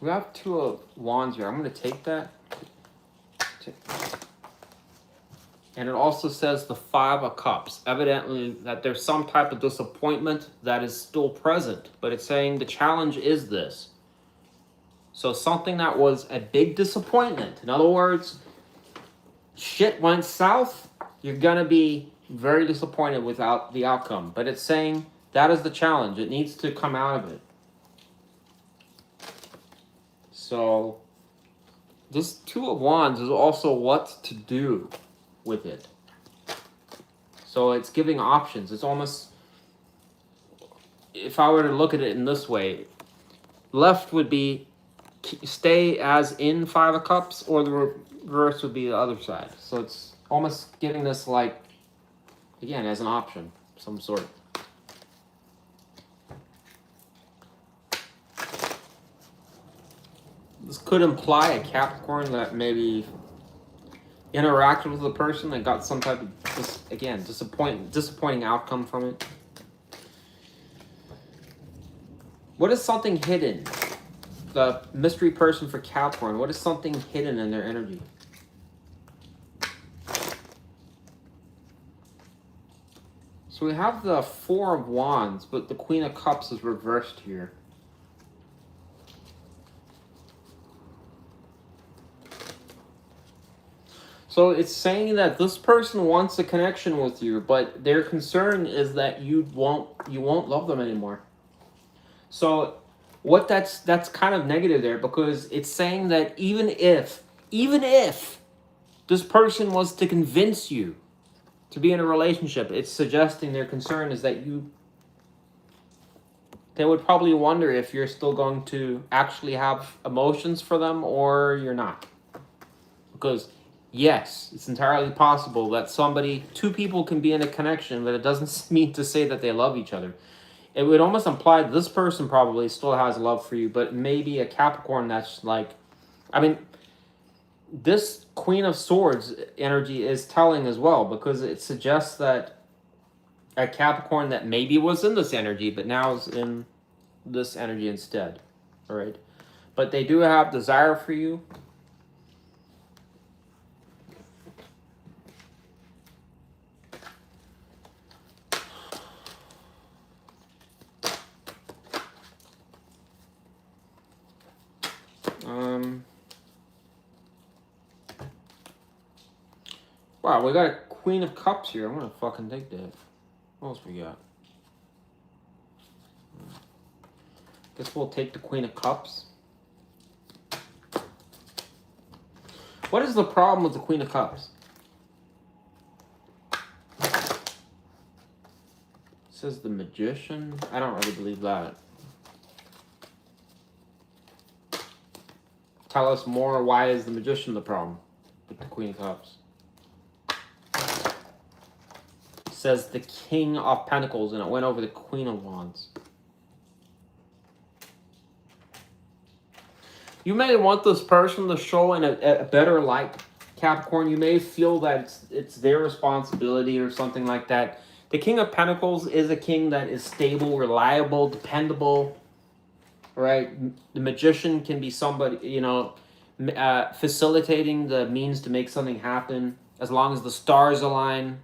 A: We have Two of Wands here. I'm going to take that. And it also says the Five of Cups. Evidently that there's some type of disappointment that is still present. But it's saying the challenge is this. So something that was a big disappointment. In other words, shit went south. You're going to be very disappointed without the outcome. But it's saying that is the challenge. It needs to come out of it. So this Two of Wands is also what to do with it. So it's giving options. It's almost, if I were to look at it in this way, left would be stay as in Five of Cups, or the reverse would be the other side. So it's almost giving this, like, again, as an option of some sort. This could imply a Capricorn that maybe interacted with the person and got some type of, again, disappointing outcome from it. What is something hidden? The mystery person for Capricorn, what is something hidden in their energy? So we have the Four of Wands, but the Queen of Cups is reversed here. So it's saying that this person wants a connection with you, but their concern is that you won't love them anymore. So what that's kind of negative there, because it's saying that even if this person was to convince you to be in a relationship, it's suggesting their concern is that they would probably wonder if you're still going to actually have emotions for them or you're not. Because yes, it's entirely possible that two people can be in a connection, but it doesn't mean to say that they love each other. It would almost imply that this person probably still has love for you, but maybe a Capricorn that's like, I mean, this Queen of Swords energy is telling as well, because it suggests that a Capricorn that maybe was in this energy, but now is in this energy instead. All right. But they do have desire for you. Wow, we got a Queen of Cups here. I'm gonna fucking take that. What else we got? Guess we'll take the Queen of Cups. What is the problem with the Queen of Cups? says the Magician. I don't really believe that. Tell us more. Why is the Magician the problem with the Queen of Cups? It says the King of Pentacles, and it went over the Queen of Wands. You may want this person to show in a better light, Capricorn. You may feel that it's their responsibility or something like that. The King of Pentacles is a king that is stable, reliable, dependable, right? The Magician can be somebody, you know, facilitating the means to make something happen. As long as the stars align,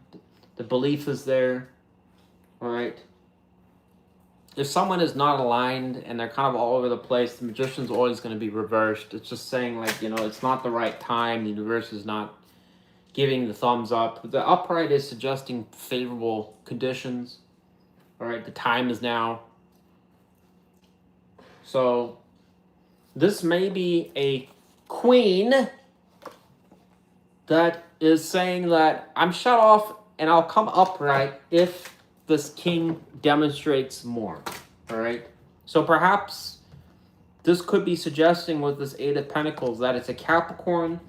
A: the belief is there, all right? If someone is not aligned and they're kind of all over the place, the Magician's always going to be reversed. It's just saying, like, you know, it's not the right time. The universe is not giving the thumbs up. The upright is suggesting favorable conditions. All right, the time is now. So this may be a queen that is saying that I'm shut off and I'll come upright if this king demonstrates more. All right, so perhaps this could be suggesting with this Eight of Pentacles that it's a Capricorn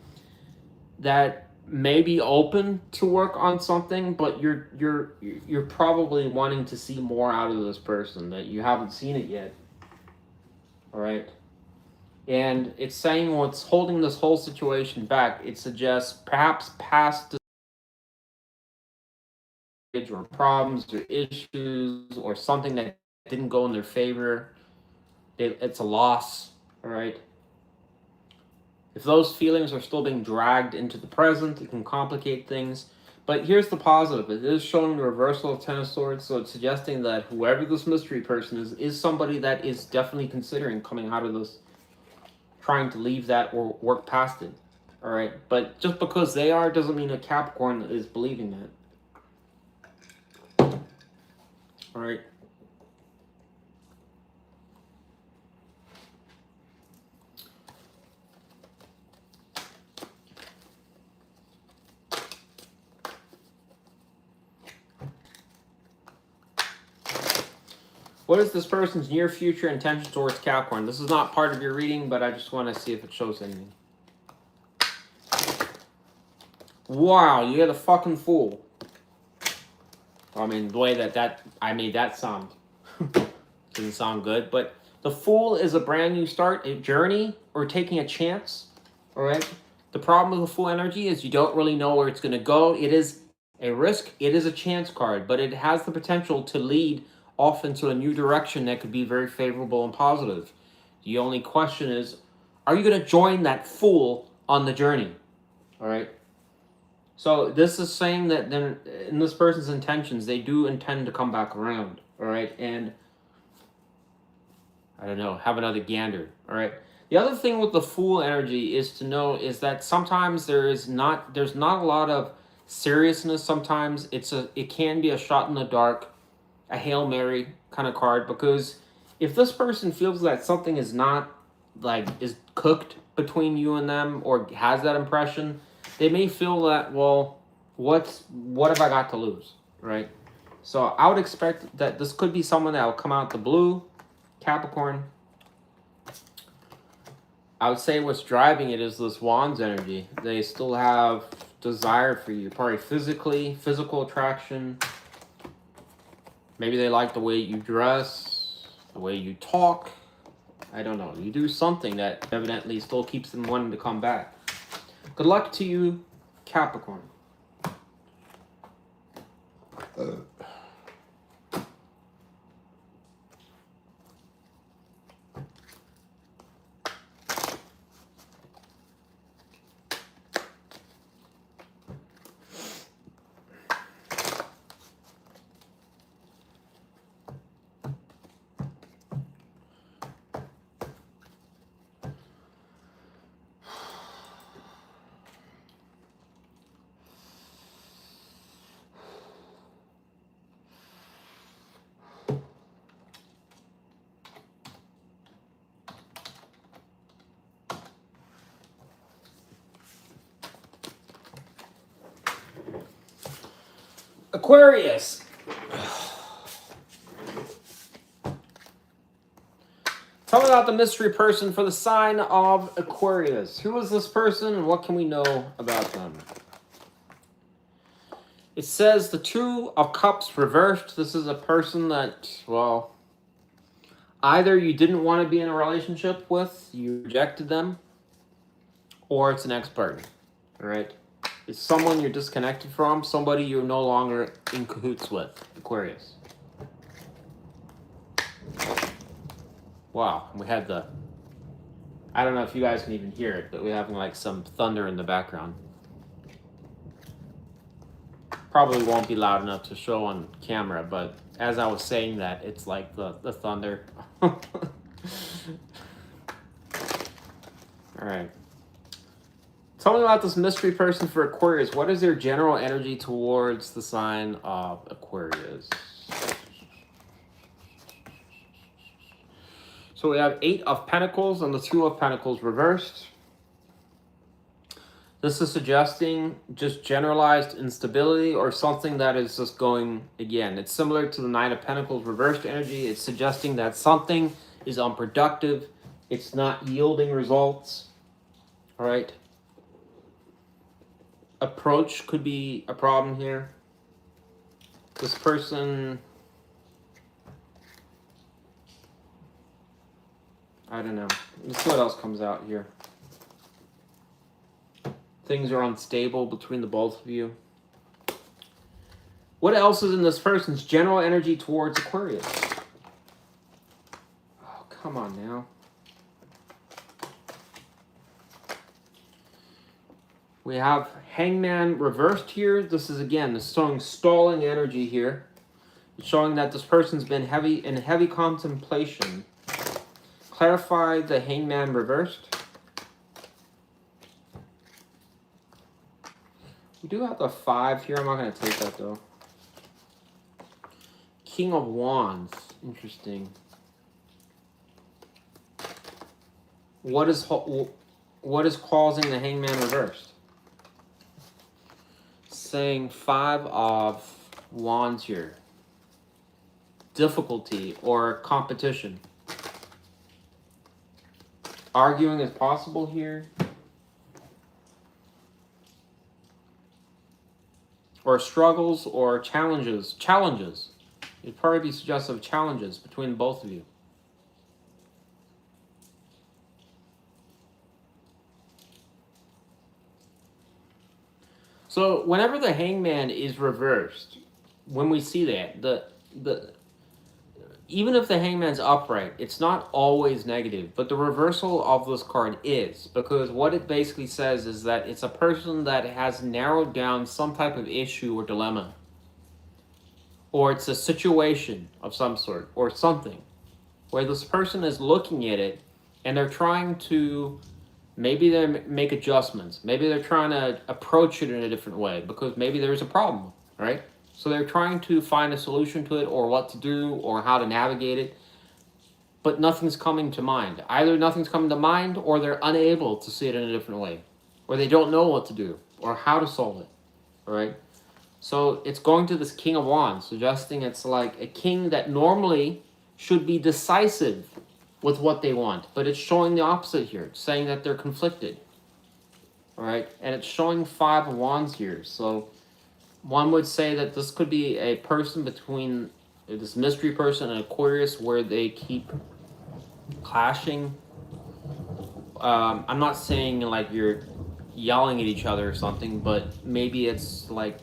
A: that may be open to work on something, but you're probably wanting to see more out of this person, that you haven't seen it yet. All right, and it's saying what's holding this whole situation back. It suggests perhaps past or problems or issues or something that didn't go in their favor. It's a loss. All right. If those feelings are still being dragged into the present, it can complicate things. But here's the positive. It is showing the reversal of Ten of Swords, so it's suggesting that whoever this mystery person is somebody that is definitely considering coming out of this, trying to leave that or work past it. All right? But just because they are doesn't mean a Capricorn is believing that. All right? What is this person's near future intention towards Capricorn? This is not part of your reading, but I just want to see if it shows anything. Wow, you get a fucking Fool. I mean, the way that I made that sound doesn't sound good, but the Fool is a brand new start, a journey, or taking a chance, all right? The problem with the Fool energy is you don't really know where it's going to go. It is a risk. It is a chance card, but it has the potential to lead off into a new direction that could be very favorable and positive. The only question is, are you going to join that Fool on the journey? All right. So this is saying that then in this person's intentions, they do intend to come back around. All right. And I don't know, have another gander. All right. The other thing with the Fool energy is to know is that sometimes there's not a lot of seriousness. Sometimes it can be a shot in the dark, a Hail Mary kind of card, because if this person feels that something is not is cooked between you and them or has that impression, they may feel that, well, what have I got to lose, right? So I would expect that this could be someone that will come out the blue, Capricorn. I would say what's driving it is this Wands energy. They still have desire for you, probably physical attraction. Maybe they like the way you dress, the way you talk. I don't know. You do something that evidently still keeps them wanting to come back. Good luck to you, Capricorn. Aquarius. Tell me about the mystery person for the sign of Aquarius. Who is this person and what can we know about them? It says the Two of Cups reversed. This is a person that, well, either you didn't want to be in a relationship with, you rejected them, or it's an ex-partner, all right? It's someone you're disconnected from, somebody you're no longer in cahoots with, Aquarius. Wow, we had the, I don't know if you guys can even hear it, but we're having like some thunder in the background. Probably won't be loud enough to show on camera, but as I was saying that, it's like the thunder. All right. Tell me about this mystery person for Aquarius. What is their general energy towards the sign of Aquarius? So we have 8 of Pentacles and the 2 of Pentacles reversed. This is suggesting just generalized instability or something that is just going, again, it's similar to the 9 of Pentacles reversed energy. It's suggesting that something is unproductive. It's not yielding results. All right. Approach could be a problem here. This person, I don't know. Let's see what else comes out here. Things are unstable between the both of you. What else is in this person's general energy towards Aquarius? Oh, come on now. We have Hangman reversed here. This is, again, this showing stalling energy here. It's showing that this person's been in heavy contemplation. Clarify the Hangman reversed. We do have the 5 here. I'm not going to take that, though. King of Wands. Interesting. What is causing the Hangman reversed? Saying 5 of Wands here. Difficulty or competition. Arguing is possible here. Or struggles or challenges. Challenges. It'd probably be suggestive of challenges between both of you. So whenever the Hangman is reversed, when we see that, even if the Hangman's upright, it's not always negative, but the reversal of this card is, because what it basically says is that it's a person that has narrowed down some type of issue or dilemma, or it's a situation of some sort, or something, where this person is looking at it, and they're trying to, maybe they make adjustments, maybe they're trying to approach it in a different way, because maybe there's a problem, right? So they're trying to find a solution to it, or what to do, or how to navigate it, but nothing's coming to mind. Either nothing's coming to mind, or they're unable to see it in a different way, or they don't know what to do, or how to solve it, all right? So it's going to this King of Wands, suggesting it's like a king that normally should be decisive with what they want, but it's showing the opposite here. It's saying that they're conflicted, all right? And it's showing 5 of Wands here, so one would say that this could be a person between this mystery person and Aquarius where they keep clashing. I'm not saying like you're yelling at each other or something, but maybe it's like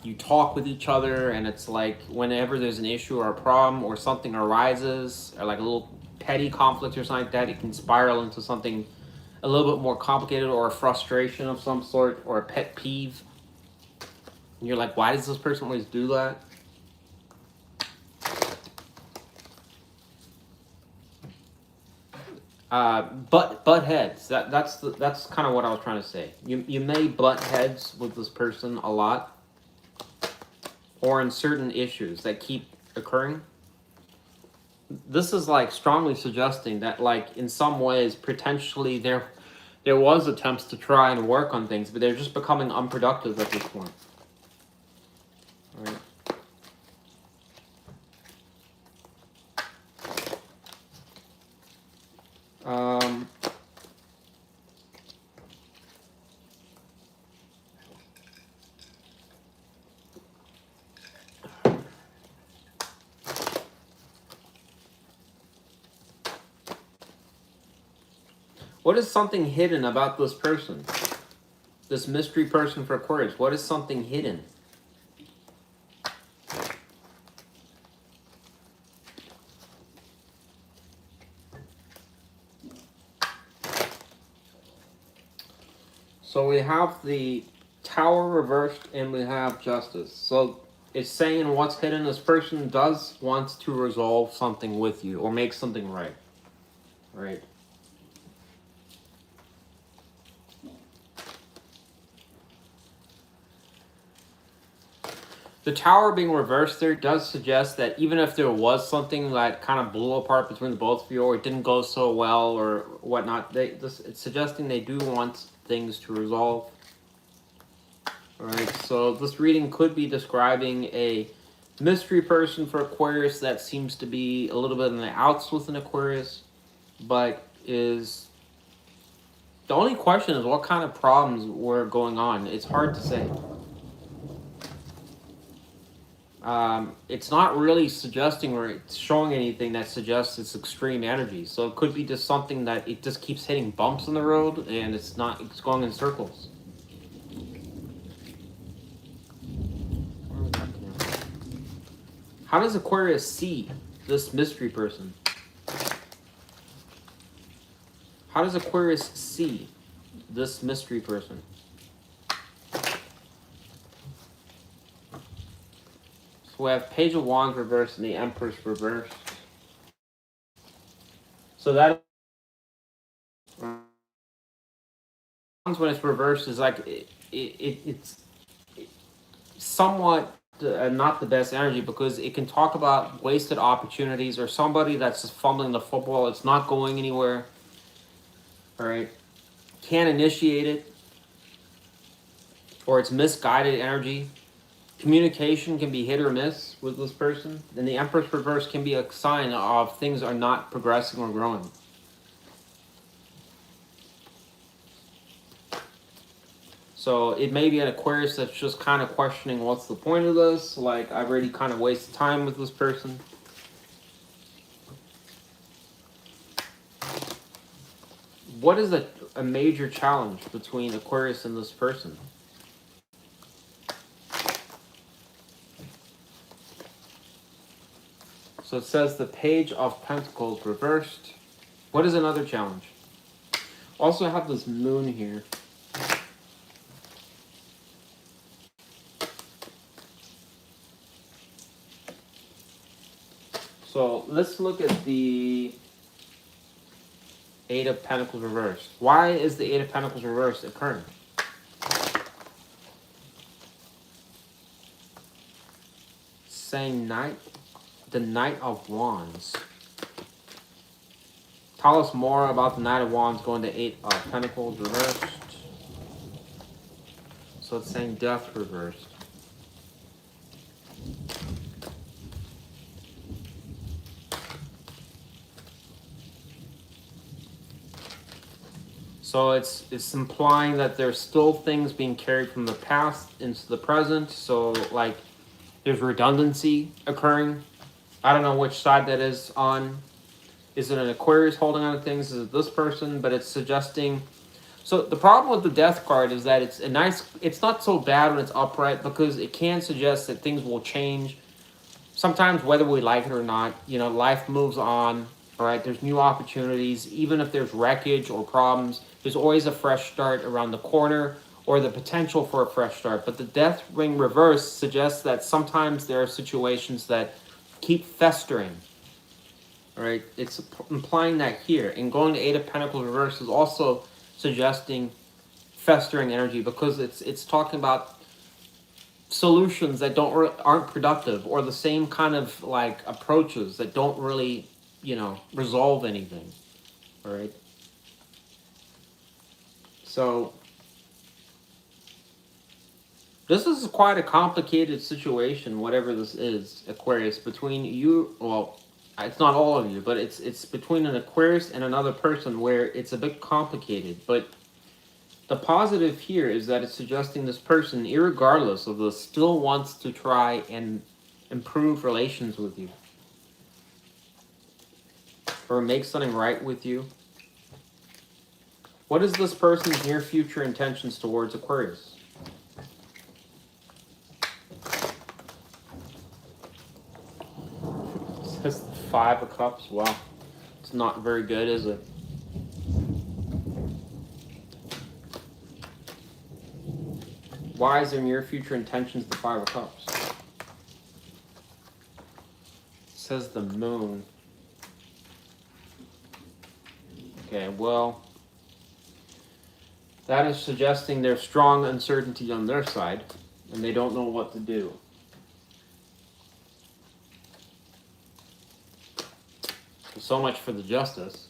A: you talk with each other and it's like whenever there's an issue or a problem or something arises or like a little petty conflict or something like that, it can spiral into something a little bit more complicated or a frustration of some sort or a pet peeve. And you're like, why does this person always do that? Butt heads. That's kind of what I was trying to say. You may butt heads with this person a lot, or in certain issues that keep occurring. This is like strongly suggesting that like in some ways potentially there was attempts to try and work on things, but they're just becoming unproductive at this point. All right. Um, what is something hidden about this person? This mystery person for Aquarius. What is something hidden? So we have the Tower reversed and we have Justice. So it's saying what's hidden. This person does want to resolve something with you or make something right. Right. The Tower being reversed there does suggest that even if there was something that kind of blew apart between the both of you, or it didn't go so well, or whatnot, it's suggesting they do want things to resolve. Alright, so this reading could be describing a mystery person for Aquarius that seems to be a little bit in the outs with an Aquarius, but is... The only question is what kind of problems were going on. It's hard to say. It's not really suggesting or it's showing anything that suggests it's extreme energy. So it could be just something that it just keeps hitting bumps in the road and it's going in circles. How does Aquarius see this mystery person? How does Aquarius see this mystery person? We have Page of Wands reversed and the Empress reversed. So that when it's reversed is like it's somewhat not the best energy because it can talk about wasted opportunities or somebody that's just fumbling the football. It's not going anywhere. All right, can't initiate it, or it's misguided energy. Communication can be hit or miss with this person. And the Empress reverse can be a sign of things are not progressing or growing. So it may be an Aquarius that's just kind of questioning what's the point of this. Like, I've already kind of wasted time with this person. What is a major challenge between Aquarius and this person? So it says the Page of Pentacles reversed. What is another challenge? Also, I have this moon here. So let's look at the Eight of Pentacles reversed. Why is the Eight of Pentacles reversed occurring? Saying the Knight of Wands. Tell us more about the Knight of Wands going to Eight of Pentacles reversed. So it's saying Death reversed. So it's implying that there's still things being carried from the past into the present. So like there's redundancy occurring. I don't know which side that is on. Is it an Aquarius holding on to things? Is it this person? But it's suggesting... So the problem with the Death card is that it's not so bad when it's upright because it can suggest that things will change. Sometimes whether we like it or not, life moves on. All right, there's new opportunities. Even if there's wreckage or problems, there's always a fresh start around the corner or the potential for a fresh start. But the Death ring reverse suggests that sometimes there are situations that keep festering. All right, it's implying that here. And going to Eight of Pentacles reverse is also suggesting festering energy because it's talking about solutions that aren't productive or the same kind of like approaches that don't really resolve anything. All right, so this is quite a complicated situation, whatever this is, Aquarius, between you. Well, It's not all of you, but it's between an Aquarius and another person where it's a bit complicated. But the positive here is that it's suggesting this person, irregardless of this, still wants to try and improve relations with you. Or make something right with you. What is this person's near future intentions towards Aquarius? It says 5 of Cups. Wow. It's not very good, is it? Why is their near future intentions the 5 of Cups? It says the Moon. Okay, well, that is suggesting there's strong uncertainty on their side, and they don't know what to do. So much for the Justice.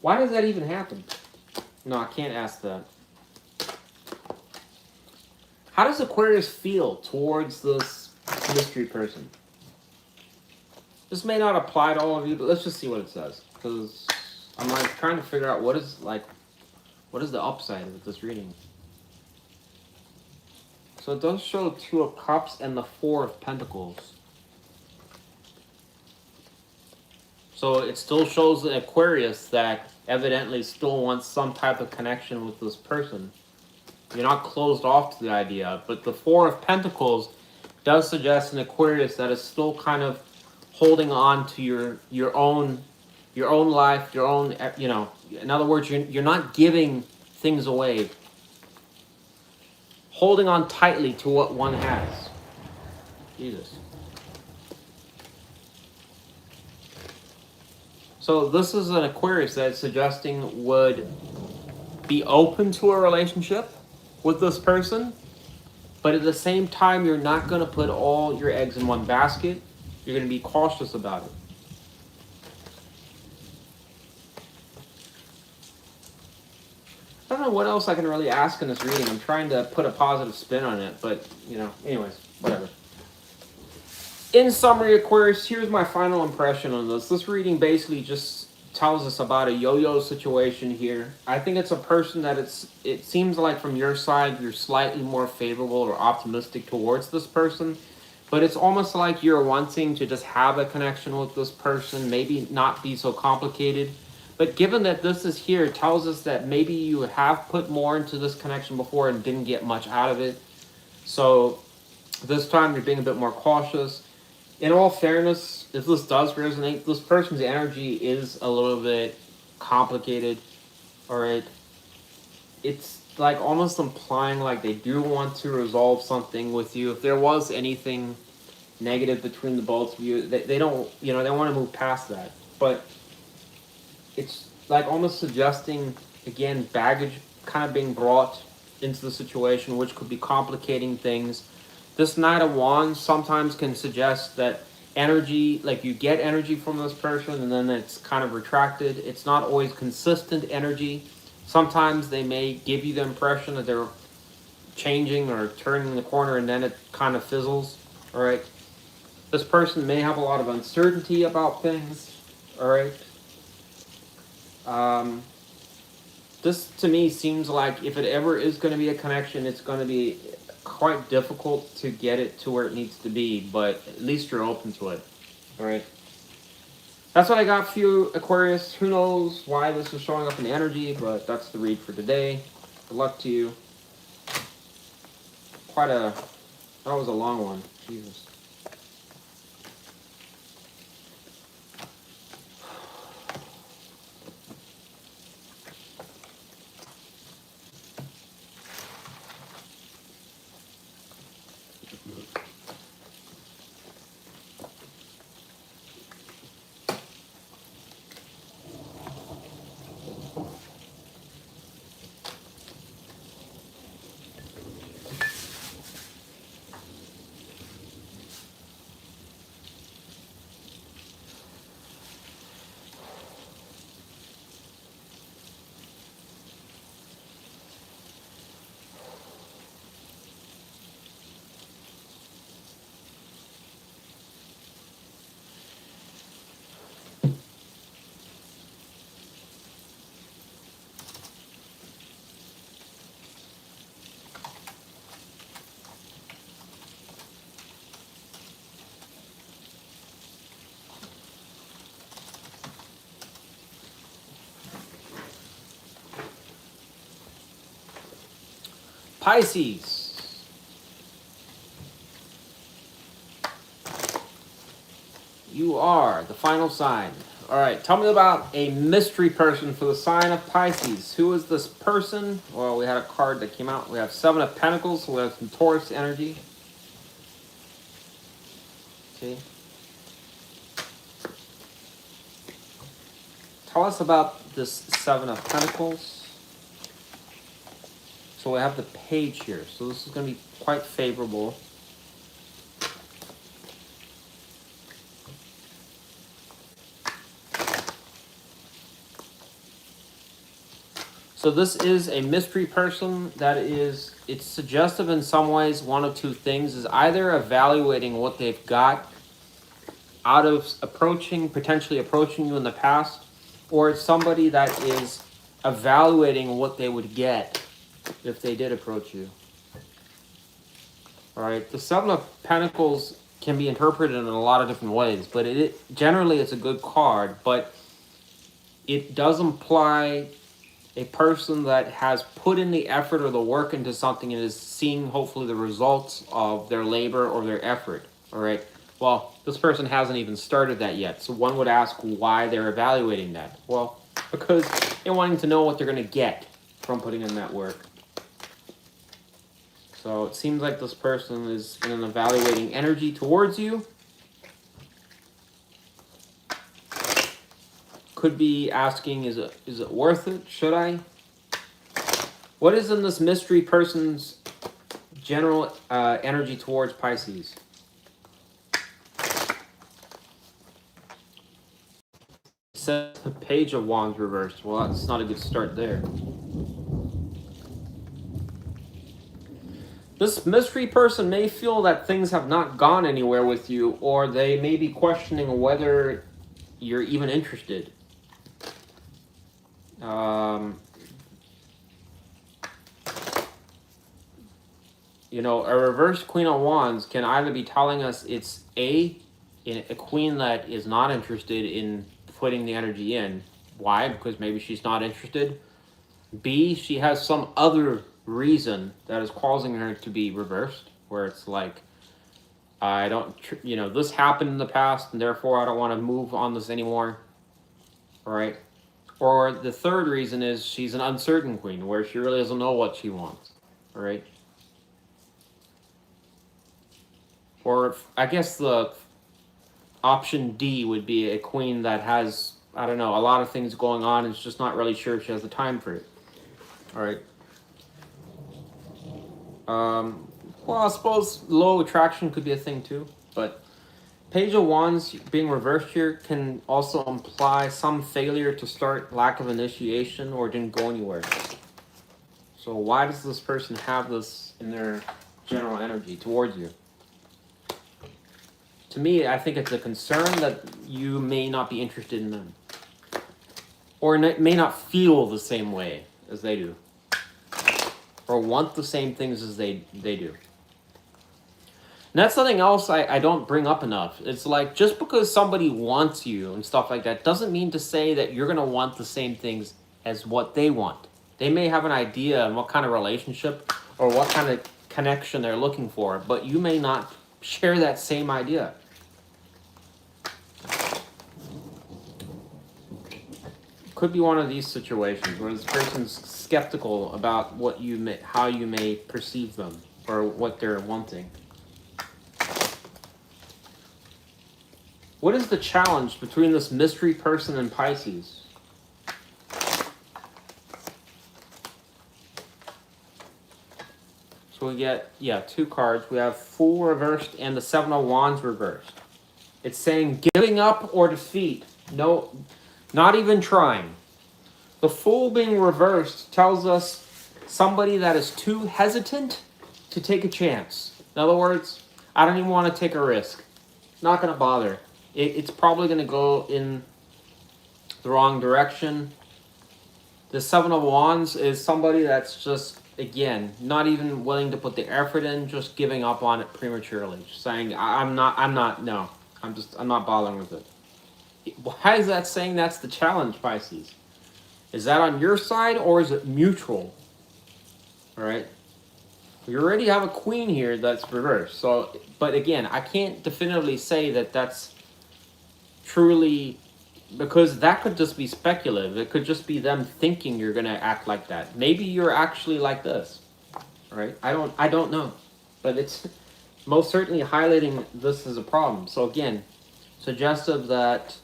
A: Why does that even happen? No, I can't ask that. How does Aquarius feel towards this mystery person? This may not apply to all of you, but let's just see what it says. Because I'm like trying to figure out what is the upside of this reading. So it does show 2 of Cups and the 4 of Pentacles. So it still shows the Aquarius that evidently still wants some type of connection with this person. You're not closed off to the idea, but the 4 of Pentacles does suggest an Aquarius that is still kind of holding on to your own life, your own, you know, in other words, you're not giving things away. Holding on tightly to what one has. Jesus. So this is an Aquarius that's suggesting would be open to a relationship with this person, but at the same time, you're not going to put all your eggs in one basket. You're going to be cautious about it. I don't know what else I can really ask in this reading. I'm trying to put a positive spin on it, but, you know, anyways, whatever. In summary, Aquarius, here's my final impression on this. This reading basically just tells us about a yo-yo situation here. I think it's a person that it seems like from your side, you're slightly more favorable or optimistic towards this person. But it's almost like you're wanting to just have a connection with this person, maybe not be so complicated. But given that this is here, it tells us that maybe you have put more into this connection before and didn't get much out of it. So this time you're being a bit more cautious. In all fairness, if this does resonate, this person's energy is a little bit complicated. Alright? It's like almost implying like they do want to resolve something with you. If there was anything negative between the both of you, they don't, you know, they want to move past that. But it's like almost suggesting, again, baggage kind of being brought into the situation, which could be complicating things. This Knight of Wands sometimes can suggest that energy, like you get energy from this person and then it's kind of retracted. It's not always consistent energy. Sometimes they may give you the impression that they're changing or turning the corner and then it kind of fizzles. All right. This person may have a lot of uncertainty about things. All right. This to me seems like if it ever is going to be a connection, it's going to be quite difficult to get it to where it needs to be, but at least you're open to it. All right. That's what I got for you, Aquarius. Who knows why this is showing up in the energy, but that's the read for today. Good luck to you. That was a long one. Jesus. Pisces. You are the final sign. All right, tell me about a mystery person for the sign of Pisces. Who is this person? Well, we had a card that came out. We have Seven of Pentacles. So we have some Taurus energy. Okay. Tell us about this Seven of Pentacles. So we have the Page here. So this is going to be quite favorable. So this is a mystery person that is, it's suggestive in some ways. One of two things is either evaluating what they've got out of potentially approaching you in the past, or it's somebody that is evaluating what they would get if they did approach you. All right, the Seven of Pentacles can be interpreted in a lot of different ways, but generally it's a good card, but it does imply a person that has put in the effort or the work into something and is seeing hopefully the results of their labor or their effort. All right. Well, this person hasn't even started that yet. So one would ask why they're evaluating that. Well, because they're wanting to know what they're going to get from putting in that work. So it seems like this person is in an evaluating energy towards you. Could be asking, is it worth it? Should I? What is in this mystery person's general energy towards Pisces? It says the Page of Wands reversed. Well, that's not a good start there. This mystery person may feel that things have not gone anywhere with you, or they may be questioning whether you're even interested. You know, a reverse Queen of Wands can either be telling us it's a queen that is not interested in putting the energy in. Why? Because maybe she's not interested. B, she has some other reason that is causing her to be reversed, where it's like, I don't, you know, this happened in the past and therefore I don't want to move on this anymore. All right. Or the third reason is she's an uncertain queen, where she really doesn't know what she wants. All right. Or I guess the option D would be a queen that has, I don't know, a lot of things going on and is just not really sure if she has the time for it. All right. Well, I suppose low attraction could be a thing too, but Page of Wands being reversed here can also imply some failure to start, lack of initiation, or didn't go anywhere. So why does this person have this in their general energy towards you? To me, I think it's a concern that you may not be interested in them, or may not feel the same way as they do, or want the same things as they do. And that's something else I don't bring up enough. It's like, just because somebody wants you and stuff like that doesn't mean to say that you're going to want the same things as what they want. They may have an idea on what kind of relationship or what kind of connection they're looking for, but you may not share that same idea. Could be one of these situations where this person's skeptical about how you may perceive them or what they're wanting. What is the challenge between this mystery person and Pisces? So we get, two cards. We have Fool reversed and the Seven of Wands reversed. It's saying giving up or defeat. No, not even trying. The Fool being reversed tells us somebody that is too hesitant to take a chance. In other words, I don't even want to take a risk. Not going to bother. It's probably going to go in the wrong direction. The Seven of Wands is somebody that's just, again, not even willing to put the effort in, just giving up on it prematurely. Just saying, I'm not bothering with it. Why is that saying that's the challenge, Pisces? Is that on your side or is it mutual? All right. You already have a queen here that's reversed. So, but again, I can't definitively say that that's truly, because that could just be speculative. It could just be them thinking you're going to act like that. Maybe you're actually like this, right? I don't know. But it's most certainly highlighting this as a problem. So again, suggestive that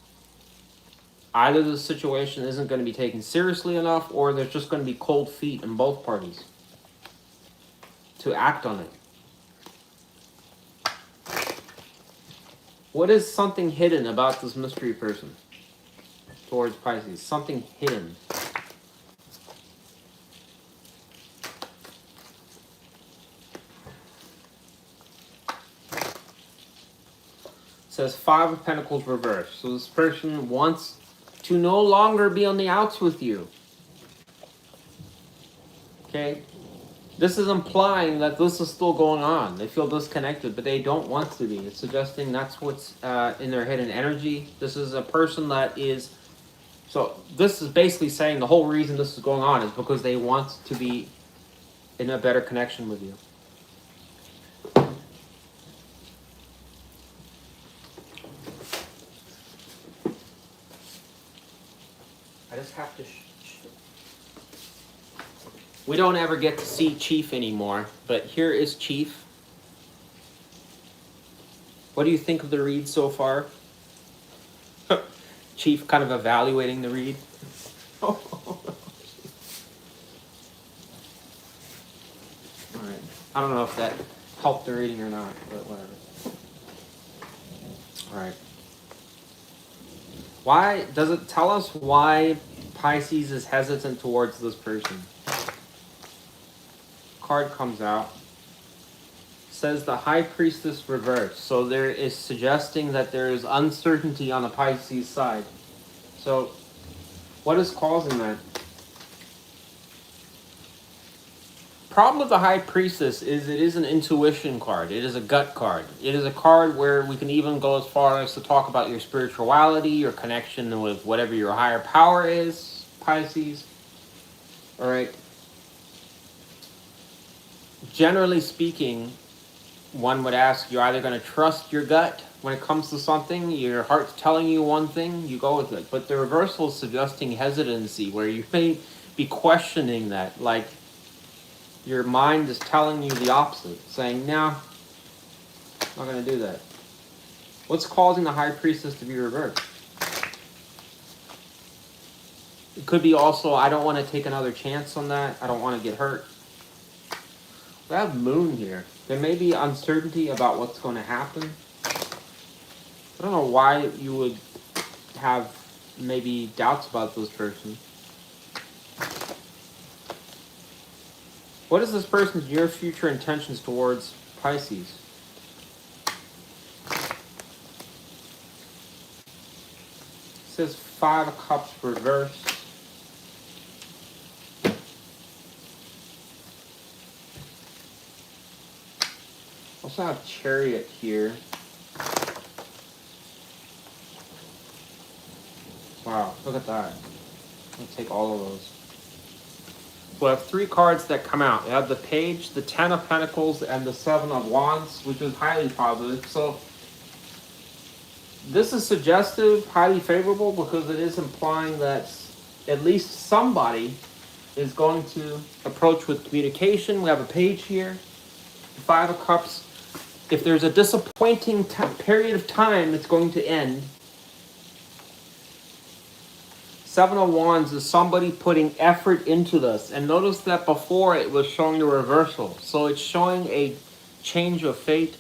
A: either the situation isn't going to be taken seriously enough, or there's just going to be cold feet in both parties to act on it. What is something hidden about this mystery person towards Pisces? Something hidden. It says 5 of Pentacles reversed. So this person wants to no longer be on the outs with you. Okay? This is implying that this is still going on. They feel disconnected, but they don't want to be. It's suggesting that's what's in their hidden energy. This is a person that is... So this is basically saying the whole reason this is going on is because they want to be in a better connection with you. I just have to... We don't ever get to see Chief anymore, but here is Chief. What do you think of the read so far? Chief kind of evaluating the read. Alright. I don't know if that helped the reading or not, but whatever. Alright. Why does it tell us why Pisces is hesitant towards this person? Card comes out, says the High Priestess reversed. So there is suggesting that there is uncertainty on the Pisces side. So what is causing that? Problem with the High Priestess is it is an intuition card. It is a gut card. It is a card where we can even go as far as to talk about your spirituality, your connection with whatever your higher power is, Pisces. All right. Generally speaking, one would ask, you're either going to trust your gut when it comes to something, your heart's telling you one thing, you go with it. But the reversal is suggesting hesitancy, where you may be questioning that, like your mind is telling you the opposite, saying, no, I'm not going to do that. What's causing the High Priestess to be reversed? It could be also, I don't want to take another chance on that. I don't want to get hurt. We have Moon here. There may be uncertainty about what's going to happen. I don't know why you would have maybe doubts about this person. What is this person's near future intentions towards Pisces? It says 5 of Cups reversed. Also have Chariot here. Wow, look at that. I'll take all of those. We have 3 cards that come out. We have the Page, the 10 of Pentacles, and the 7 of Wands, which is highly positive. So this is suggestive, highly favorable, because it is implying that at least somebody is going to approach with communication. We have a Page here, the 5 of Cups. If there's a disappointing period of time, it's going to end. 7 of Wands is somebody putting effort into this. And notice that before it was showing the reversal. So it's showing a change of fate.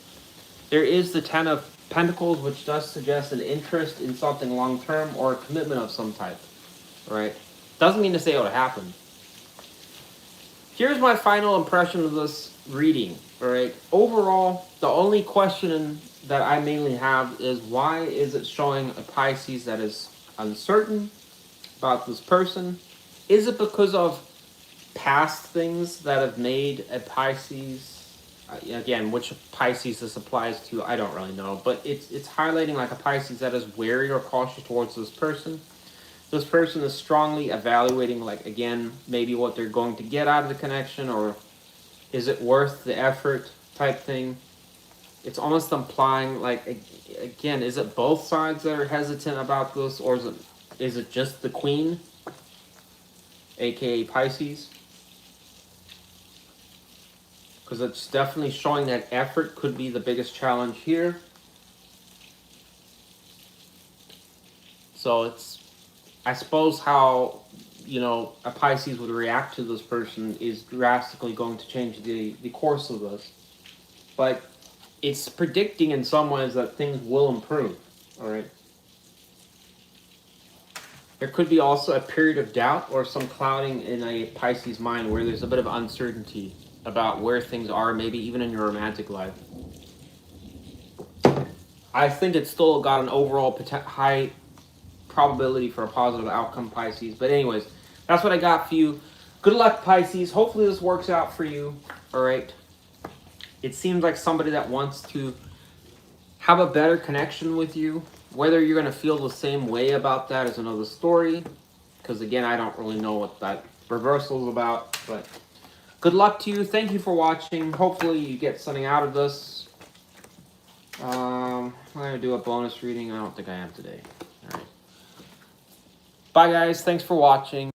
A: There is the 10 of Pentacles, which does suggest an interest in something long-term or a commitment of some type. Right? Doesn't mean to say it would happen. Here's my final impression of this reading. Alright, overall, the only question that I mainly have is, why is it showing a Pisces that is uncertain about this person? Is it because of past things that have made a Pisces, again, which Pisces this applies to, I don't really know, but it's highlighting like a Pisces that is wary or cautious towards this person. This person is strongly evaluating, like, again, maybe what they're going to get out of the connection, or Is it worth the effort type thing? It's almost implying, like, again, is it both sides that are hesitant about this, or is it just the Queen, aka Pisces? Because it's definitely showing that effort could be the biggest challenge here. So it's, I suppose, how, you know, a Pisces would react to this person is drastically going to change the course of this. But it's predicting in some ways that things will improve, all right? There could be also a period of doubt or some clouding in a Pisces mind where there's a bit of uncertainty about where things are, maybe even in your romantic life. I think it's still got an overall high probability for a positive outcome, Pisces. But anyways, that's what I got for you. Good luck, Pisces. Hopefully this works out for you, all right? It seems like somebody that wants to have a better connection with you. Whether you're going to feel the same way about that is another story. Because again, I don't really know what that reversal is about. But good luck to you. Thank you for watching. Hopefully you get something out of this. I'm going to do a bonus reading. I don't think I am today. All right. Bye, guys. Thanks for watching.